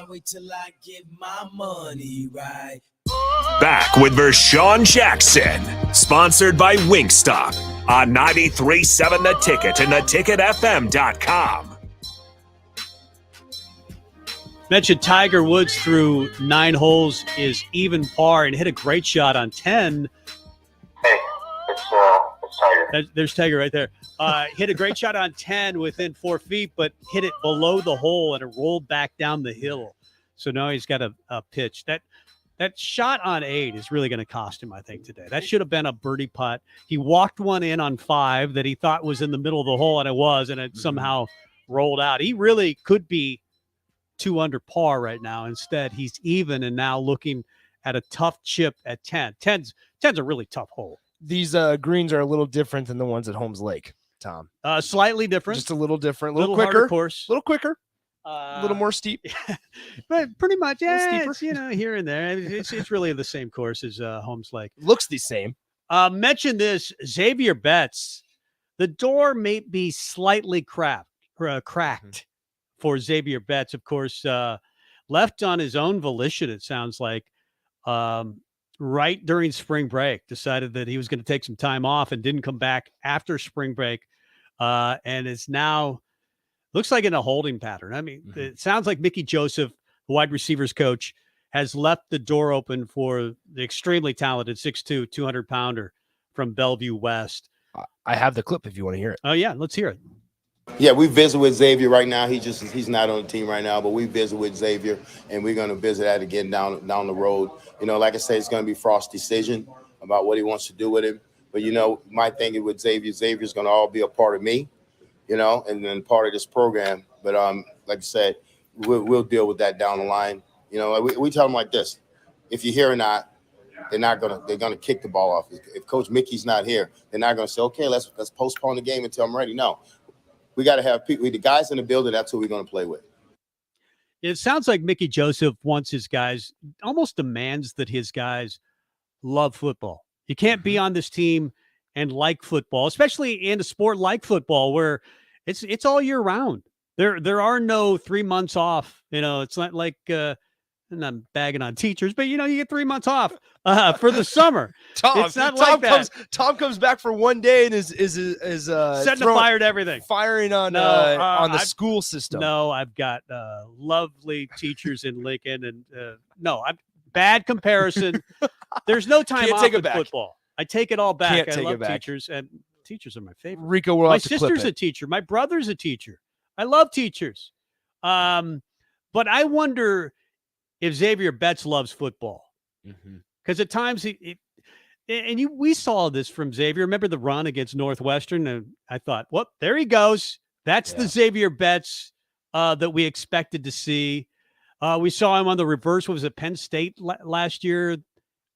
Speaker 11: Wait till I get my money right.
Speaker 2: Back with Vershawn Jackson, sponsored by Wingstop on 93.7 The Ticket and theticketfm.com.
Speaker 5: Mentioned Tiger Woods through 9 holes is even par and hit a great shot on 10.
Speaker 4: Hey, it's Tiger.
Speaker 5: There's Tiger right there. Hit a great shot on 10 within 4 feet, but hit it below the hole and it rolled back down the hill. So now he's got a pitch. That shot on 8 is really going to cost him, I think, today. That should have been a birdie putt. He walked one in on 5 that he thought was in the middle of the hole, and it was, and it somehow rolled out. He really could be 2 under par right now. Instead, he's even and now looking at a tough chip at 10. 10's a really tough hole.
Speaker 1: These greens are a little different than the ones at Holmes Lake, Tom.
Speaker 5: Slightly different.
Speaker 1: Just a little different. A
Speaker 5: little
Speaker 1: quicker.
Speaker 5: Course.
Speaker 1: A little quicker. A little more steep.
Speaker 5: But pretty much, yeah, it's, here and there. It's really the same course as Holmes Lake.
Speaker 1: Looks the same.
Speaker 5: Mention this, Xavier Betts. The door may be slightly cracked for Xavier Betts, of course, left on his own volition, it sounds like, right during spring break, decided that he was going to take some time off and didn't come back after spring break, and is now looks like in a holding pattern. I mean, It sounds like Mickey Joseph, the wide receivers coach, has left the door open for the extremely talented 6'2", 200-pounder from Bellevue West.
Speaker 1: I have the clip if you want to hear it.
Speaker 5: Oh, yeah, let's hear it.
Speaker 27: Yeah, we visit with Xavier right now. He's not on the team right now, but we visit with Xavier, and we're going to visit that again down the road. Like I said, it's going to be Frost's decision about what he wants to do with him. But, my thing with Xavier's going to all be a part of me, and then part of this program. But like I said, we'll deal with that down the line. You know, we tell them like this: if you're here or not, they're gonna kick the ball off. If Coach Mickey's not here, they're not gonna say, okay, let's postpone the game until I'm ready. No, we got to have people, the guys in the building. That's who we're gonna play with.
Speaker 5: It sounds like Mickey Joseph wants his guys, almost demands that his guys love football. You can't be on this team and like football, especially in a sport like football where it's all year round. There are no 3 months off. You know, it's not like and I'm bagging on teachers, but you get 3 months off for the summer. It's not like that.
Speaker 1: Tom comes back for one day and is
Speaker 5: setting a fire to everything,
Speaker 1: firing on the school system.
Speaker 5: No, I've got lovely teachers in Lincoln, and no, I'm bad comparison. There's no time off in football. I take it all back. I love teachers, and teachers are my favorite.
Speaker 1: Rico, we'll
Speaker 5: my
Speaker 1: have to clip
Speaker 5: sister's
Speaker 1: it.
Speaker 5: a teacher. My brother's a teacher. I love teachers. But I wonder if Xavier Betts loves football. Because at times we saw this from Xavier. Remember the run against Northwestern? And I thought, well, there he goes. That's the Xavier Betts that we expected to see. We saw him on the reverse. What was it, Penn State last year?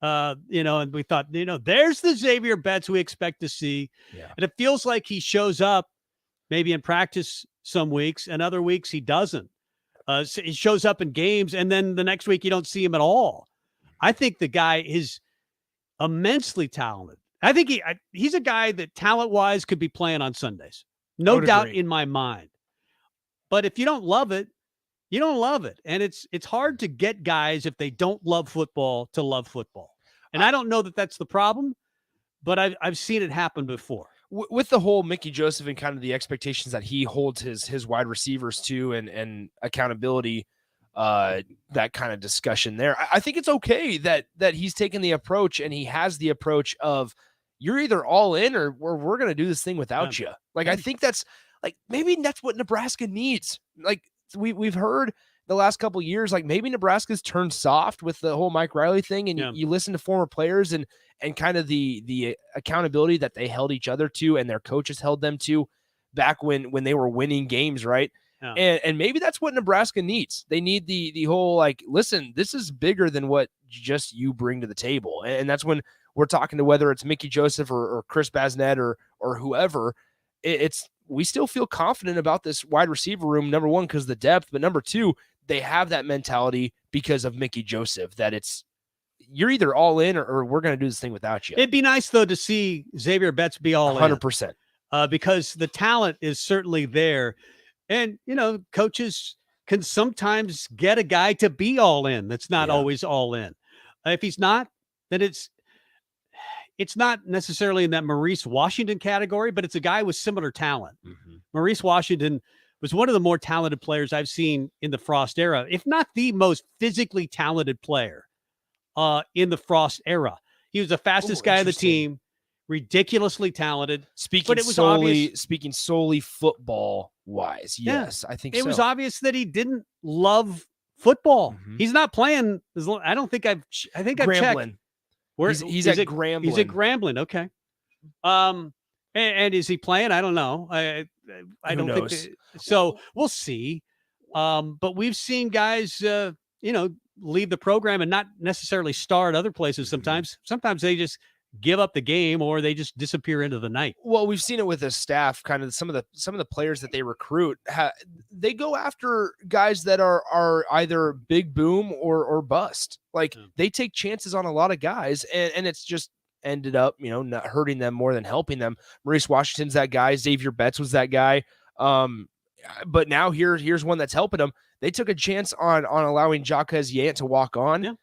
Speaker 5: And we thought, there's the Xavier Betts we expect to see. Yeah. And it feels like he shows up maybe in practice some weeks, and other weeks he doesn't. He shows up in games, and then the next week you don't see him at all. I think the guy is immensely talented. I think he's a guy that talent-wise could be playing on Sundays. No doubt in my mind. But if you don't love it, you don't love it. And it's hard to get guys, if they don't love football, to love football. And I don't know that that's the problem, but I've seen it happen before.
Speaker 1: With the whole Mickey Joseph and kind of the expectations that he holds his wide receivers to and accountability, that kind of discussion there, I think it's okay that he's taken the approach, and he has the approach of, you're either all in or we're going to do this thing without you. Like, I think that's like, maybe that's what Nebraska needs. Like, we've heard the last couple of years, like maybe Nebraska's turned soft with the whole Mike Riley thing, and you listen to former players and kind of the accountability that they held each other to and their coaches held them to back when they were winning games, right? Yeah. And maybe that's what Nebraska needs. They need the whole, like, listen, this is bigger than what just you bring to the table. And that's when we're talking to, whether it's Mickey Joseph or Chris Basnett or whoever, we still feel confident about this wide receiver room, number one, because of the depth, but number two, they have that mentality because of Mickey Joseph, that you're either all in or we're going to do this thing without you.
Speaker 5: It'd be nice, though, to see Xavier Betts be all
Speaker 1: 100%.
Speaker 5: Because the talent is certainly there. And, coaches can sometimes get a guy to be all in. That's not always all in. If he's not, then it's not necessarily in that Maurice Washington category, but it's a guy with similar talent. Maurice Washington was one of the more talented players I've seen in the Frost era, if not the most physically talented player in the Frost era. He was the fastest guy on the team, ridiculously talented.
Speaker 1: Speaking solely football wise, yes, I think
Speaker 5: it was obvious that he didn't love football. He's not playing. I think I've checked.
Speaker 1: He's at Grambling.
Speaker 5: He's at Grambling. Okay. And is he playing? I don't know. I don't think so. We'll see. But we've seen guys, leave the program and not necessarily start other places. Sometimes they just give up the game or they just disappear into the night.
Speaker 1: Well, we've seen it with the staff, kind of some of the players that they recruit. They go after guys that are either big boom or bust. Like they take chances on a lot of guys, and it's just ended up, not hurting them more than helping them. Maurice Washington's that guy. Xavier Betts was that guy. But now here's one that's helping them. They took a chance on allowing Jacques Yant to walk on,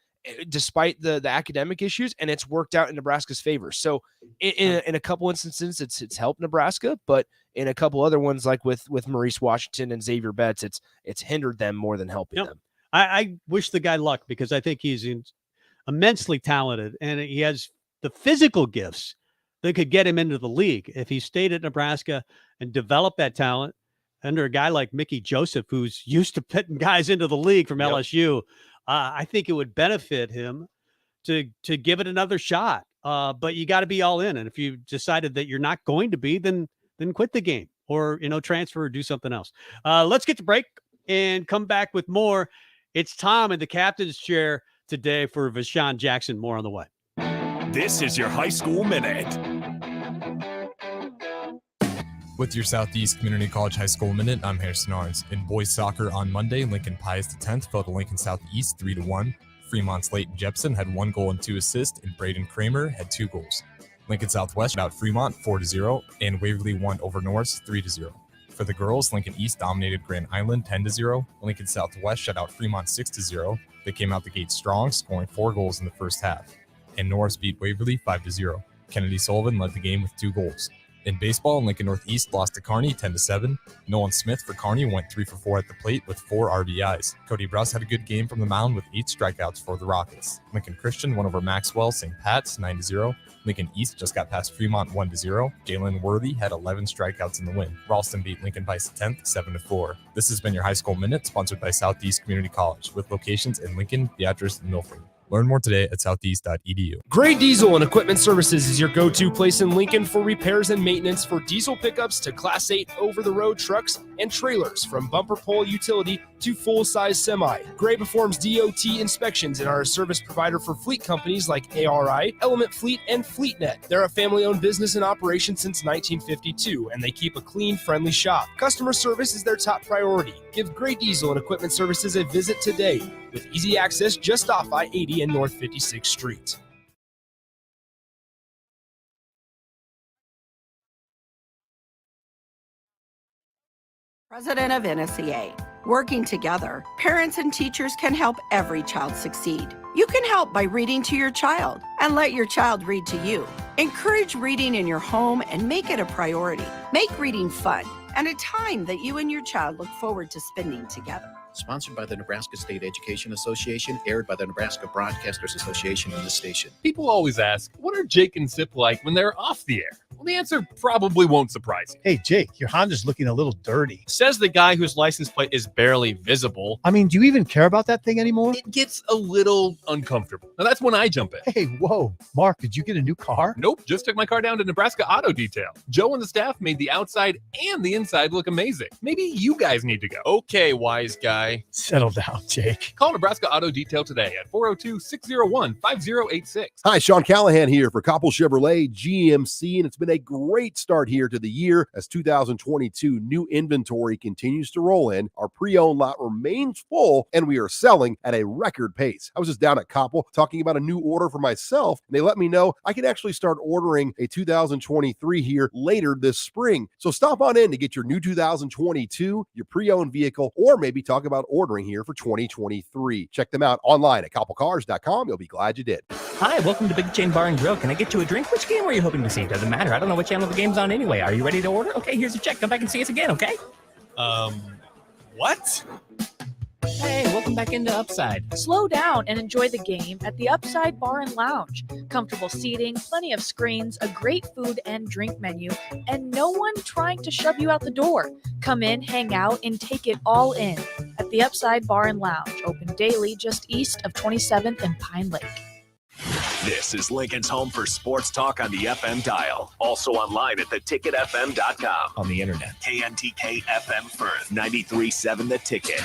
Speaker 1: despite the academic issues, and it's worked out in Nebraska's favor. So in a couple instances, it's helped Nebraska, but in a couple other ones, like with Maurice Washington and Xavier Betts, it's hindered them more than helping them.
Speaker 5: I wish the guy luck, because I think he's immensely talented, and he has the physical gifts that could get him into the league if he stayed at Nebraska and developed that talent under a guy like Mickey Joseph, who's used to putting guys into the league from LSU. I think it would benefit him to give it another shot. But you got to be all in. And if you decided that you're not going to be, then quit the game or, transfer or do something else. Let's get to break. and come back with more. It's Tom in the captain's chair today for Vashawn Jackson. More on the way.
Speaker 2: This is your High School Minute.
Speaker 3: With your Southeast Community College High School Minute, I'm Harrison Arns. In boys soccer on Monday, Lincoln Pius X fell to Lincoln Southeast 3-1. Fremont's Leighton Jepson had 1 goal and 2 assists, and Braden Kramer had 2 goals. Lincoln Southwest shut out Fremont 4-0, and Waverly won over Norris 3-0. For the girls, Lincoln East dominated Grand Island 10-0. Lincoln Southwest shut out Fremont 6-0. They came out the gate strong, scoring 4 goals in the first half. And Norris beat Waverly 5-0. Kennedy Sullivan led the game with 2 goals. In baseball, Lincoln Northeast lost to Kearney 10-7. Nolan Smith for Kearney went 3 for 4 at the plate with 4 RBIs. Cody Bruss had a good game from the mound with 8 strikeouts for the Rockets. Lincoln Christian won over Maxwell St. Pat's 9-0. Lincoln East just got past Fremont 1-0. Jalen Worthy had 11 strikeouts in the win. Ralston beat Lincoln Pius X 7-4. This has been your High School Minute, sponsored by Southeast Community College, with locations in Lincoln, Beatrice, and Milford. Learn more today at southeast.edu.
Speaker 1: Gray Diesel and Equipment Services is your go-to place in Lincoln for repairs and maintenance for diesel pickups to Class 8 over-the-road trucks and trailers, from bumper pole utility to full-size semi. Gray performs DOT inspections and are a service provider for fleet companies like ARI, Element Fleet, and FleetNet. They're a family-owned business in operation since 1952, and they keep a clean, friendly shop. Customer service is their top priority. Give Gray Diesel and Equipment Services a visit today, with easy access just off I-80 and North 56th Street.
Speaker 17: President of NSEA. Working together, parents and teachers can help every child succeed. You can help by reading to your child and let your child read to you. Encourage reading in your home and make it a priority. Make reading fun and a time that you and your child look forward to spending together.
Speaker 19: Sponsored by the Nebraska State Education Association, aired by the Nebraska Broadcasters Association in this station.
Speaker 6: People always ask, what are Jake and Sip like when they're off the air? Well, the answer probably won't surprise you.
Speaker 7: Hey, Jake, your Honda's looking a little dirty.
Speaker 9: Says the guy whose license plate is barely visible.
Speaker 7: I mean, do you even care about that thing anymore?
Speaker 6: It gets a little uncomfortable. Now, that's when I jump in.
Speaker 7: Hey, whoa. Mark, did you get a new car?
Speaker 6: Nope, just took my car down to Nebraska Auto Detail. Joe and the staff made the outside and the inside look amazing. Maybe you guys need to go.
Speaker 9: Okay, wise guy.
Speaker 7: Settle down, Jake.
Speaker 6: Call Nebraska Auto Detail today at 402-601-5086.
Speaker 10: Hi, Sean Callahan here for Koppel Chevrolet GMC, and it's been a great start here to the year as 2022 new inventory continues to roll in. Our pre-owned lot remains full, and we are selling at a record pace. I was just down at Koppel talking about a new order for myself, and they let me know I can actually start ordering a 2023 here later this spring. So stop on in to get your new 2022, your pre-owned vehicle, or maybe talk about ordering here for 2023. Check them out online at koppelcars.com. You'll be glad you did.
Speaker 18: Hi, welcome to Big Chain Bar and Grill. Can I get you a drink? Which game were you hoping to see? Doesn't matter. I don't know what channel the game's on anyway. Are you ready to order? Okay, here's your check. Come back and see us again, okay?
Speaker 9: What?
Speaker 18: Hey, welcome back into Upside.
Speaker 24: Slow down and enjoy the game at the Upside Bar and Lounge. Comfortable seating, plenty of screens, a great food and drink menu, and no one trying to shove you out the door. Come in, hang out, and take it all in at the Upside Bar and Lounge, open daily just east of 27th and Pine Lake.
Speaker 2: This is Lincoln's home for sports talk on the FM dial. Also online at theticketfm.com.
Speaker 18: On the internet.
Speaker 2: KNTK FM Firth, 93.7 The Ticket.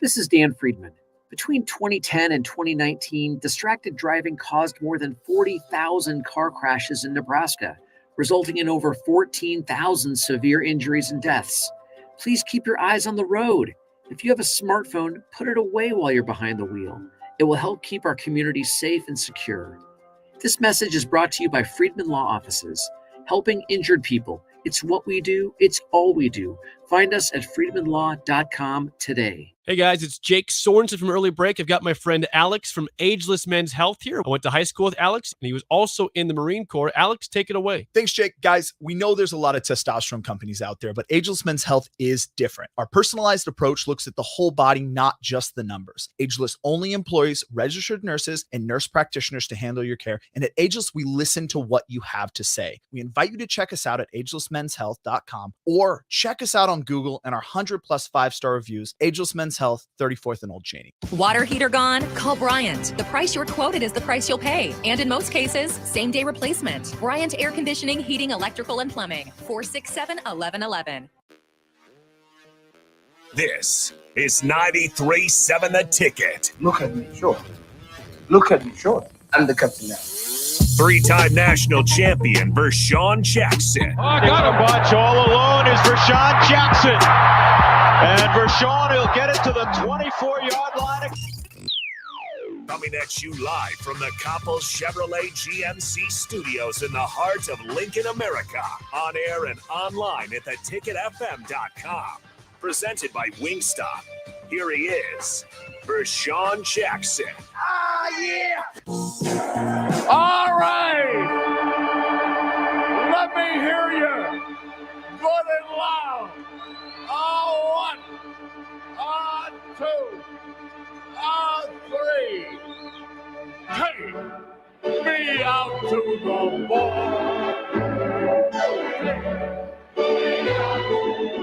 Speaker 13: This is Dan Friedman. Between 2010 and 2019, distracted driving caused more than 40,000 car crashes in Nebraska, resulting in over 14,000 severe injuries and deaths. Please keep your eyes on the road. If you have a smartphone, put it away while you're behind the wheel. It will help keep our community safe and secure. This message is brought to you by Friedman Law Offices, helping injured people. It's what we do. It's all we do. Find us at friedmanlaw.com today.
Speaker 9: Hey guys, it's Jake Sorensen from Early Break. I've got my friend Alex from Ageless Men's Health here. I went to high school with Alex, and he was also in the Marine Corps. Alex, take it away.
Speaker 16: Thanks, Jake. Guys, we know there's a lot of testosterone companies out there, but Ageless Men's Health is different. Our personalized approach looks at the whole body, not just the numbers. Ageless only employs registered nurses and nurse practitioners to handle your care. And at Ageless, we listen to what you have to say. We invite you to check us out at agelessmenshealth.com or check us out on Google and our 100+ 5-star reviews. Ageless Men's Health, 34th and Old Cheney.
Speaker 12: Water heater gone? Call Bryant. The price you're quoted is the price you'll pay. And in most cases, same-day replacement. Bryant Air Conditioning, Heating, Electrical, and Plumbing. 467-1111.
Speaker 2: This is 93.7 The Ticket.
Speaker 8: Look at me, sure. Look at me, sure. I'm the captain now.
Speaker 2: 3-time national champion Vershawn Jackson.
Speaker 14: I got a bunch all alone is Vershawn Jackson. And Vershawn will get it to the 24-yard line.
Speaker 2: Coming at you live from the Coppell Chevrolet GMC studios in the heart of Lincoln, America. On air and online at theticketfm.com. Presented by Wingstop. Here he is, Vershawn Jackson.
Speaker 8: Ah, yeah!
Speaker 15: All right! Let me hear you good and loud. On 1, on 2, on 3. Take me out to the ball. Take me out to the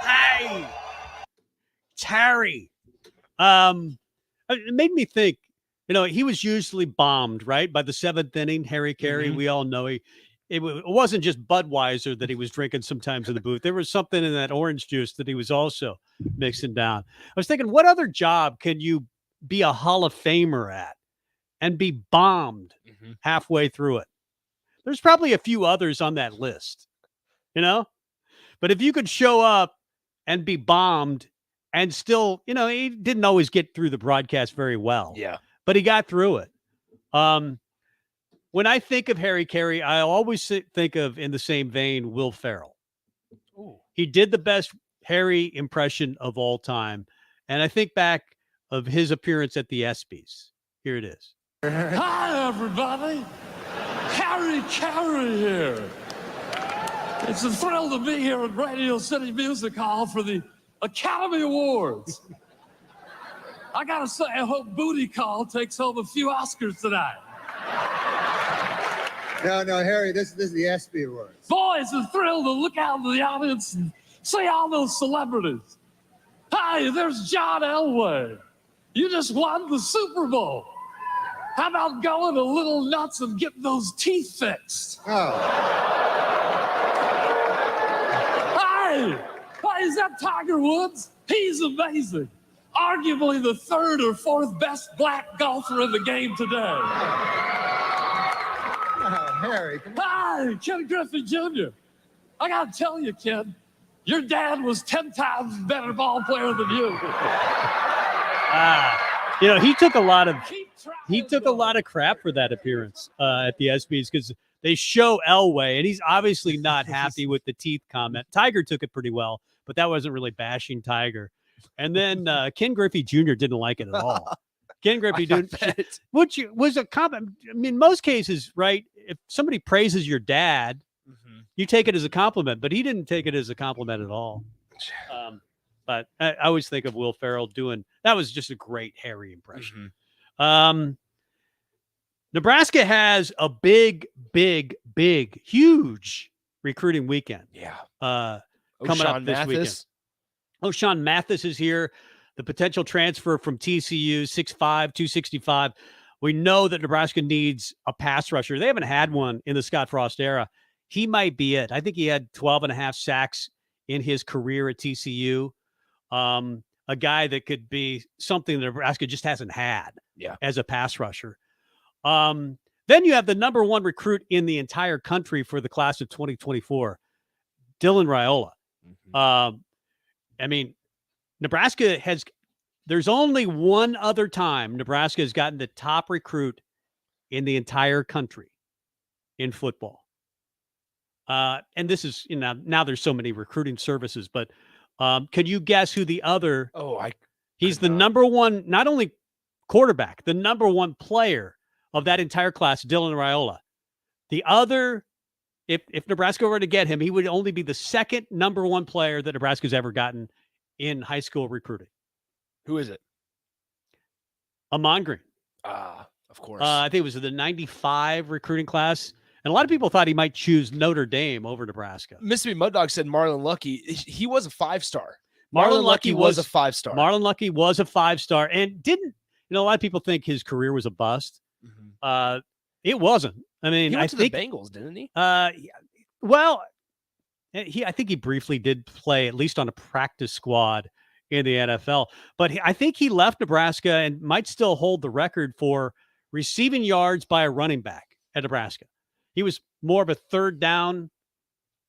Speaker 5: Hey, it's Harry. It made me think, he was usually bombed, right? By the 7th inning, Harry Carey, we all know it wasn't just Budweiser that he was drinking sometimes in the booth. There was something in that orange juice that he was also mixing down. I was thinking, what other job can you be a Hall of Famer at and be bombed halfway through it? There's probably a few others on that list, But if you could show up and be bombed and still, he didn't always get through the broadcast very well.
Speaker 1: Yeah.
Speaker 5: But he got through it. When I think of Harry Carey, I always think of, in the same vein, Will Ferrell. Ooh. He did the best Harry impression of all time. And I think back of his appearance at the ESPYs. Here it is.
Speaker 15: Hi, everybody. Harry Carey here. It's a thrill to be here at Radio City Music Hall for the Academy Awards. I gotta say, I hope Booty Call takes home a few Oscars tonight.
Speaker 8: No, Harry, this is the ESPY Awards.
Speaker 15: Boy, it's a thrill to look out into the audience and see all those celebrities. Hi, there's John Elway. You just won the Super Bowl. How about going a little nuts and getting those teeth fixed?
Speaker 8: Oh.
Speaker 15: Hi, is that Tiger Woods? He's amazing. Arguably the 3rd or 4th best black golfer in the game today.
Speaker 8: Oh, Harry, come on.
Speaker 15: Hi, Ken Griffey Jr. I gotta tell you, Ken, your dad was 10 times better ball player than you.
Speaker 5: He took a lot of crap for that appearance at the ESPYs because they show Elway, and he's obviously not happy with the teeth comment. Tiger took it pretty well, but that wasn't really bashing Tiger. And then Ken Griffey Jr. didn't like it at all. Ken Griffey Jr., which was a comment. I mean, most cases, right? If somebody praises your dad, you take it as a compliment, but he didn't take it as a compliment at all. But I always think of Will Ferrell that was just a great Harry impression. Nebraska has a big, huge recruiting weekend.
Speaker 1: Yeah.
Speaker 5: Coming up this weekend. Sean Mathis is here. The potential transfer from TCU, 6'5", 265. We know that Nebraska needs a pass rusher. They haven't had one in the Scott Frost era. He might be it. I think he had 12 and a half sacks in his career at TCU. A guy that could be something that Nebraska just hasn't had as a pass rusher. Then you have the number 1 recruit in the entire country for the class of 2024, Dylan Raiola. I mean, there's only one other time Nebraska has gotten the top recruit in the entire country in football. And this is, now there's so many recruiting services, but can you guess who the other? He's the number 1, not only quarterback, the number 1 player of that entire class, Dylan Raiola. The other if Nebraska were to get him, he would only be the second number one player that Nebraska's ever gotten in high school recruiting.
Speaker 1: Who is it?
Speaker 5: Amon Green.
Speaker 1: Of course.
Speaker 5: I think it was the 95 recruiting class. And a lot of people thought he might choose Notre Dame over Nebraska.
Speaker 1: Mississippi Mud Dog said Marlon Lucky. He was a 5-star.
Speaker 5: Marlon Lucky
Speaker 1: was a 5-star.
Speaker 5: Marlon Lucky was a 5-star and didn't, a lot of people think his career was a bust. It wasn't. I mean,
Speaker 1: He went
Speaker 5: I
Speaker 1: to
Speaker 5: think
Speaker 1: the Bengals, didn't he?
Speaker 5: Well, I think he briefly did play at least on a practice squad in the NFL, but I think he left Nebraska and might still hold the record for receiving yards by a running back at Nebraska. He was more of a third down.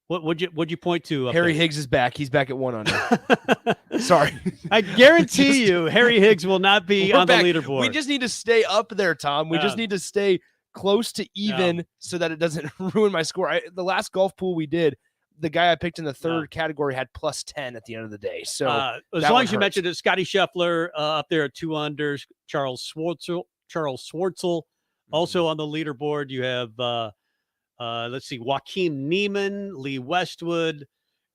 Speaker 5: What'd you point to?
Speaker 1: Harry Higgs is back. He's back at 1 under. Sorry.
Speaker 5: I guarantee you Harry Higgs will not be on
Speaker 1: back.
Speaker 5: the leaderboard.
Speaker 1: We just need to stay up there, Tom. We just need to stay close to even so that it doesn't ruin my score. The last golf pool we did, the guy I picked in the third category had plus 10 at the end of the day. So
Speaker 5: as long as you mentioned it, Scotty Scheffler up there at 2 unders, Charles Schwartzel also on the leaderboard. You have let's see, Joaquin Neiman, Lee Westwood,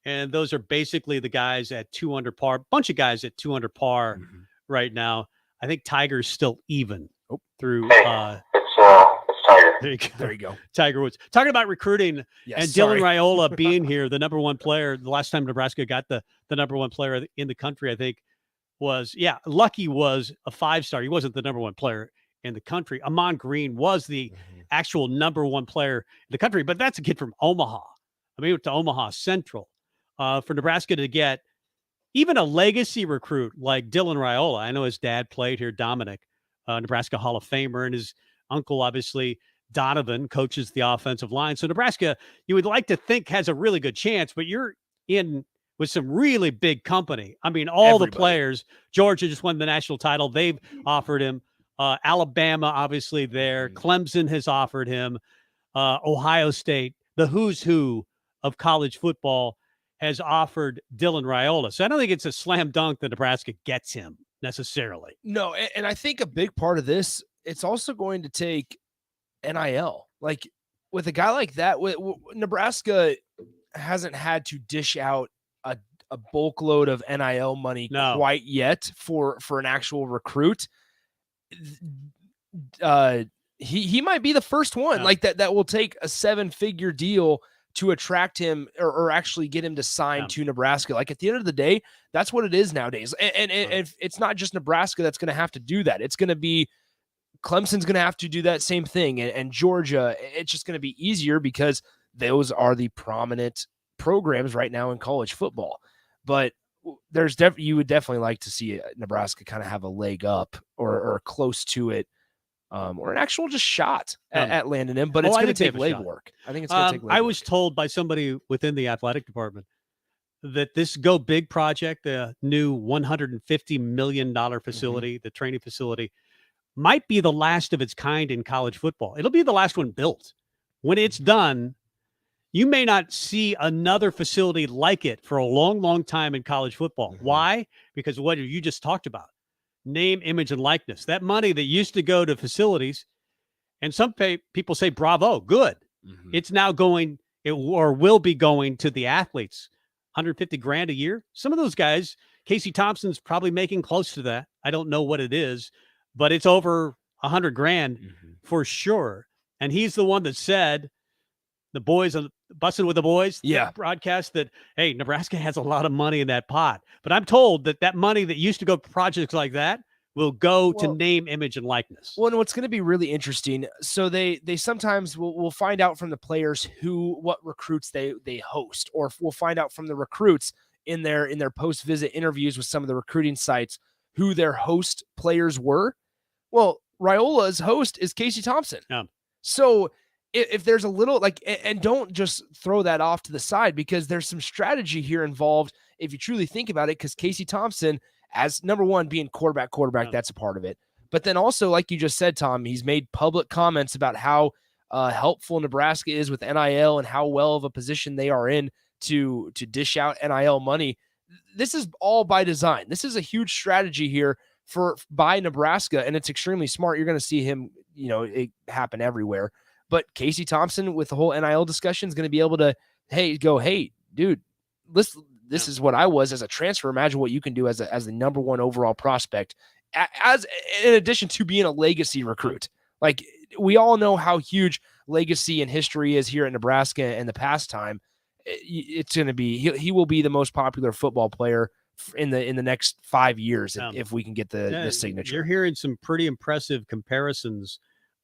Speaker 5: and those are basically the guys at 2 under par. Bunch of guys at 2 under par right now. I think Tiger's still even through.
Speaker 4: It's Tiger.
Speaker 5: There you go. Tiger Woods. Talking about recruiting and Dylan Raiola being here, the number one player. The last time Nebraska got the number one player in the country, I think, was Lucky was a 5-star. He wasn't the number one player in the country. Amon Green was the actual number one player in the country, but that's a kid from Omaha. I mean, to Omaha Central. For Nebraska to get even a legacy recruit like Dylan Raiola. I know his dad played here, Dominic, Nebraska Hall of Famer, and his uncle, obviously, Donovan, coaches the offensive line. So Nebraska, you would like to think, has a really good chance, but you're in with some really big company. I mean, the players. Georgia just won the national title. They've offered him. Alabama, obviously, there. Clemson has offered him. Ohio State, the who's who of college football, has offered Dylan Raiola. So I don't think it's a slam dunk that Nebraska gets him necessarily.
Speaker 1: No, and I think a big part of this, it's also going to take NIL. Like with a guy like that, Nebraska hasn't had to dish out a bulk load of NIL money quite yet for an actual recruit. He might be the first one like that will take a 7-figure deal to attract him or actually get him to sign to Nebraska. Like at the end of the day, that's what it is nowadays. And it's not just Nebraska that's going to have to do that. It's going to be Clemson's going to have to do that same thing. And Georgia, it's just going to be easier because those are the prominent programs right now in college football. But you would definitely like to see Nebraska kind of have a leg up or close to it. Or an actual just shot at landing him, but it's going to take leg work. I think it's going to take leg work.
Speaker 5: I was told by somebody within the athletic department that this Go Big project, the new $150 million facility, the training facility, might be the last of its kind in college football. It'll be the last one built. When it's done, you may not see another facility like it for a long, long time in college football. Why? Because what you just talked about. Name, image, and likeness. That money that used to go to facilities, and some people say, bravo, good. It's now going, or will be going to the athletes. $150,000 a year. Some of those guys, Casey Thompson's probably making close to that. I don't know what it is, but it's over $100,000 for sure. And he's the one that said, the boys are busting with the boys. Broadcast that, hey, Nebraska has a lot of money in that pot. But I'm told that money that used to go to projects like that will go to name, image, and likeness.
Speaker 1: Well, and what's going to be really interesting, so they sometimes will find out from the players what recruits they host, or we'll find out from the recruits in their post-visit interviews with some of the recruiting sites who their host players were. Well, Raiola's host is Casey Thompson. So if there's a little and don't just throw that off to the side, because there's some strategy here involved if you truly think about it, because Casey Thompson, as number one, being quarterback, that's a part of it. But then also, like you just said, Tom, he's made public comments about how helpful Nebraska is with NIL and how well of a position they are in to dish out NIL money. This is all by design. This is a huge strategy here by Nebraska, and it's extremely smart. You're going to see him, it happen everywhere. But Casey Thompson with the whole NIL discussion is going to be able to, hey, dude, this is what I was as a transfer. Imagine what you can do as the number one overall prospect, as in addition to being a legacy recruit. Like, we all know how huge legacy and history is here at Nebraska in the past time. It's going to be, he will be the most popular football player in the next 5 years if we can get the signature.
Speaker 5: You're hearing some pretty impressive comparisons,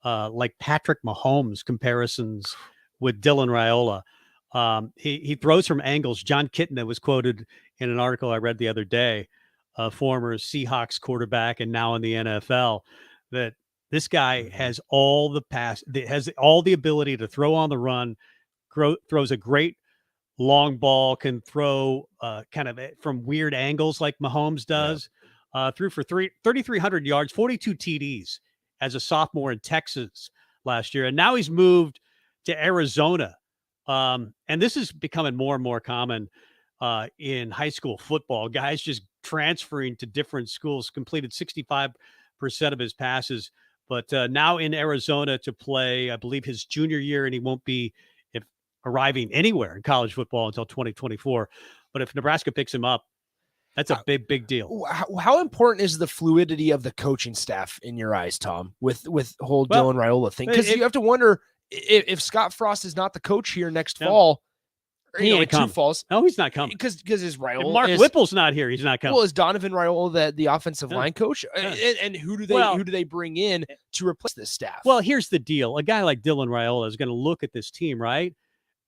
Speaker 5: like Patrick Mahomes comparisons with Dylan Raiola. He throws from angles. John Kitten, that was quoted in an article I read the other day, a former Seahawks quarterback and now in the NFL, that this guy has all the has all the ability to throw on the run, throws a great long ball, can throw kind of from weird angles like Mahomes does. Threw for 3,300 yards, 42 TDs as a sophomore in Texas last year. And now he's moved to Arizona. And this is becoming more and more common in high school football. Guys just transferring to different schools, completed 65% of his passes. But now in Arizona to play, I believe, his junior year, and he won't be arriving anywhere in college football until 2024. But if Nebraska picks him up, that's a big deal.
Speaker 1: How important is the fluidity of the coaching staff in your eyes, Tom, with whole Dylan Raiola thing? Because you have to wonder if Scott Frost is not the coach here next fall.
Speaker 5: He ain't coming.
Speaker 1: 2 falls.
Speaker 5: No, he's not coming.
Speaker 1: Because his Raiola,
Speaker 5: if Mark Whipple's not here, he's not coming.
Speaker 1: Well, is Donovan Raiola the offensive line coach? And who do they bring in to replace this staff?
Speaker 5: Well, here's the deal: a guy like Dylan Raiola is going to look at this team, right,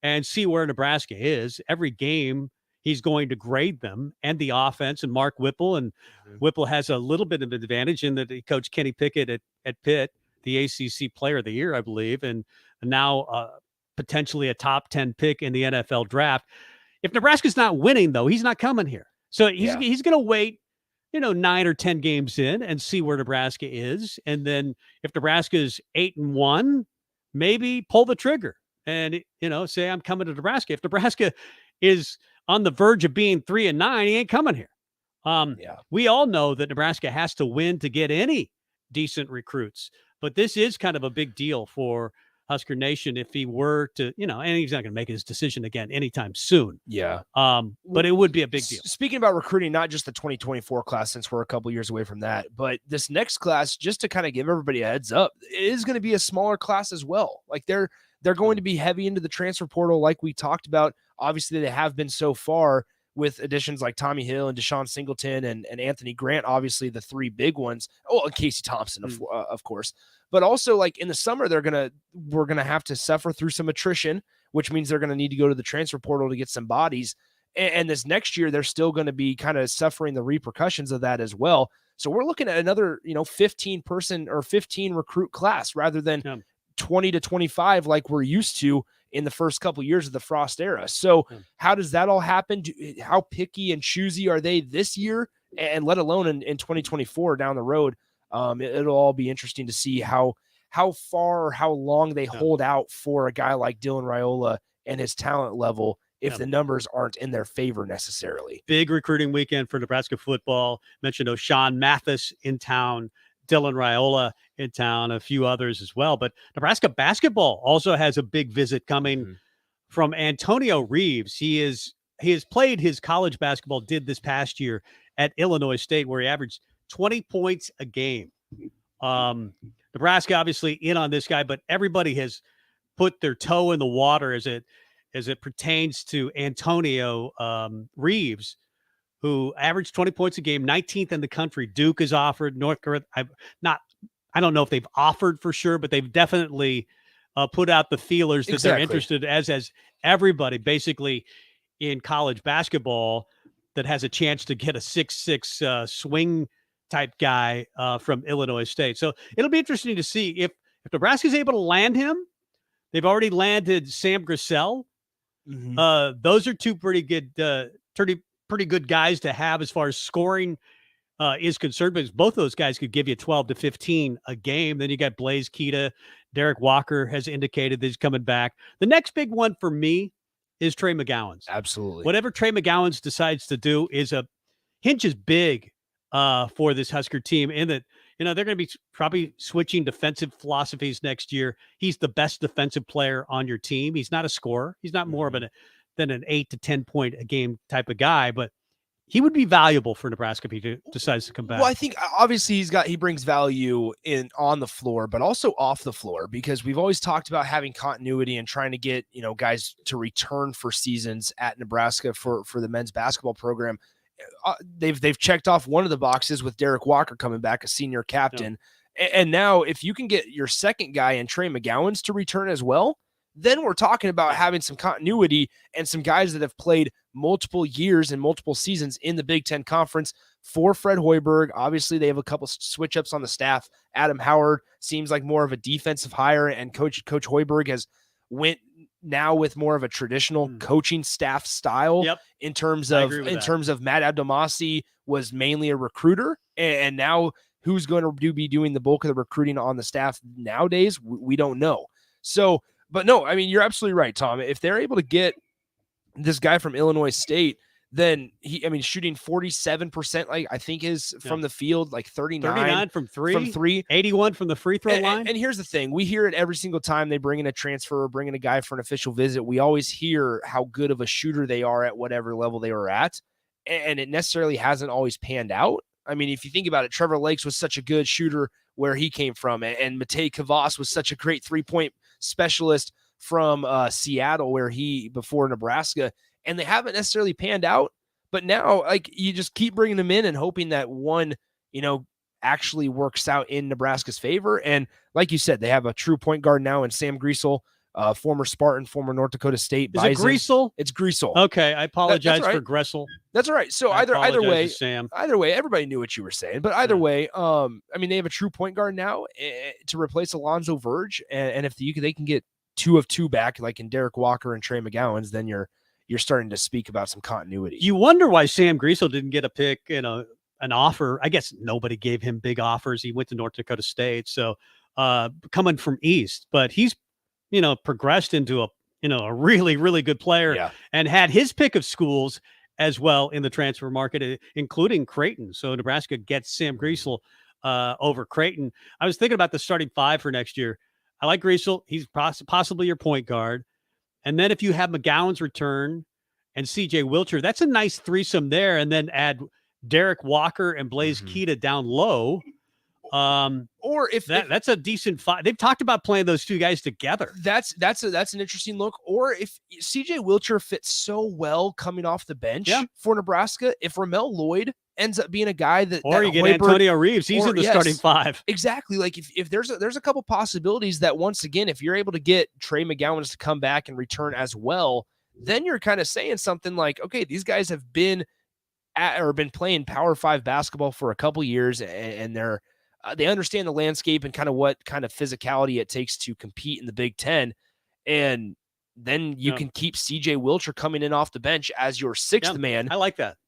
Speaker 5: and see where Nebraska is. Every game, he's going to grade them and the offense. And Mark Whipple, and Whipple has a little bit of an advantage in that he coached Kenny Pickett at Pitt, the ACC Player of the Year, I believe, and now potentially a top 10 pick in the NFL draft. If Nebraska's not winning, though, he's not coming here. So he's going to wait, 9 or 10 games in and see where Nebraska is. And then if Nebraska is 8-1, maybe pull the trigger and, say I'm coming to Nebraska. If Nebraska is on the verge of being 3-9, he ain't coming here. We all know that Nebraska has to win to get any decent recruits, but this is kind of a big deal for Husker Nation if he were to, and he's not going to make his decision again anytime soon.
Speaker 1: Yeah.
Speaker 5: But it would be a big deal.
Speaker 1: Speaking about recruiting, not just the 2024 class, since we're a couple years away from that, but this next class, just to kind of give everybody a heads up, it is going to be a smaller class as well. Like they're going to be heavy into the transfer portal, like we talked about. Obviously, they have been so far with additions like Tommy Hill and Deshaun Singleton and Anthony Grant, obviously the 3 big ones. Oh, and Casey Thompson, of course. But also, like in the summer, we're gonna have to suffer through some attrition, which means they're gonna need to go to the transfer portal to get some bodies. And this next year, they're still going to be kind of suffering the repercussions of that as well. So we're looking at another, 15 person or 15 recruit class rather than 20 to 25 like we're used to in the first couple of years of the Frost era. So how does that all happen? How picky and choosy are they this year, and let alone in 2024 down the road? It'll all be interesting to see how far or how long they hold out for a guy like Dylan Raiola and his talent level if the numbers aren't in their favor necessarily.
Speaker 5: Big recruiting weekend for Nebraska football. Mentioned O'Shawn Mathis in town, Dylan Raiola in town, a few others as well. But Nebraska basketball also has a big visit coming from Antonio Reeves. He has played his college basketball, did this past year at Illinois State, where he averaged 20 points a game. Nebraska obviously in on this guy, but everybody has put their toe in the water as it pertains to Antonio Reeves, who averaged 20 points a game, 19th in the country. Duke is offered. North Carolina, I don't know if they've offered for sure, but they've definitely put out the feelers that they're interested, as everybody basically in college basketball that has a chance to get a 6'6" swing type guy from Illinois State. So it'll be interesting to see if Nebraska's able to land him. They've already landed Sam Grissel. Those are 2 pretty good guys to have as far as scoring is concerned, because both those guys could give you 12 to 15 a game. Then you got Blaze Keita. Derek Walker has indicated that he's coming back. The next big one for me is Trey McGowan's.
Speaker 1: Absolutely.
Speaker 5: Whatever Trey McGowan's decides to do hinges big for this Husker team, in that, they're going to be probably switching defensive philosophies next year. He's the best defensive player on your team. He's not a scorer. He's not more of than an 8 to 10 point a game type of guy, but he would be valuable for Nebraska if he decides to come back.
Speaker 1: Well, I think obviously he brings value on the floor, but also off the floor, because we've always talked about having continuity and trying to get, guys to return for seasons at Nebraska for the men's basketball program. They've checked off one of the boxes with Derek Walker coming back, a senior captain. Yeah. And now if you can get your second guy and Trey McGowan's to return as well, then we're talking about having some continuity and some guys that have played multiple years and multiple seasons in the Big Ten Conference for Fred Hoiberg. Obviously, they have a couple switch-ups on the staff. Adam Howard seems like more of a defensive hire, and Coach Hoiberg has went now with more of a traditional coaching staff style in terms of Matt Abdelmassi was mainly a recruiter, and now who's going to be doing the bulk of the recruiting on the staff nowadays, we don't know. So, but no, I mean, you're absolutely right, Tom. If they're able to get this guy from Illinois State, then shooting 47%, like I think is from the field, like 39
Speaker 5: from three, 81 from the free throw line.
Speaker 1: And here's the thing. We hear it every single time they bring in a transfer or bring in a guy for an official visit. We always hear how good of a shooter they are at whatever level they are at. And it necessarily hasn't always panned out. I mean, if you think about it, Trevor Lakes was such a good shooter where he came from. And Matej Kavas was such a great 3-point specialist from Seattle, where before Nebraska, and they haven't necessarily panned out. But now, like, you just keep bringing them in and hoping that one, actually works out in Nebraska's favor. And like you said, they have a true point guard now in Sam Griesel, former Spartan, former North Dakota State.
Speaker 5: Is it Griesel?
Speaker 1: It's Griesel.
Speaker 5: Okay, I apologize for Gressel.
Speaker 1: That's all right. So either way,
Speaker 5: Sam.
Speaker 1: Either way, everybody knew what you were saying. But either way, they have a true point guard now to replace Alonzo Verge, and if they can get 2 of 2 back, like in Derek Walker and Trey McGowan's, then you're starting to speak about some continuity.
Speaker 5: You wonder why Sam Griesel didn't get a pick, an offer. I guess nobody gave him big offers. He went to North Dakota State, so coming from East, but he's progressed into a really, really good player and had his pick of schools as well in the transfer market, including Creighton. So Nebraska gets Sam Griesel over Creighton. I was thinking about the starting 5 for next year. I like Griesel. He's possibly your point guard. And then if you have McGowan's return and CJ Wilcher, that's a nice threesome there. And then add Derek Walker and Blaze Keita down low.
Speaker 1: Or if
Speaker 5: that's a decent 5. They've talked about playing those two guys together.
Speaker 1: That's an interesting look. Or if CJ Wilcher fits so well coming off the bench for Nebraska, if Ramel Lloyd ends up being a guy
Speaker 5: or you get Antonio Reeves, he's in the starting 5.
Speaker 1: Exactly. Like if there's a couple possibilities that, once again, if you're able to get Trey McGowan to come back and return as well, then you're kind of saying something like, okay, these guys have been playing Power 5 basketball for a couple years, and they understand the landscape and kind of what kind of physicality it takes to compete in the Big Ten. And then you can keep CJ Wilcher coming in off the bench as your 6th man.
Speaker 5: I like that,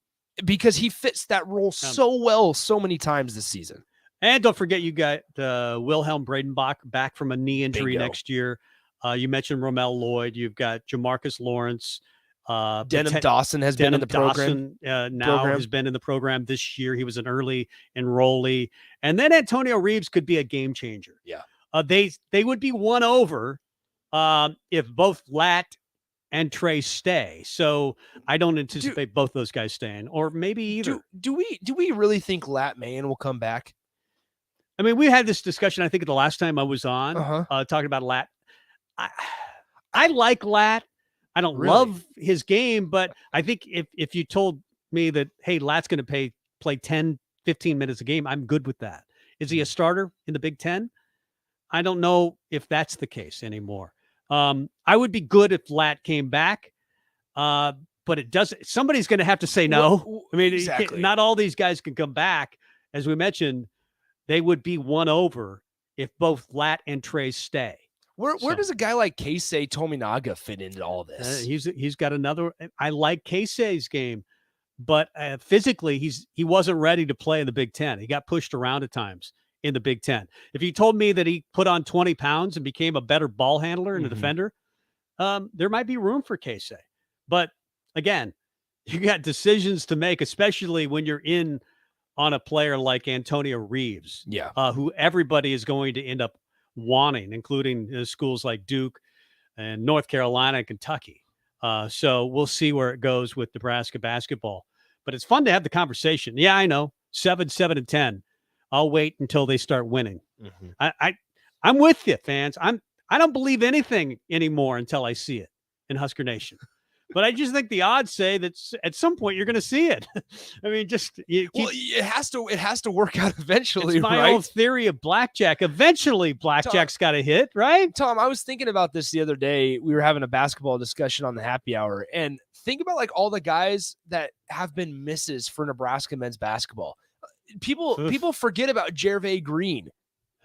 Speaker 1: because he fits that role so well so many times this season.
Speaker 5: And don't forget, you got Wilhelm Bradenbach back from a knee injury next year. You mentioned Ramel Lloyd. You've got Jamarcus Lawrence.
Speaker 1: Denham Dawson has been in the program.
Speaker 5: Has been in the program this year. He was an early enrollee. And then Antonio Reeves could be a game changer.
Speaker 1: Yeah.
Speaker 5: They would be won over if both Lat and Trey stay. So I don't anticipate both those guys staying, or maybe either.
Speaker 1: Do we really think Lat Mayen will come back?
Speaker 5: I mean, we had this discussion, I think, the last time I was on talking about Lat. I like Lat. I don't love his game, but I think if you told me that, hey, Lat's going to play 10, 15 minutes a game, I'm good with that. Is he a starter in the Big Ten? I don't know if that's the case anymore. I would be good if Lat came back, but it doesn't. Somebody's going to have to say no. I mean, not all these guys can come back. As we mentioned, they would be won over if both Lat and Trey stay.
Speaker 1: Where does a guy like Keisei Tominaga fit into all this?
Speaker 5: He's got another. I like Keisei's game, but physically he wasn't ready to play in the Big Ten. He got pushed around at times in the Big Ten. If you told me that he put on 20 pounds and became a better ball handler and a defender, there might be room for Keisei. But again, you got decisions to make, especially when you're in on a player like Antonio Reeves,
Speaker 1: Yeah.
Speaker 5: Who everybody is going to end up wanting, including schools like Duke and North Carolina and Kentucky. So we'll see where it goes with Nebraska basketball. But it's fun to have the conversation. Yeah, I know. 7-10. I'll wait until they start winning.
Speaker 1: Mm-hmm.
Speaker 5: I'm with you, fans. I don't believe anything anymore until I see it in Husker Nation. But I just think the odds say that at some point you're going to see it. I mean,
Speaker 1: it has to work out eventually.
Speaker 5: It's my old theory of blackjack. Eventually, blackjack's got to hit, right?
Speaker 1: Tom, I was thinking about this the other day. We were having a basketball discussion on the happy hour, and think about like all the guys that have been misses for Nebraska men's basketball. People forget about Jervay Green.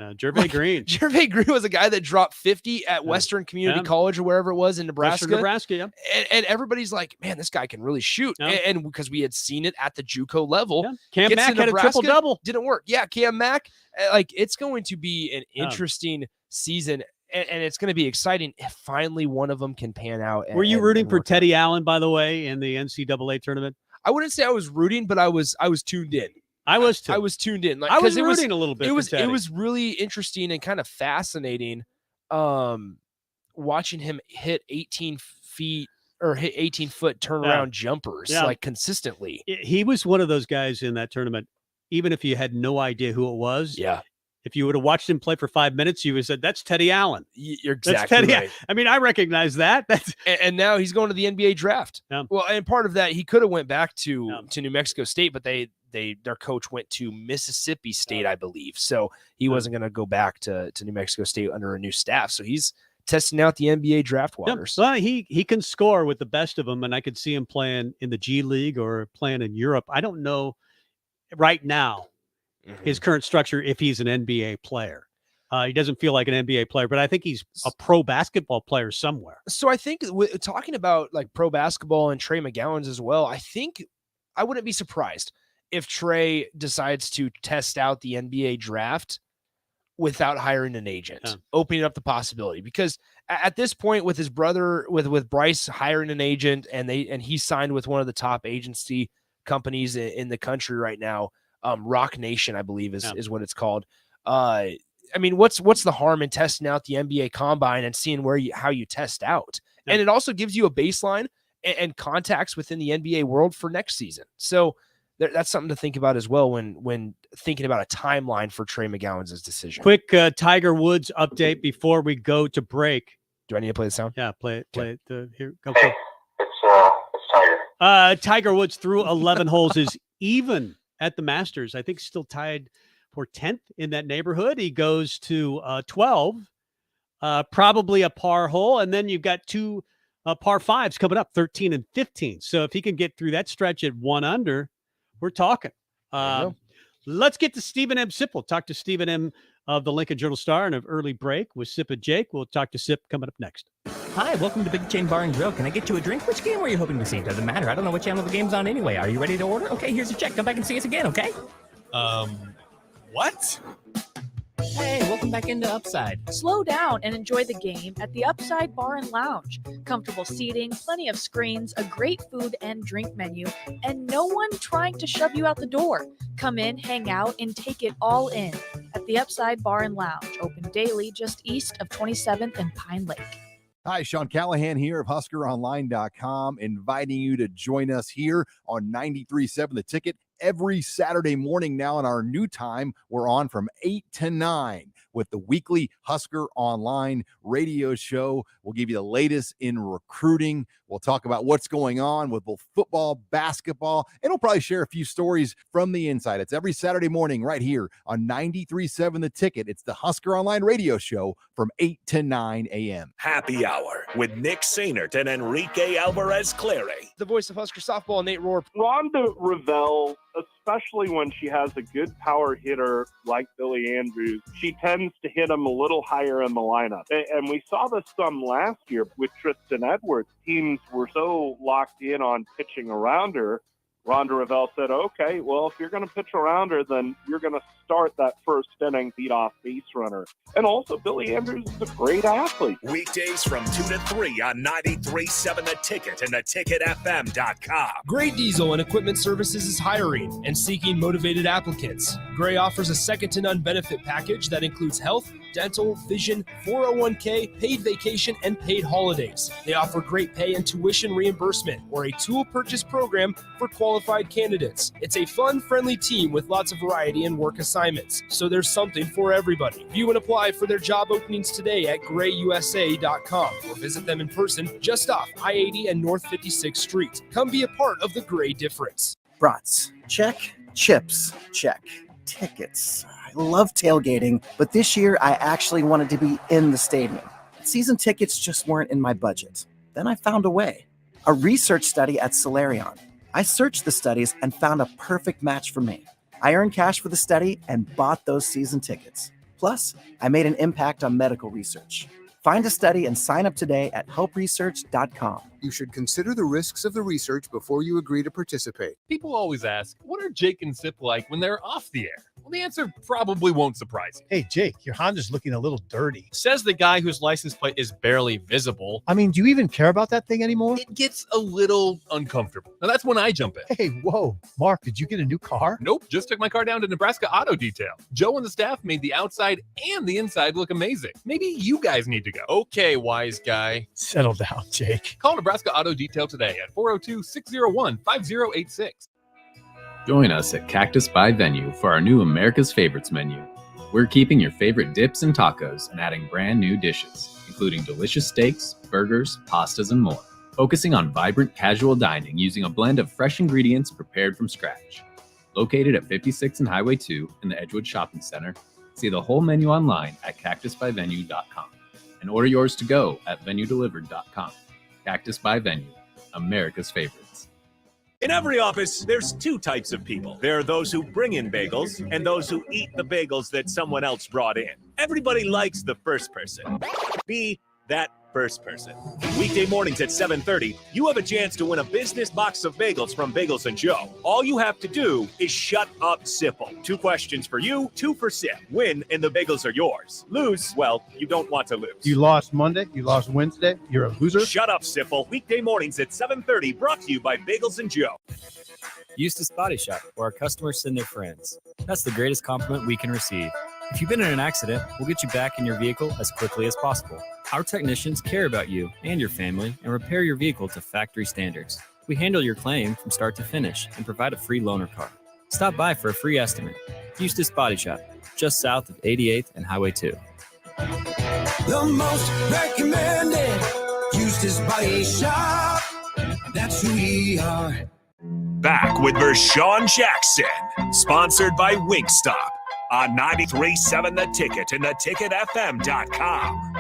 Speaker 5: Jervay Green.
Speaker 1: Jervay Green was a guy that dropped 50 at Western Community College or wherever it was in Nebraska.
Speaker 5: Western Nebraska, yeah.
Speaker 1: And everybody's like, man, this guy can really shoot.
Speaker 5: Yeah.
Speaker 1: And because we had seen it at the JUCO level.
Speaker 5: Yeah. Cam Mack had a triple-double.
Speaker 1: Didn't work. Yeah, Cam Mack. Like, it's going to be an interesting season, and it's going to be exciting if finally one of them can pan out.
Speaker 5: Were you rooting for Teddy Allen, by the way, in the NCAA tournament?
Speaker 1: I wouldn't say I was rooting, but I was tuned in.
Speaker 5: I was too.
Speaker 1: I was tuned in. Like,
Speaker 5: I was rooting a little bit.
Speaker 1: It was really interesting and kind of fascinating, watching him hit 18-foot turnaround jumpers like consistently.
Speaker 5: He was one of those guys in that tournament. Even if you had no idea who it was, if you would have watched him play for 5 minutes, you would have said, "That's Teddy Allen."
Speaker 1: You're exactly right.
Speaker 5: I mean, I recognize that.
Speaker 1: And now he's going to the NBA draft.
Speaker 5: Yeah.
Speaker 1: Well, and part of that, he could have went back to New Mexico State, but their coach went to Mississippi State, I believe. So he wasn't going to go back to New Mexico State under a new staff. So he's testing out the NBA draft waters.
Speaker 5: Well, he can score with the best of them, and I could see him playing in the G League or playing in Europe. I don't know right now his current structure if he's an NBA player. He doesn't feel like an NBA player, but I think he's a pro basketball player somewhere.
Speaker 1: So I think talking about like pro basketball and Trey McGowan's as well, I think I wouldn't be surprised if Trey decides to test out the NBA draft without hiring an agent, opening up the possibility. Because at this point, with his brother, with Bryce hiring an agent, and he signed with one of the top agency companies in the country right now, Rock Nation, I believe is what it's called. I mean, what's the harm in testing out the NBA Combine and seeing how you test out? Yeah. And it also gives you a baseline and contacts within the NBA world for next season. So that's something to think about as well when thinking about a timeline for Trey McGowan's decision.
Speaker 5: Quick Tiger Woods update before we go to break.
Speaker 1: Do I need to play the sound?
Speaker 5: Yeah, play it. Here, go.
Speaker 4: Hey, it's Tiger.
Speaker 5: Tiger Woods through 11 holes is even at the Masters. I think still tied for 10th in that neighborhood. He goes to 12, probably a par hole, and then you've got two par fives coming up, 13 and 15. So if he can get through that stretch at 1 under, we're talking. Let's get to Stephen M. Sip. We'll talk to Stephen M. of the Lincoln Journal-Star and an early break with Sip and Jake. We'll talk to Sip coming up next.
Speaker 18: Hi, welcome to Big Chain Bar and Grill. Can I get you a drink? Which game were you hoping to see? Doesn't matter. I don't know what channel the game's on anyway. Are you ready to order? Okay, here's your check. Come back and see us again, okay?
Speaker 3: What?
Speaker 18: Hey, welcome back into Upside.
Speaker 24: Slow down and enjoy the game at the Upside Bar and Lounge. Comfortable seating, plenty of screens, a great food and drink menu, and no one trying to shove you out the door. Come in, hang out, and take it all in at the Upside Bar and Lounge, open daily just east of 27th and Pine Lake.
Speaker 10: Hi, Sean Callahan here of HuskerOnline.com, inviting you to join us here on 93.7 The Ticket every Saturday morning now. In our new time, we're on from 8 to 9 with the weekly Husker Online radio show. We'll give you the latest in recruiting. We'll talk about what's going on with both football, basketball, and we'll probably share a few stories from the inside. It's every Saturday morning right here on 93.7 The Ticket. It's the Husker Online radio show from 8 to 9 a.m.
Speaker 2: Happy Hour with Nick Sainert and Enrique Alvarez-Clary.
Speaker 1: The voice of Husker softball, Nate Rohr.
Speaker 11: Rhonda Revelle, especially when she has a good power hitter like Billy Andrews, she tends to hit him a little higher in the lineup. And we saw this some last year with Tristan Edwards. Teams were so locked in on pitching around her Ronda Revelle said, okay, well, if you're going to pitch around her, then you're going to start that first inning, beat off base runner. And also, Billy Andrews is a great athlete.
Speaker 2: Weekdays from 2 to 3 on 93.7 The Ticket and theticketfm.com.
Speaker 1: Gray Diesel and Equipment Services is hiring and seeking motivated applicants. Gray offers a second-to-none benefit package that includes health, dental, vision, 401k, paid vacation, and paid holidays. They offer great pay and tuition reimbursement or a tool purchase program for qualified candidates. It's a fun, friendly team with lots of variety and work assignments, so there's something for everybody. View and apply for their job openings today at grayusa.com or visit them in person just off I-80 and North 56th Street. Come be a part of the Gray difference.
Speaker 20: Brats, check. Chips, check. Tickets. I love tailgating, but this year I actually wanted to be in the stadium. Season tickets just weren't in my budget. Then I found a way. A research study at Solarion. I searched the studies and found a perfect match for me. I earned cash for the study and bought those season tickets. Plus, I made an impact on medical research. Find a study and sign up today at helpresearch.com.
Speaker 21: You should consider the risks of the research before you agree to participate.
Speaker 6: People always ask, what are Jake and Sip like when they're off the air? Well, the answer probably won't surprise you.
Speaker 7: Hey, Jake, your Honda's looking a little dirty.
Speaker 9: Says the guy whose license plate is barely visible.
Speaker 7: I mean, do you even care about that thing anymore?
Speaker 6: It gets a little uncomfortable. Now, that's when I jump in.
Speaker 7: Hey, whoa. Mark, did you get a new car?
Speaker 6: Nope, just took my car down to Nebraska Auto Detail. Joe and the staff made the outside and the inside look amazing. Maybe you guys need to go.
Speaker 9: Okay, wise guy.
Speaker 7: Settle down, Jake.
Speaker 6: Call Nebraska Auto Detail today at 402-601-5086.
Speaker 22: Join us at Cactus by Venue for our new America's Favorites menu. We're keeping your favorite dips and tacos and adding brand new dishes, including delicious steaks, burgers, pastas, and more. Focusing on vibrant casual dining using a blend of fresh ingredients prepared from scratch. Located at 56 and Highway 2 in the Edgewood Shopping Center, see the whole menu online at cactusbyvenue.com and order yours to go at venuedelivered.com. Cactus by Venue, America's Favorites.
Speaker 2: In every office, there's two types of people. There are those who bring in bagels and those who eat the bagels that someone else brought in. Everybody likes the first person. Be that first person. Weekday mornings at 7:30, you have a chance to win a business box of bagels from Bagels & Joe. All you have to do is shut up, Sipple. 2 questions for you, 2 for Sip. Win, and the bagels are yours. Lose, well, you don't want to lose.
Speaker 7: You lost Monday, you lost Wednesday, you're a loser.
Speaker 2: Shut up, Sipple. Weekday mornings at 7:30, brought to you by Bagels & Joe.
Speaker 23: Eustace Body Shop, where our customers send their friends. That's the greatest compliment we can receive. If you've been in an accident, we'll get you back in your vehicle as quickly as possible. Our technicians care about you and your family and repair your vehicle to factory standards. We handle your claim from start to finish and provide a free loaner car. Stop by for a free estimate. Eustace Body Shop, just south of 88th and Highway 2.
Speaker 25: The most recommended Eustace Body Shop. That's who we are.
Speaker 2: Back with Vershawn Jackson, sponsored by Wingstop on 93.7 The Ticket and theticketfm.com.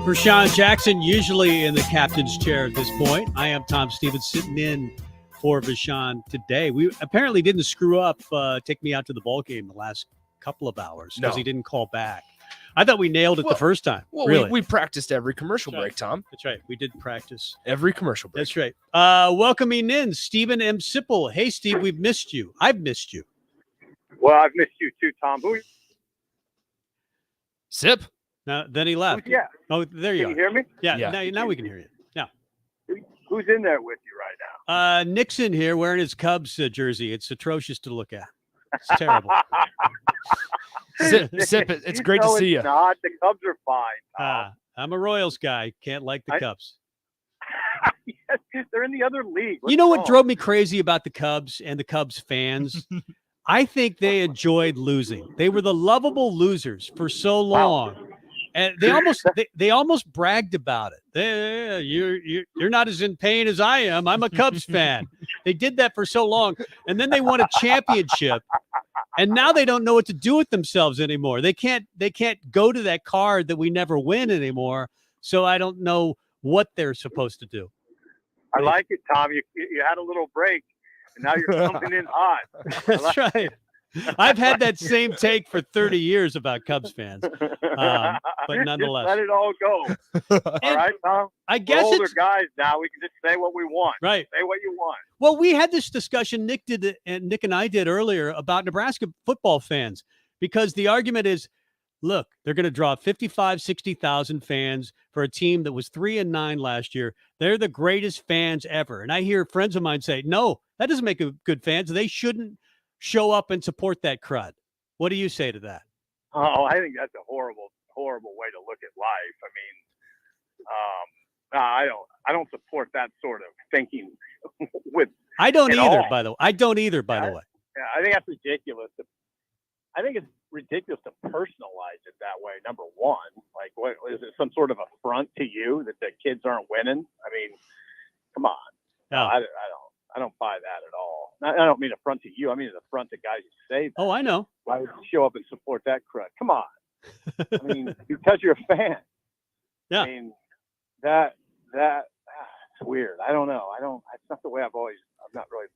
Speaker 5: Vershawn Jackson, usually in the captain's chair at this point. I am Tom Stevens, sitting in for Vershawn today. We apparently didn't screw up, take me out to the ball game the last couple of hours because he didn't call back. I thought we nailed it the first time.
Speaker 1: Well,
Speaker 5: really.
Speaker 1: we practiced every commercial break, Tom.
Speaker 5: That's right. We did practice.
Speaker 1: Every commercial break.
Speaker 5: That's right. Welcoming in Stephen M. Sipple. Hey, Steve, we've missed you. I've missed you.
Speaker 26: Well, I've missed you too, Tom.
Speaker 1: Sip.
Speaker 5: Then he left.
Speaker 26: Yeah.
Speaker 5: Oh, there you
Speaker 26: Can
Speaker 5: are.
Speaker 26: you hear me?
Speaker 5: Yeah. Now we can hear you. Now.
Speaker 26: Who's in there with you right now?
Speaker 5: Nixon here wearing his Cubs jersey. It's atrocious to look at. It's terrible.
Speaker 1: Sip, it's great to see you.
Speaker 26: Not. The Cubs are fine.
Speaker 5: I'm a Royals guy. Can't like the Cubs.
Speaker 26: Yes, they're in the other league.
Speaker 5: You know what drove me crazy about the Cubs and the Cubs fans? I think they enjoyed losing. They were the lovable losers for so long. Wow. And they almost bragged about it. You're not as in pain as I am. I'm a Cubs fan. They did that for so long. And then they won a championship. And now they don't know what to do with themselves anymore. They can't go to that card that we never win anymore. So I don't know what they're supposed to do.
Speaker 26: I like it, Tom. You had a little break, and now you're coming in hot.
Speaker 5: That's right. I've had that same take for 30 years about Cubs fans, but nonetheless,
Speaker 26: just let it all go. All right, Tom.
Speaker 5: I guess
Speaker 26: we're older
Speaker 5: it's
Speaker 26: guys now. We can just say what we want.
Speaker 5: Right.
Speaker 26: Say what you want.
Speaker 5: Well, we had this discussion. Nick and I did earlier about Nebraska football fans, because the argument is, look, they're going to draw 55, 60,000 fans for a team that was 3-9 last year. They're the greatest fans ever. And I hear friends of mine say, no, that doesn't make good fans. They shouldn't show up and support that crud. What do you say to that?
Speaker 26: Oh, I think that's a horrible way to look at life. I mean, I don't support that sort of thinking.
Speaker 5: I don't either,
Speaker 26: all.
Speaker 5: by the way. I don't either, by the way.
Speaker 26: Yeah, I think that's ridiculous. I think it's ridiculous to personalize it that way. Number one, like, what is it? Some sort of affront to you that the kids aren't winning? I mean, come on.
Speaker 5: No.
Speaker 26: I don't buy that at all. I don't mean affront to you. I mean an affront to guys who say that.
Speaker 5: Oh, I know.
Speaker 26: Why would you show up and support that crud? Come on. I mean, because you're a fan.
Speaker 5: Yeah.
Speaker 26: I mean, that's weird. I don't know. It's not the way I'm not really,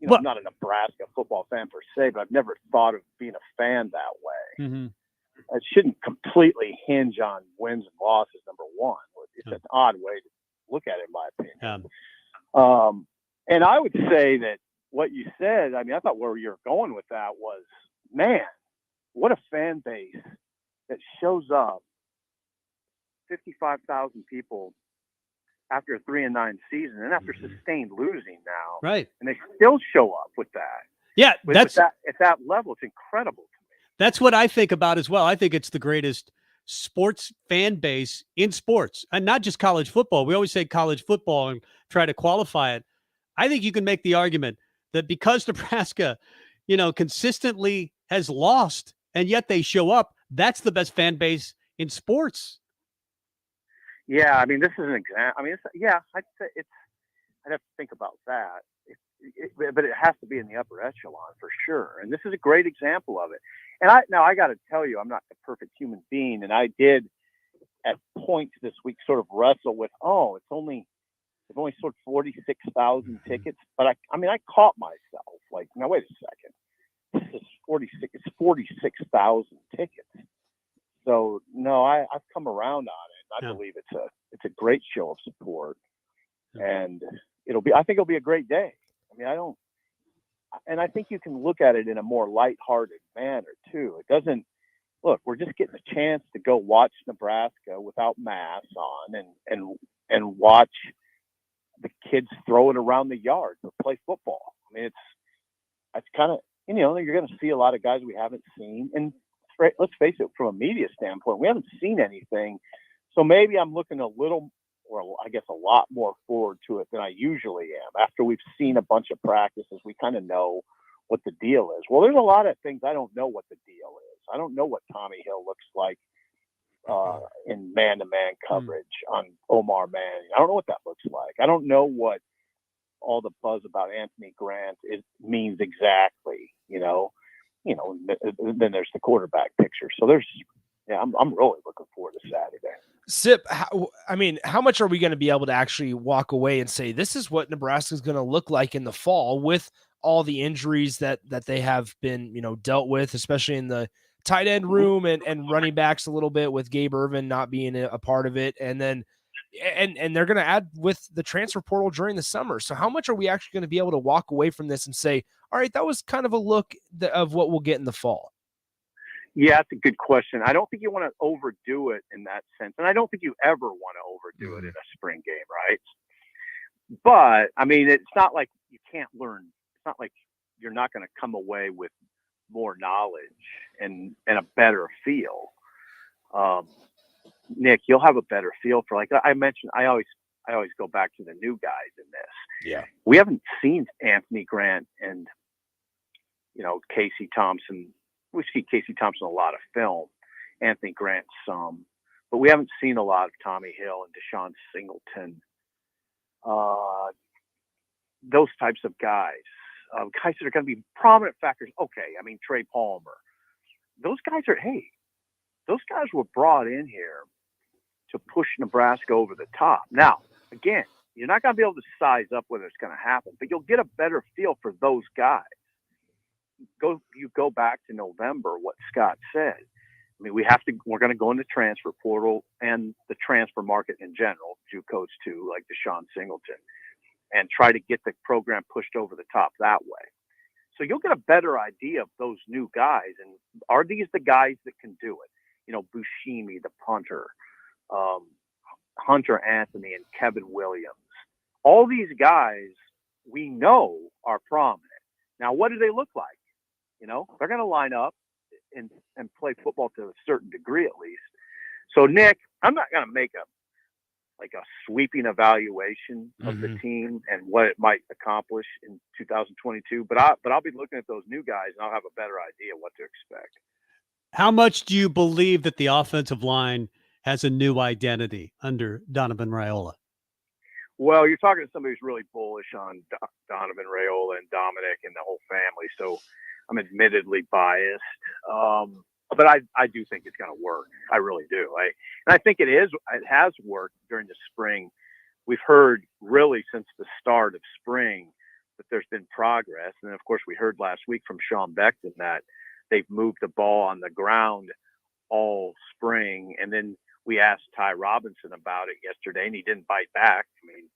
Speaker 26: I'm not a Nebraska football fan per se, but I've never thought of being a fan that way.
Speaker 5: Mm-hmm.
Speaker 26: It shouldn't completely hinge on wins and losses, number one. It's an odd way to look at it, in my opinion. And I would say that what you said, I mean, I thought where you're going with that was, man, what a fan base that shows up, 55,000 people after a 3-9 season and after sustained losing now.
Speaker 5: Right.
Speaker 26: And they still show up with that.
Speaker 5: Yeah,
Speaker 26: at that level. It's incredible to me.
Speaker 5: That's what I think about as well. I think it's the greatest sports fan base in sports, and not just college football. We always say college football and try to qualify it. I think you can make the argument that because Nebraska, consistently has lost and yet they show up, that's the best fan base in sports.
Speaker 26: Yeah, I mean, this is an example. I mean, I'd say I'd have to think about that. But it has to be in the upper echelon for sure. And this is a great example of it. And I got to tell you, I'm not a perfect human being. And I did at points this week sort of wrestle with, they've only sold 46,000 tickets. But I caught myself like, now wait a second. This is 46. It's 46,000 tickets. So no, I've come around on it. I believe it's a great show of support, and I think it'll be a great day. I mean, I think you can look at it in a more lighthearted manner too. It doesn't look, we're just getting a chance to go watch Nebraska without masks on and watch the kids throw it around the yard or play football. I mean, it's kind of, you're going to see a lot of guys we haven't seen. And let's face it, from a media standpoint, we haven't seen anything. So maybe I'm looking a little, or I guess a lot more forward to it than I usually am. After we've seen a bunch of practices, we kind of know what the deal is. Well, there's a lot of things I don't know what the deal is. I don't know what Tommy Hill looks like in man-to-man coverage on Omar Manning. I don't know what that looks like. I don't know what all the buzz about Anthony Grant means exactly. Then there's the quarterback picture. So I'm really looking forward to Saturday.
Speaker 1: Sip, how much are we going to be able to actually walk away and say this is what Nebraska is going to look like in the fall with all the injuries that they have been, dealt with, especially in the tight end room and running backs a little bit with Gabe Ervin not being a part of it. And then, and they're going to add with the transfer portal during the summer. So how much are we actually going to be able to walk away from this and say, all right, that was kind of a look of what we'll get in the fall?
Speaker 26: Yeah, that's a good question. I don't think you want to overdo it in that sense. And I don't think you ever want to overdo it in a spring game, right? But, I mean, it's not like you can't learn. It's not like you're not going to come away with more knowledge and a better feel. Nick, you'll have a better feel for, like I mentioned, I always go back to the new guys in this.
Speaker 1: Yeah.
Speaker 26: We haven't seen Anthony Grant and, Casey Thompson. We see Casey Thompson a lot of film, Anthony Grant some, but we haven't seen a lot of Tommy Hill and Deshaun Singleton. Those types of guys that are going to be prominent factors. Okay, I mean, Trey Palmer. Those guys were brought in here to push Nebraska over the top. Now, again, you're not going to be able to size up whether it's going to happen, but you'll get a better feel for those guys. you go back to November, what Scott said. I mean, we're going to go in the transfer portal and the transfer market in general, JUCOs too, like Deshaun Singleton, and try to get the program pushed over the top that way. So you'll get a better idea of those new guys. And are these the guys that can do it? You know, Buscemi, the punter, Hunter Anthony and Kevin Williams. All these guys we know are prominent. Now, what do they look like? You know, they're going to line up and play football to a certain degree at least. So, Nick, I'm not going to make a sweeping evaluation of the team and what it might accomplish in 2022, but I'll be looking at those new guys and I'll have a better idea what to expect.
Speaker 5: How much do you believe that the offensive line has a new identity under Donovan Raiola?
Speaker 26: Well, you're talking to somebody who's really bullish on Donovan Raiola and Dominic and the whole family, so I'm admittedly biased. But I do think it's going to work. I really do. And I think it has worked during the spring. We've heard really since the start of spring that there's been progress. And of course, we heard last week from Sean Beckton that they've moved the ball on the ground all spring. And then we asked Ty Robinson about it yesterday, and he didn't bite back. I mean,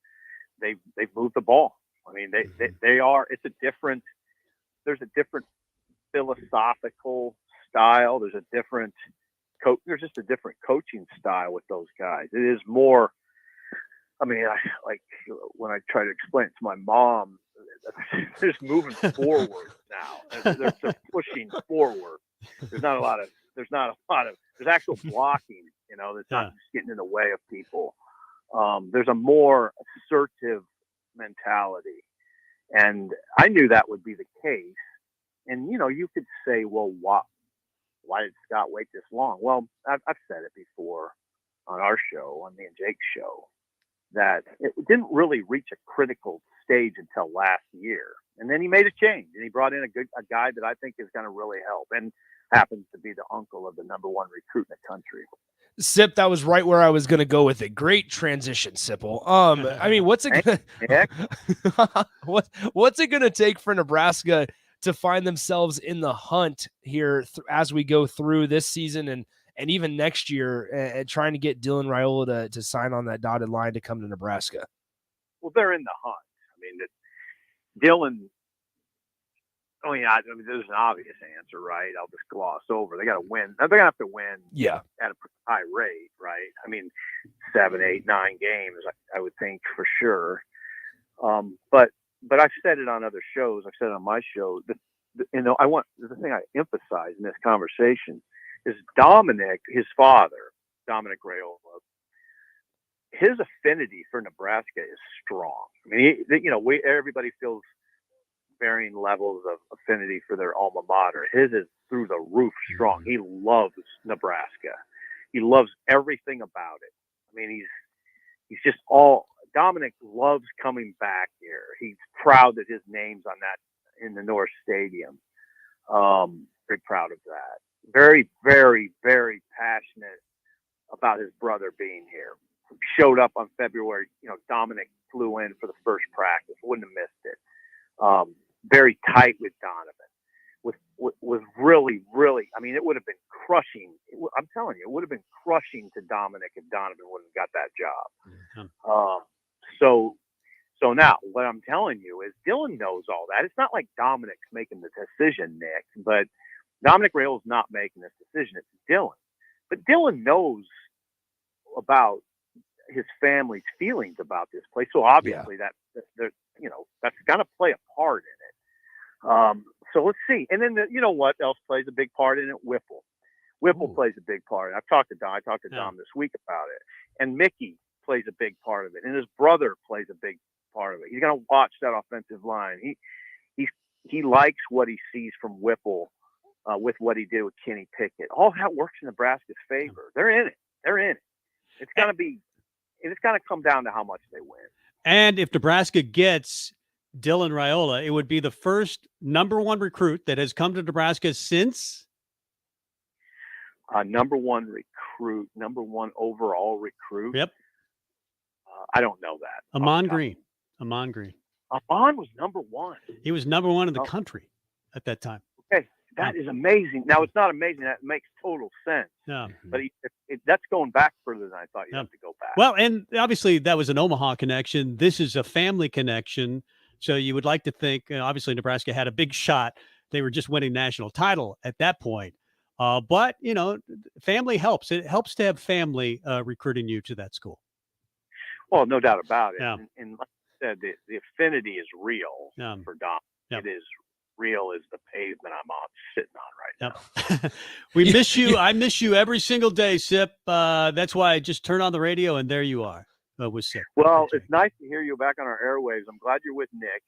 Speaker 26: they've moved the ball. I mean, they are. There's a different philosophical style. There's just a different coaching style with those guys. It is more. I mean, when I try to explain it to my mom, they're just moving forward now. They're pushing forward. There's actual blocking. You know, that's not just getting in the way of people. There's a more assertive mentality, and I knew that would be the case. And you know, you could say, well, why did Scott wait this long? Well, I've said it before on our show, on me and Jake's show, that it didn't really reach a critical stage until last year. And then he made a change, and he brought in a guy that I think is going to really help, and happens to be the uncle of the #1 recruit in the country.
Speaker 1: Sip, that was right where I was going to go with it. Great transition, Sipple. I mean, what's it going to take for Nebraska to find themselves in the hunt here as we go through this season and even next year, and trying to get Dylan Raiola to sign on that dotted line to come to Nebraska?
Speaker 26: Well, they're in the hunt. I mean, Dylan. Oh yeah, I mean, there's an obvious answer, right? I'll just gloss over. They got to win. They're gonna have to win.
Speaker 1: Yeah.
Speaker 26: At a high rate, right? I mean, 7, 8, 9 games, I would think for sure. But I've said it on other shows. I've said it on my show. The thing I emphasize in this conversation is Dominic, his father, Dominic Raiola. His affinity for Nebraska is strong. I mean, everybody feels varying levels of affinity for their alma mater. His is through the roof strong. He loves Nebraska. He loves everything about it. I mean, he's just Dominic loves coming back here. He's proud that his name's on that in the North Stadium. Very proud of that. Very, very, very passionate about his brother being here. Showed up on February. Dominic flew in for the first practice. Wouldn't have missed it. Very tight with Donovan. Was really, really. I mean, it would have been crushing. I'm telling you, it would have been crushing to Dominic if Donovan wouldn't have got that job. So now what I'm telling you is Dylan knows all that. It's not like Dominic's making the decision, Nick, but Dominic Raiola is not making this decision. It's Dylan. But Dylan knows about his family's feelings about this place. So obviously that's going to play a part in it. So let's see. And then what else plays a big part in it? Whipple. Whipple plays a big part. I've talked to Dom. I talked to Dom this week about it. And Mickey plays a big part of it. And his brother plays a big part of it. He's going to watch that offensive line. He likes what he sees from Whipple with what he did with Kenny Pickett. All that works in Nebraska's favor. They're in it. It's going to come down to how much they win.
Speaker 5: And if Nebraska gets Dylan Raiola, it would be the first #1 recruit that has come to Nebraska since
Speaker 26: #1 recruit, #1 overall recruit.
Speaker 5: Yep.
Speaker 26: I don't know that.
Speaker 5: Amon Green.
Speaker 26: Amon was #1.
Speaker 5: He was #1 in the country at that time.
Speaker 26: That is amazing. Now, it's not amazing. That makes total sense.
Speaker 5: Yeah.
Speaker 26: But that's going back further than I thought you'd have to go back.
Speaker 5: Well, and obviously that was an Omaha connection. This is a family connection. So you would like to think, obviously, Nebraska had a big shot. They were just winning national title at that point. But, family helps. It helps to have family recruiting you to that school.
Speaker 26: Well, no doubt about it.
Speaker 5: Yeah.
Speaker 26: And like I said, the affinity is real for Dom. It is real as the pavement I'm sitting on right now.
Speaker 5: We miss you. I miss you every single day, Sip. That's why I just turn on the radio and there you are with Sip.
Speaker 26: Well, it's nice to hear you back on our airwaves. I'm glad you're with Nick.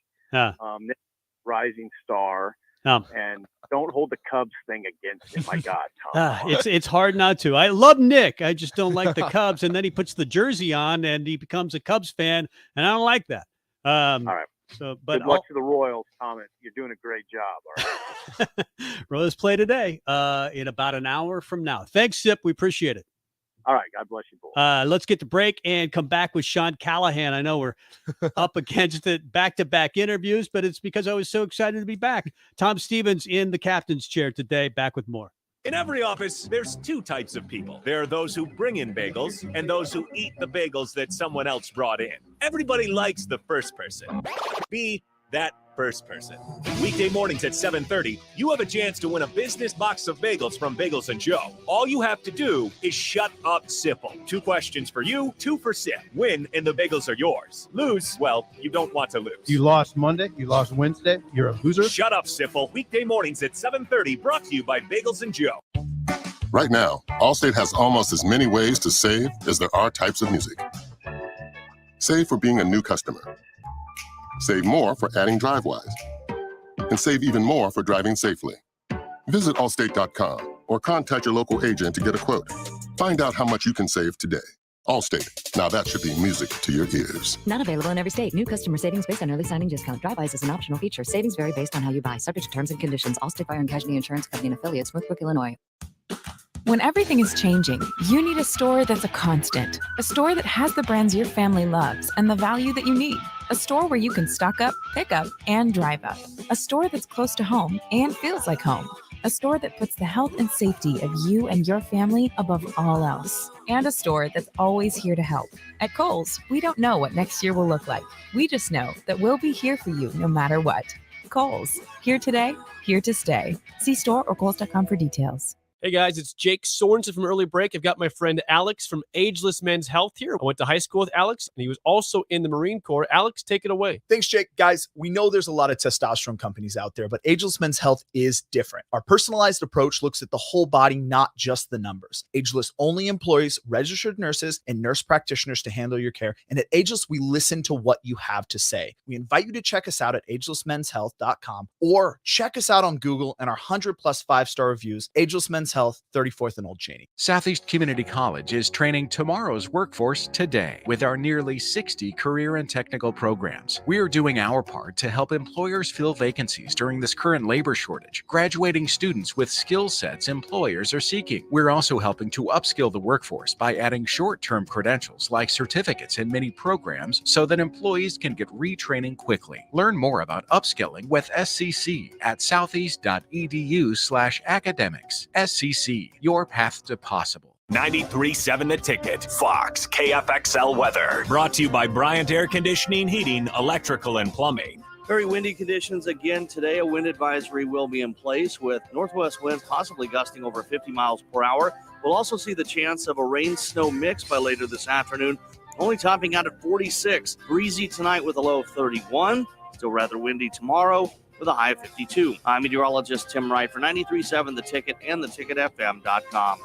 Speaker 26: Nick, rising star. And don't hold the Cubs thing against him. My God, Tom.
Speaker 5: It's hard not to. I love Nick. I just don't like the Cubs. And then he puts the jersey on and he becomes a Cubs fan. And I don't like that.
Speaker 26: All right.
Speaker 5: So, but
Speaker 26: good luck to the Royals, Thomas. You're doing a great job. All right.
Speaker 5: Royals play today in about an hour from now. Thanks, Sip. We appreciate it.
Speaker 26: All right. God bless you both.
Speaker 5: Let's get the break and come back with Sean Callahan. I know we're up against it, back-to-back interviews, but it's because I was so excited to be back. Tom Stevens in the captain's chair today. Back with more.
Speaker 2: In every office, there's two types of people. There are those who bring in bagels and those who eat the bagels that someone else brought in. Everybody likes the first person. Be that first person. Weekday mornings at 7:30, you have a chance to win a business box of bagels from Bagels & Joe. All you have to do is shut up, Sipple. 2 questions for you, 2 for Sip. Win, and the bagels are yours. Lose, well, you don't want to lose.
Speaker 7: You lost Monday. You lost Wednesday. You're a loser.
Speaker 2: Shut up, Sipple. Weekday mornings at 7:30, brought to you by Bagels & Joe.
Speaker 12: Right now, Allstate has almost as many ways to save as there are types of music. Save for being a new customer. Save more for adding DriveWise. And save even more for driving safely. Visit Allstate.com or contact your local agent to get a quote. Find out how much you can save today. Allstate. Now that should be music to your ears.
Speaker 13: Not available in every state. New customer savings based on early signing discount. DriveWise is an optional feature. Savings vary based on how you buy. Subject to terms and conditions. Allstate Fire and Casualty Insurance Company and Affiliates, Smoothbrook, Illinois.
Speaker 14: When everything is changing, you need a store that's a constant. A store that has the brands your family loves and the value that you need. A store where you can stock up, pick up, and drive up. A store that's close to home and feels like home. A store that puts the health and safety of you and your family above all else. And a store that's always here to help. At Kohl's, we don't know what next year will look like. We just know that we'll be here for you no matter what. Kohl's, here today, here to stay. See store or Kohls.com for details.
Speaker 9: Hey guys, it's Jake Sorensen from Early Break. I've got my friend Alex from Ageless Men's Health here. I went to high school with Alex, and he was also in the Marine Corps. Alex, take it away.
Speaker 16: Thanks, Jake. Guys, we know there's a lot of testosterone companies out there, but Ageless Men's Health is different. Our personalized approach looks at the whole body, not just the numbers. Ageless only employs registered nurses and nurse practitioners to handle your care. And at Ageless, we listen to what you have to say. We invite you to check us out at agelessmenshealth.com or check us out on Google and our 100+ 5-star reviews. Ageless Men's Health, 34th and Old Cheney.
Speaker 17: Southeast Community College is training tomorrow's workforce today with our nearly 60 career and technical programs. We are doing our part to help employers fill vacancies during this current labor shortage, graduating students with skill sets employers are seeking. We're also helping to upskill the workforce by adding short-term credentials like certificates in many programs so that employees can get retraining quickly. Learn more about upskilling with SCC at southeast.edu/academics. SCC, your path to possible.
Speaker 2: 93.7 The Ticket, Fox, KFXL weather. Brought to you by Bryant Air Conditioning, Heating, Electrical, and Plumbing.
Speaker 19: Very windy conditions again today. A wind advisory will be in place with northwest winds possibly gusting over 50 miles per hour. We'll also see the chance of a rain-snow mix by later this afternoon, only topping out at 46. Breezy tonight with a low of 31. Still rather windy tomorrow with a high of 52. I'm meteorologist Tim Wright for 93.7 The Ticket and theticketfm.com.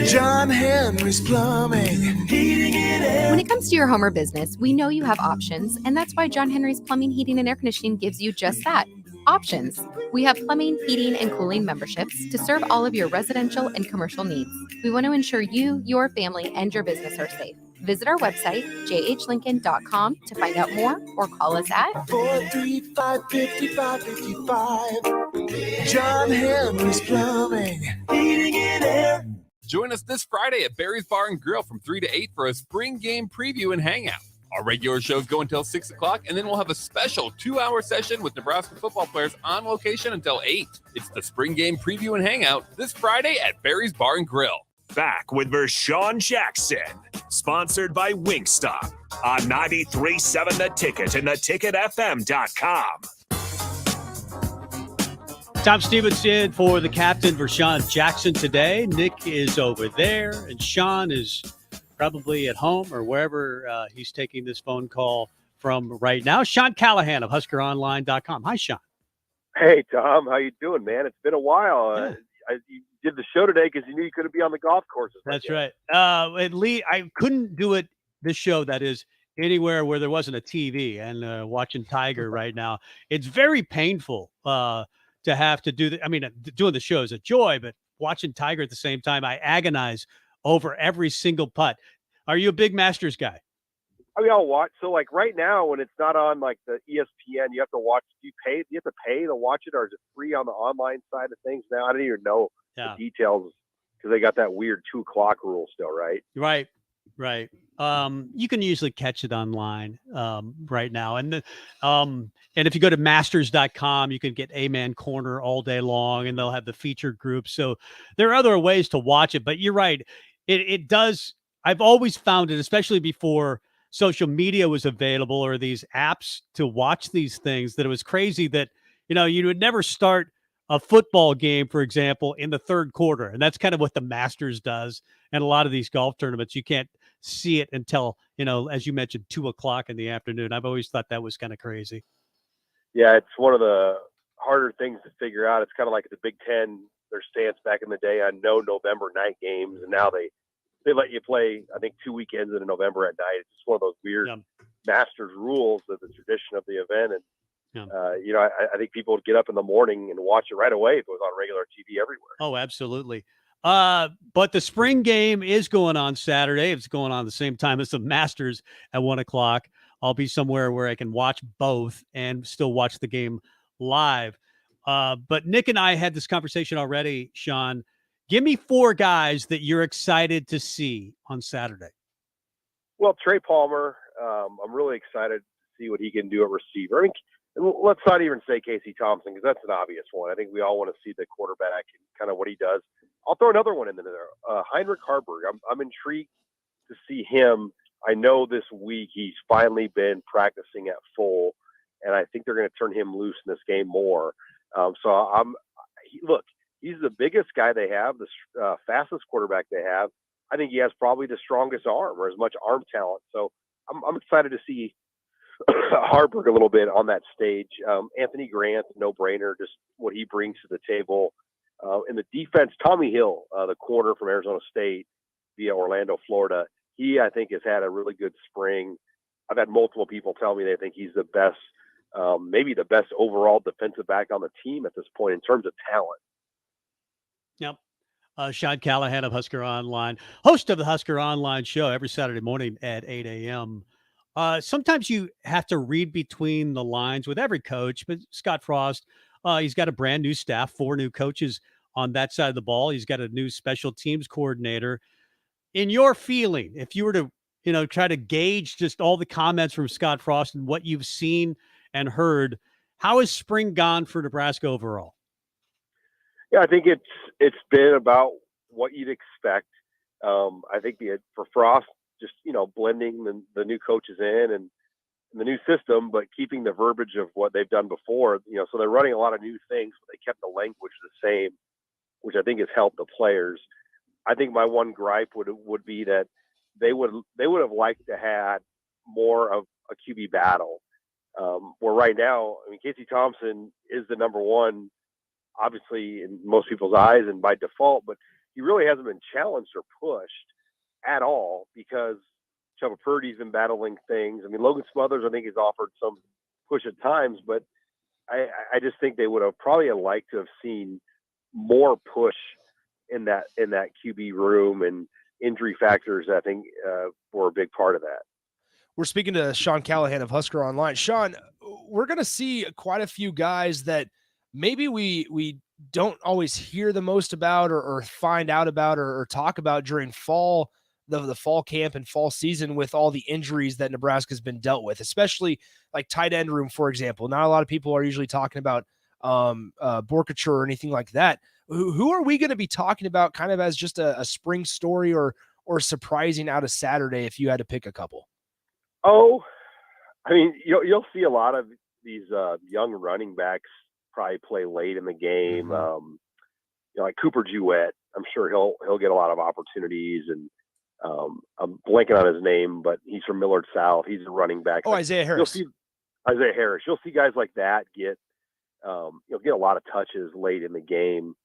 Speaker 25: John Henry's Plumbing, heating and air.
Speaker 27: When it comes to your home or business, we know you have options, and that's why John Henry's Plumbing, Heating, and Air Conditioning gives you just that, options. We have plumbing, heating, and cooling memberships to serve all of your residential and commercial needs. We want to ensure you, your family, and your business are safe. Visit our website, jhlincoln.com, to find out more or call us at
Speaker 25: 435-5555. John Henry's Plumbing, heating and air.
Speaker 6: Join us this Friday at Barry's Bar and Grill from 3 to 8 for a spring game preview and hangout. Our regular shows go until 6 o'clock, and then we'll have a special 2-hour session with Nebraska football players on location until 8. It's the spring game preview and hangout this Friday at Barry's Bar and Grill.
Speaker 2: Back with Vershawn Jackson, sponsored by Wingstop on 93.7 The Ticket and theticketfm.com.
Speaker 5: Tom Stevens in for the captain, Vershawn Jackson, today. Nick is over there, and Sean is probably at home or wherever he's taking this phone call from right now. Sean Callahan of HuskerOnline.com. Hi, Sean.
Speaker 3: Hey, Tom. How you doing, man? It's been a while. You did the show today because you knew you couldn't be on the golf courses.
Speaker 5: That's right. At least I couldn't do it, this show, that is, anywhere where there wasn't a TV, and watching Tiger right now. It's very painful to have to do I mean, doing the show is a joy, but watching Tiger at the same time, I agonize over every single putt. Are you a big Masters guy?
Speaker 3: I mean, I'll watch. So, like, right now, when it's not on, like, the ESPN, you have to watch. Do you have to pay to watch it, or is it free on the online side of things now? I don't even know the details because they got that weird 2 o'clock rule still, right?
Speaker 5: Right. You can usually catch it online right now. And if you go to masters.com, you can get A-Man Corner all day long, and they'll have the featured group. So there are other ways to watch it, but you're right. It does. I've always found it, especially before social media was available or these apps to watch these things, that it was crazy that, you would never start a football game, for example, in the third quarter. And that's kind of what the Masters does. And a lot of these golf tournaments, you can't see it until, as you mentioned, 2 o'clock in the afternoon. I've always thought that was kind of crazy.
Speaker 3: Yeah, it's one of the harder things to figure out. It's kind of like the Big Ten, their stance back in the day on no November night games. And now they let you play, I think, 2 weekends in November at night. It's just one of those weird Masters rules of the tradition of the event. And, I think people would get up in the morning and watch it right away if it was on regular TV everywhere.
Speaker 5: Oh, absolutely. But the spring game is going on Saturday. It's going on the same time as the Masters at 1 o'clock. I'll be somewhere where I can watch both and still watch the game live. But Nick and I had this conversation already, Sean. Give me 4 guys that you're excited to see on Saturday.
Speaker 3: Well, Trey Palmer, I'm really excited to see what he can do at receiver. I mean, let's not even say Casey Thompson, because that's an obvious one. I think we all want to see the quarterback and kind of what he does. I'll throw another one in there. Heinrich Harburg. I'm intrigued to see him. I know this week he's finally been practicing at full, and I think they're going to turn him loose in this game more. Look, he's the biggest guy they have, the fastest quarterback they have. I think he has probably the strongest arm, or as much arm talent. So I'm excited to see Harburg a little bit on that stage. Anthony Grant, no brainer, just what he brings to the table. In the defense, Tommy Hill, the corner from Arizona State via Orlando, Florida. He, I think, has had a really good spring. I've had multiple people tell me they think he's the best, maybe the best overall defensive back on the team at this point in terms of talent.
Speaker 5: Yep. Sean Callahan of Husker Online, host of the Husker Online show every Saturday morning at 8 a.m. Sometimes you have to read between the lines with every coach, but Scott Frost, he's got a brand new staff, 4 new coaches on that side of the ball. He's got a new special teams coordinator. In your feeling, if you were to, try to gauge just all the comments from Scott Frost and what you've seen and heard, how has spring gone for Nebraska overall?
Speaker 3: Yeah, I think it's been about what you'd expect. I think for Frost, just, blending the new coaches in and the new system, but keeping the verbiage of what they've done before, so they're running a lot of new things, but they kept the language the same, which I think has helped the players. I think my one gripe would be that they would have liked to had more of a QB battle. Where right now, I mean, Casey Thompson is the number one, obviously in most people's eyes and by default, but he really hasn't been challenged or pushed at all because Chuba Purdy's been battling things. I mean, Logan Smothers, I think, has offered some push at times, but I just think they would have probably liked to have seen more push in that QB room, and injury factors, I think, were a big part of that.
Speaker 1: We're speaking to Sean Callahan of Husker Online. Sean, we're going to see quite a few guys that maybe we don't always hear the most about or find out about or talk about during fall the fall camp and fall season with all the injuries that Nebraska's been dealt with, especially like tight end room, for example. Not a lot of people are usually talking about Borkature or anything like that. Who are we going to be talking about kind of as just a spring story or surprising out of Saturday if you had to pick a couple?
Speaker 3: Oh, I mean, you'll see a lot of these young running backs probably play late in the game. Like Cooper Jewett, I'm sure he'll get a lot of opportunities. And I'm blanking on his name, but he's from Millard South. He's a running back.
Speaker 1: Oh, Isaiah Harris.
Speaker 3: You'll see Isaiah Harris. You'll see guys like that get a lot of touches late in the game.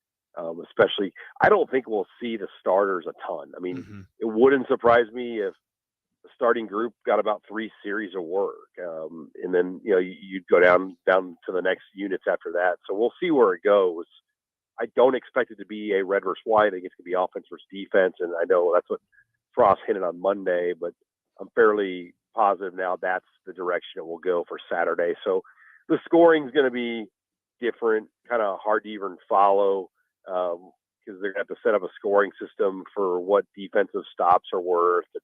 Speaker 3: Especially, I don't think we'll see the starters a ton. I mean, it wouldn't surprise me if the starting group got about 3 series of work, and then you'd go down to the next units after that. So we'll see where it goes. I don't expect it to be a red versus white. I think it's going to be offense versus defense, and I know that's what Frost hinted on Monday, but I'm fairly positive now that's the direction it will go for Saturday. So the scoring is going to be different, kind of hard to even follow. Because they're going to have to set up a scoring system for what defensive stops are worth and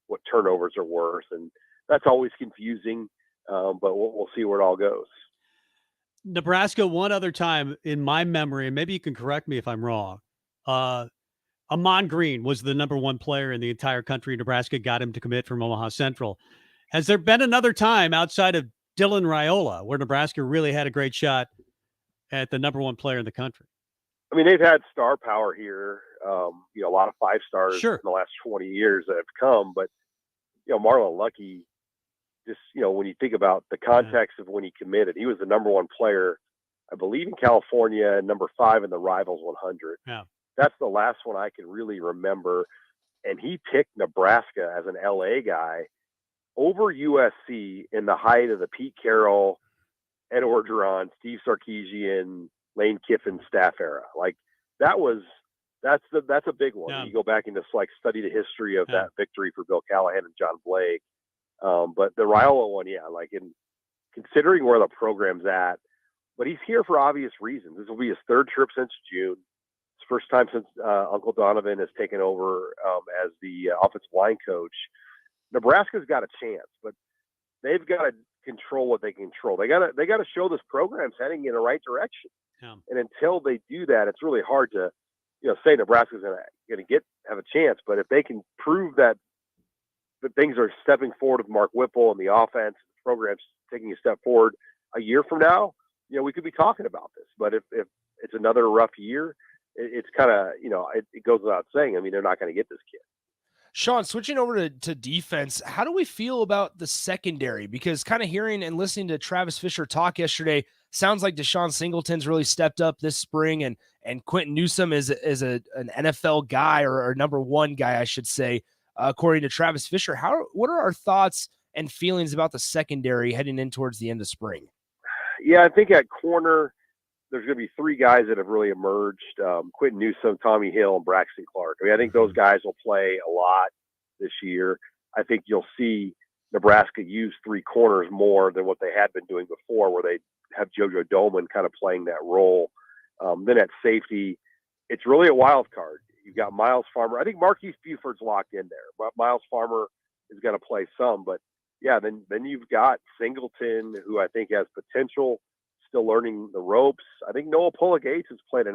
Speaker 3: what turnovers are worth. And that's always confusing, but we'll see where it all goes.
Speaker 5: Nebraska, one other time in my memory, and maybe you can correct me if I'm wrong, Amon Green was the number 1 player in the entire country. Nebraska got him to commit from Omaha Central. Has there been another time outside of Dylan Raiola where Nebraska really had a great shot at the number 1 player in the country?
Speaker 3: I mean, they've had star power here. A lot of 5 stars in the last 20 years that have come. But, Marlon Lucky, just, when you think about the context of when he committed, he was the number 1 player, I believe, in California, and number 5 in the Rivals 100.
Speaker 5: Yeah.
Speaker 3: That's the last one I can really remember. And he picked Nebraska as an LA guy over USC in the height of the Pete Carroll, Ed Orgeron, Steve Sarkisian, Lane Kiffin staff era. Like that's a big one.
Speaker 5: Yeah.
Speaker 3: You go back and just study the history of that victory for Bill Callahan and John Blake. But the Raiola one, in considering where the program's at, but he's here for obvious reasons. This will be his 3rd trip since June. His first time since Uncle Donovan has taken over as the offensive line coach. Nebraska's got a chance, but they've got to control what they control. They got to show this program's heading in the right direction.
Speaker 5: Yeah.
Speaker 3: And until they do that, it's really hard to, say Nebraska's going to have a chance. But if they can prove that things are stepping forward with Mark Whipple and the offense, the program's taking a step forward a year from now, we could be talking about this. But if it's another rough year, it's kind of, it goes without saying. I mean, they're not going to get this kid.
Speaker 1: Sean, switching over to defense, how do we feel about the secondary? Because kind of hearing and listening to Travis Fisher talk yesterday, sounds like Deshaun Singleton's really stepped up this spring, and Quentin Newsome is an NFL guy or number 1 guy, I should say, according to Travis Fisher. What are our thoughts and feelings about the secondary heading in towards the end of spring?
Speaker 3: Yeah, I think at corner, there's going to be 3 guys that have really emerged, Quentin Newsome, Tommy Hill, and Braxton Clark. I mean, I think those guys will play a lot this year. I think you'll see Nebraska use 3 corners more than what they had been doing before, where they have JoJo Doman kind of playing that role. Then at safety, it's really a wild card. You've got Miles Farmer. I think Marquise Buford's locked in there, but Miles Farmer is going to play some. But, yeah, then you've got Singleton, who I think has potential, still learning the ropes. I think Noah Pulligates has had a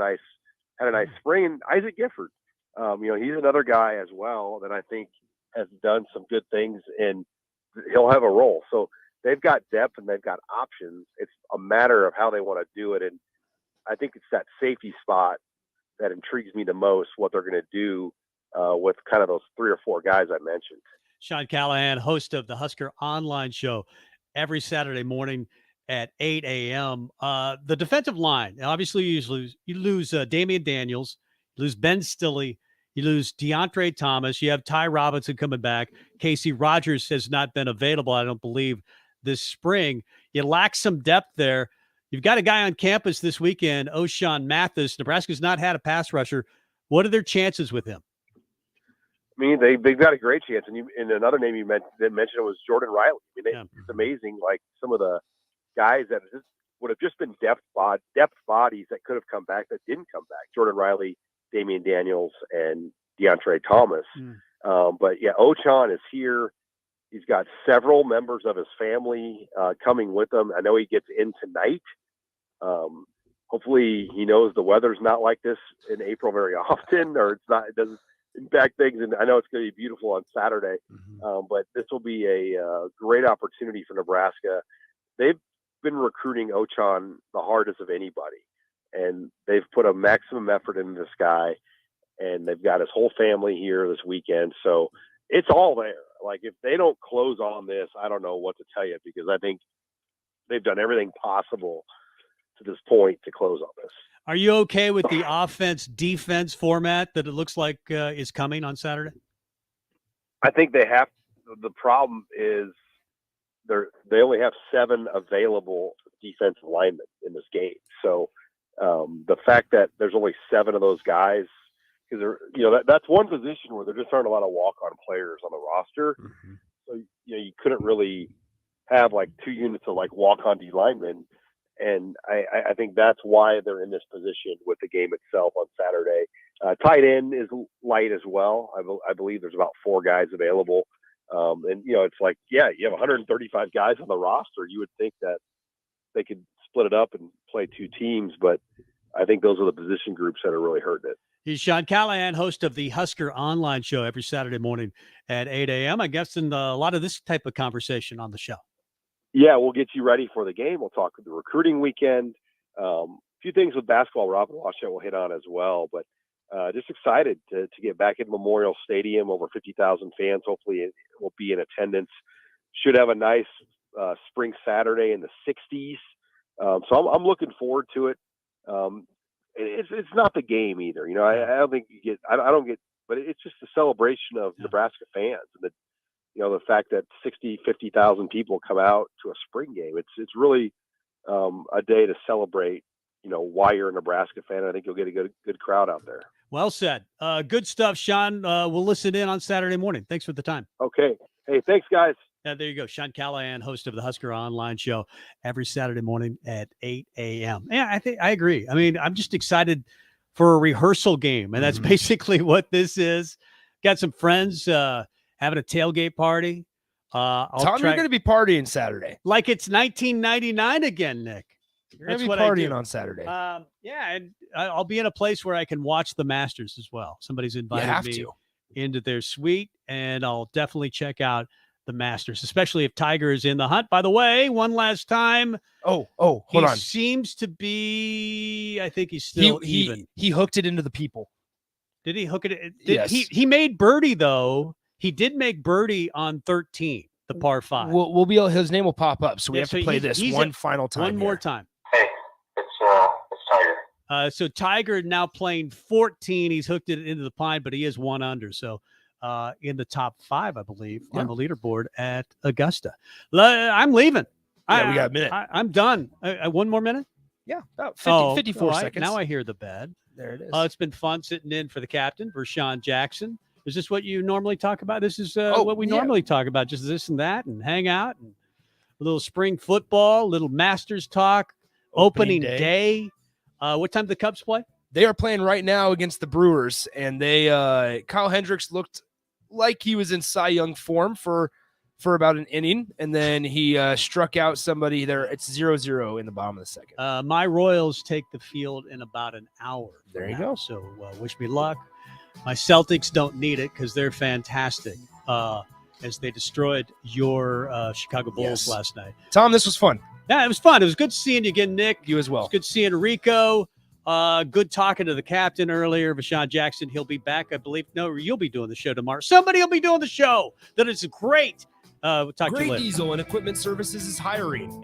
Speaker 3: nice spring, and Isaac Gifford. He's another guy as well that I think has done some good things, and he'll have a role. So they've got depth and they've got options. It's a matter of how they want to do it, and I think it's that safety spot that intrigues me the most. What they're going to do with kind of those 3 or 4 guys I mentioned.
Speaker 5: Sean Callahan, host of the Husker Online Show, every Saturday morning at 8 a.m. The defensive line, obviously you lose Damian Daniels, you lose Ben Stilley, you lose DeAndre Thomas, you have Ty Robinson coming back. Casey Rogers has not been available, I don't believe, this spring. You lack some depth there. You've got a guy on campus this weekend, O'Shawn Mathis. Nebraska's not had a pass rusher. What are their chances with him?
Speaker 3: I mean, they've got a great chance. And another name you mentioned was Jordan Riley. I mean, it's amazing, like some of the guys that would have just been depth bodies that could have come back that didn't come back. Jordan Riley, Damian Daniels, and DeAndre Thomas. But yeah, Ochan is here. He's got several members of his family coming with him. I know he gets in tonight. Hopefully he knows the weather's not like this in April very often, or it doesn't impact things. And I know it's going to be beautiful on Saturday, but this will be a great opportunity for Nebraska. They've been recruiting Ochan the hardest of anybody, and they've put a maximum effort into this guy, and they've got his whole family here this weekend. So it's all there. Like, if they don't close on this, I don't know what to tell you, because I think they've done everything possible to this point to close on this.
Speaker 5: Are you okay with the offense-defense format that it looks like is coming on Saturday?
Speaker 3: I think they have. The problem is they only have 7 available defensive linemen in this game. So the fact that there's only 7 of those guys, because that's one position where there just aren't a lot of walk-on players on the roster. So you couldn't really have like 2 units of like walk-on D linemen. And I think that's why they're in this position with the game itself on Saturday. Tight end is light as well. I believe there's about 4 guys available. And it's like, yeah, you have 135 guys on the roster. You would think that they could split it up and play 2 teams, but I think those are the position groups that are really hurting it.
Speaker 5: He's Sean Callahan, host of the Husker Online Show every Saturday morning at 8 a.m. I guess in a lot of this type of conversation on the show.
Speaker 3: Yeah, we'll get you ready for the game. We'll talk the recruiting weekend. A few things with basketball Rob and Wash we'll hit on as well. But just excited to get back in Memorial Stadium. Over 50,000 fans. Hopefully it will be in attendance. Should have a nice spring Saturday in the 60s. So I'm looking forward to it. It's not the game either. I don't think I don't get, but it's just a celebration of Nebraska fans. And the fact that 50,000 people come out to a spring game, it's really a day to celebrate, why you're a Nebraska fan. I think you'll get a good crowd out there.
Speaker 5: Well said. Good stuff, Sean. We'll listen in on Saturday morning. Thanks for the time.
Speaker 3: Okay. Hey, thanks, guys.
Speaker 5: Yeah, there you go. Sean Callahan, host of the Husker Online Show every Saturday morning at 8 a.m. Yeah, I agree. I mean, I'm just excited for a rehearsal game, and that's basically what this is. Got some friends having a tailgate party.
Speaker 1: Tom, you're going to be partying Saturday.
Speaker 5: Like it's 1999 again, Nick.
Speaker 1: You're going to be partying on Saturday.
Speaker 5: Yeah, and I'll be in a place where I can watch the Masters as well. Somebody's invited me into their suite, and I'll definitely check out the Masters, especially if Tiger is in the hunt. By the way, one last time.
Speaker 1: Hold on.
Speaker 5: Seems to be, I think he's still even.
Speaker 1: He hooked it into the people.
Speaker 5: Did he hook it?
Speaker 1: Yes.
Speaker 5: He made birdie, though. He did make birdie on 13, the par 5.
Speaker 1: We'll be able, his name will pop up, so we have to play this one final time.
Speaker 5: One more time.
Speaker 4: Hey, it's Tiger.
Speaker 5: So Tiger now playing 14. He's hooked it into the pine, but he is 1 under. So in the top 5, I believe, on the leaderboard at Augusta. I'm leaving.
Speaker 1: Yeah, we got a minute.
Speaker 5: I'm done. One more minute?
Speaker 1: Yeah, about 54 seconds.
Speaker 5: Now I hear the bed.
Speaker 1: There it is.
Speaker 5: It's been fun sitting in for the captain, Vershawn Jackson. Is this what you normally talk about? This is what we normally talk about, just this and that, and hang out, and a little spring football, little Masters talk, opening day. What time do the Cubs play?
Speaker 1: They are playing right now against the Brewers, and they Kyle Hendricks looked like he was in Cy Young form for about an inning, and then he struck out somebody there. It's 0-0 in the bottom of the second.
Speaker 5: My Royals take the field in about an hour.
Speaker 1: There you go.
Speaker 5: So wish me luck. My Celtics don't need it because they're fantastic as they destroyed your Chicago Bulls last night.
Speaker 1: Tom, this was fun.
Speaker 5: Yeah, it was fun. It was good seeing you again, Nick.
Speaker 1: You as well.
Speaker 5: It was good seeing Rico. Good talking to the captain earlier, Vershawn Jackson. He'll be back, I believe. No, you'll be doing the show tomorrow. Somebody will be doing the show. That is great. We'll talk to you later.
Speaker 1: Great Diesel and Equipment Services is hiring.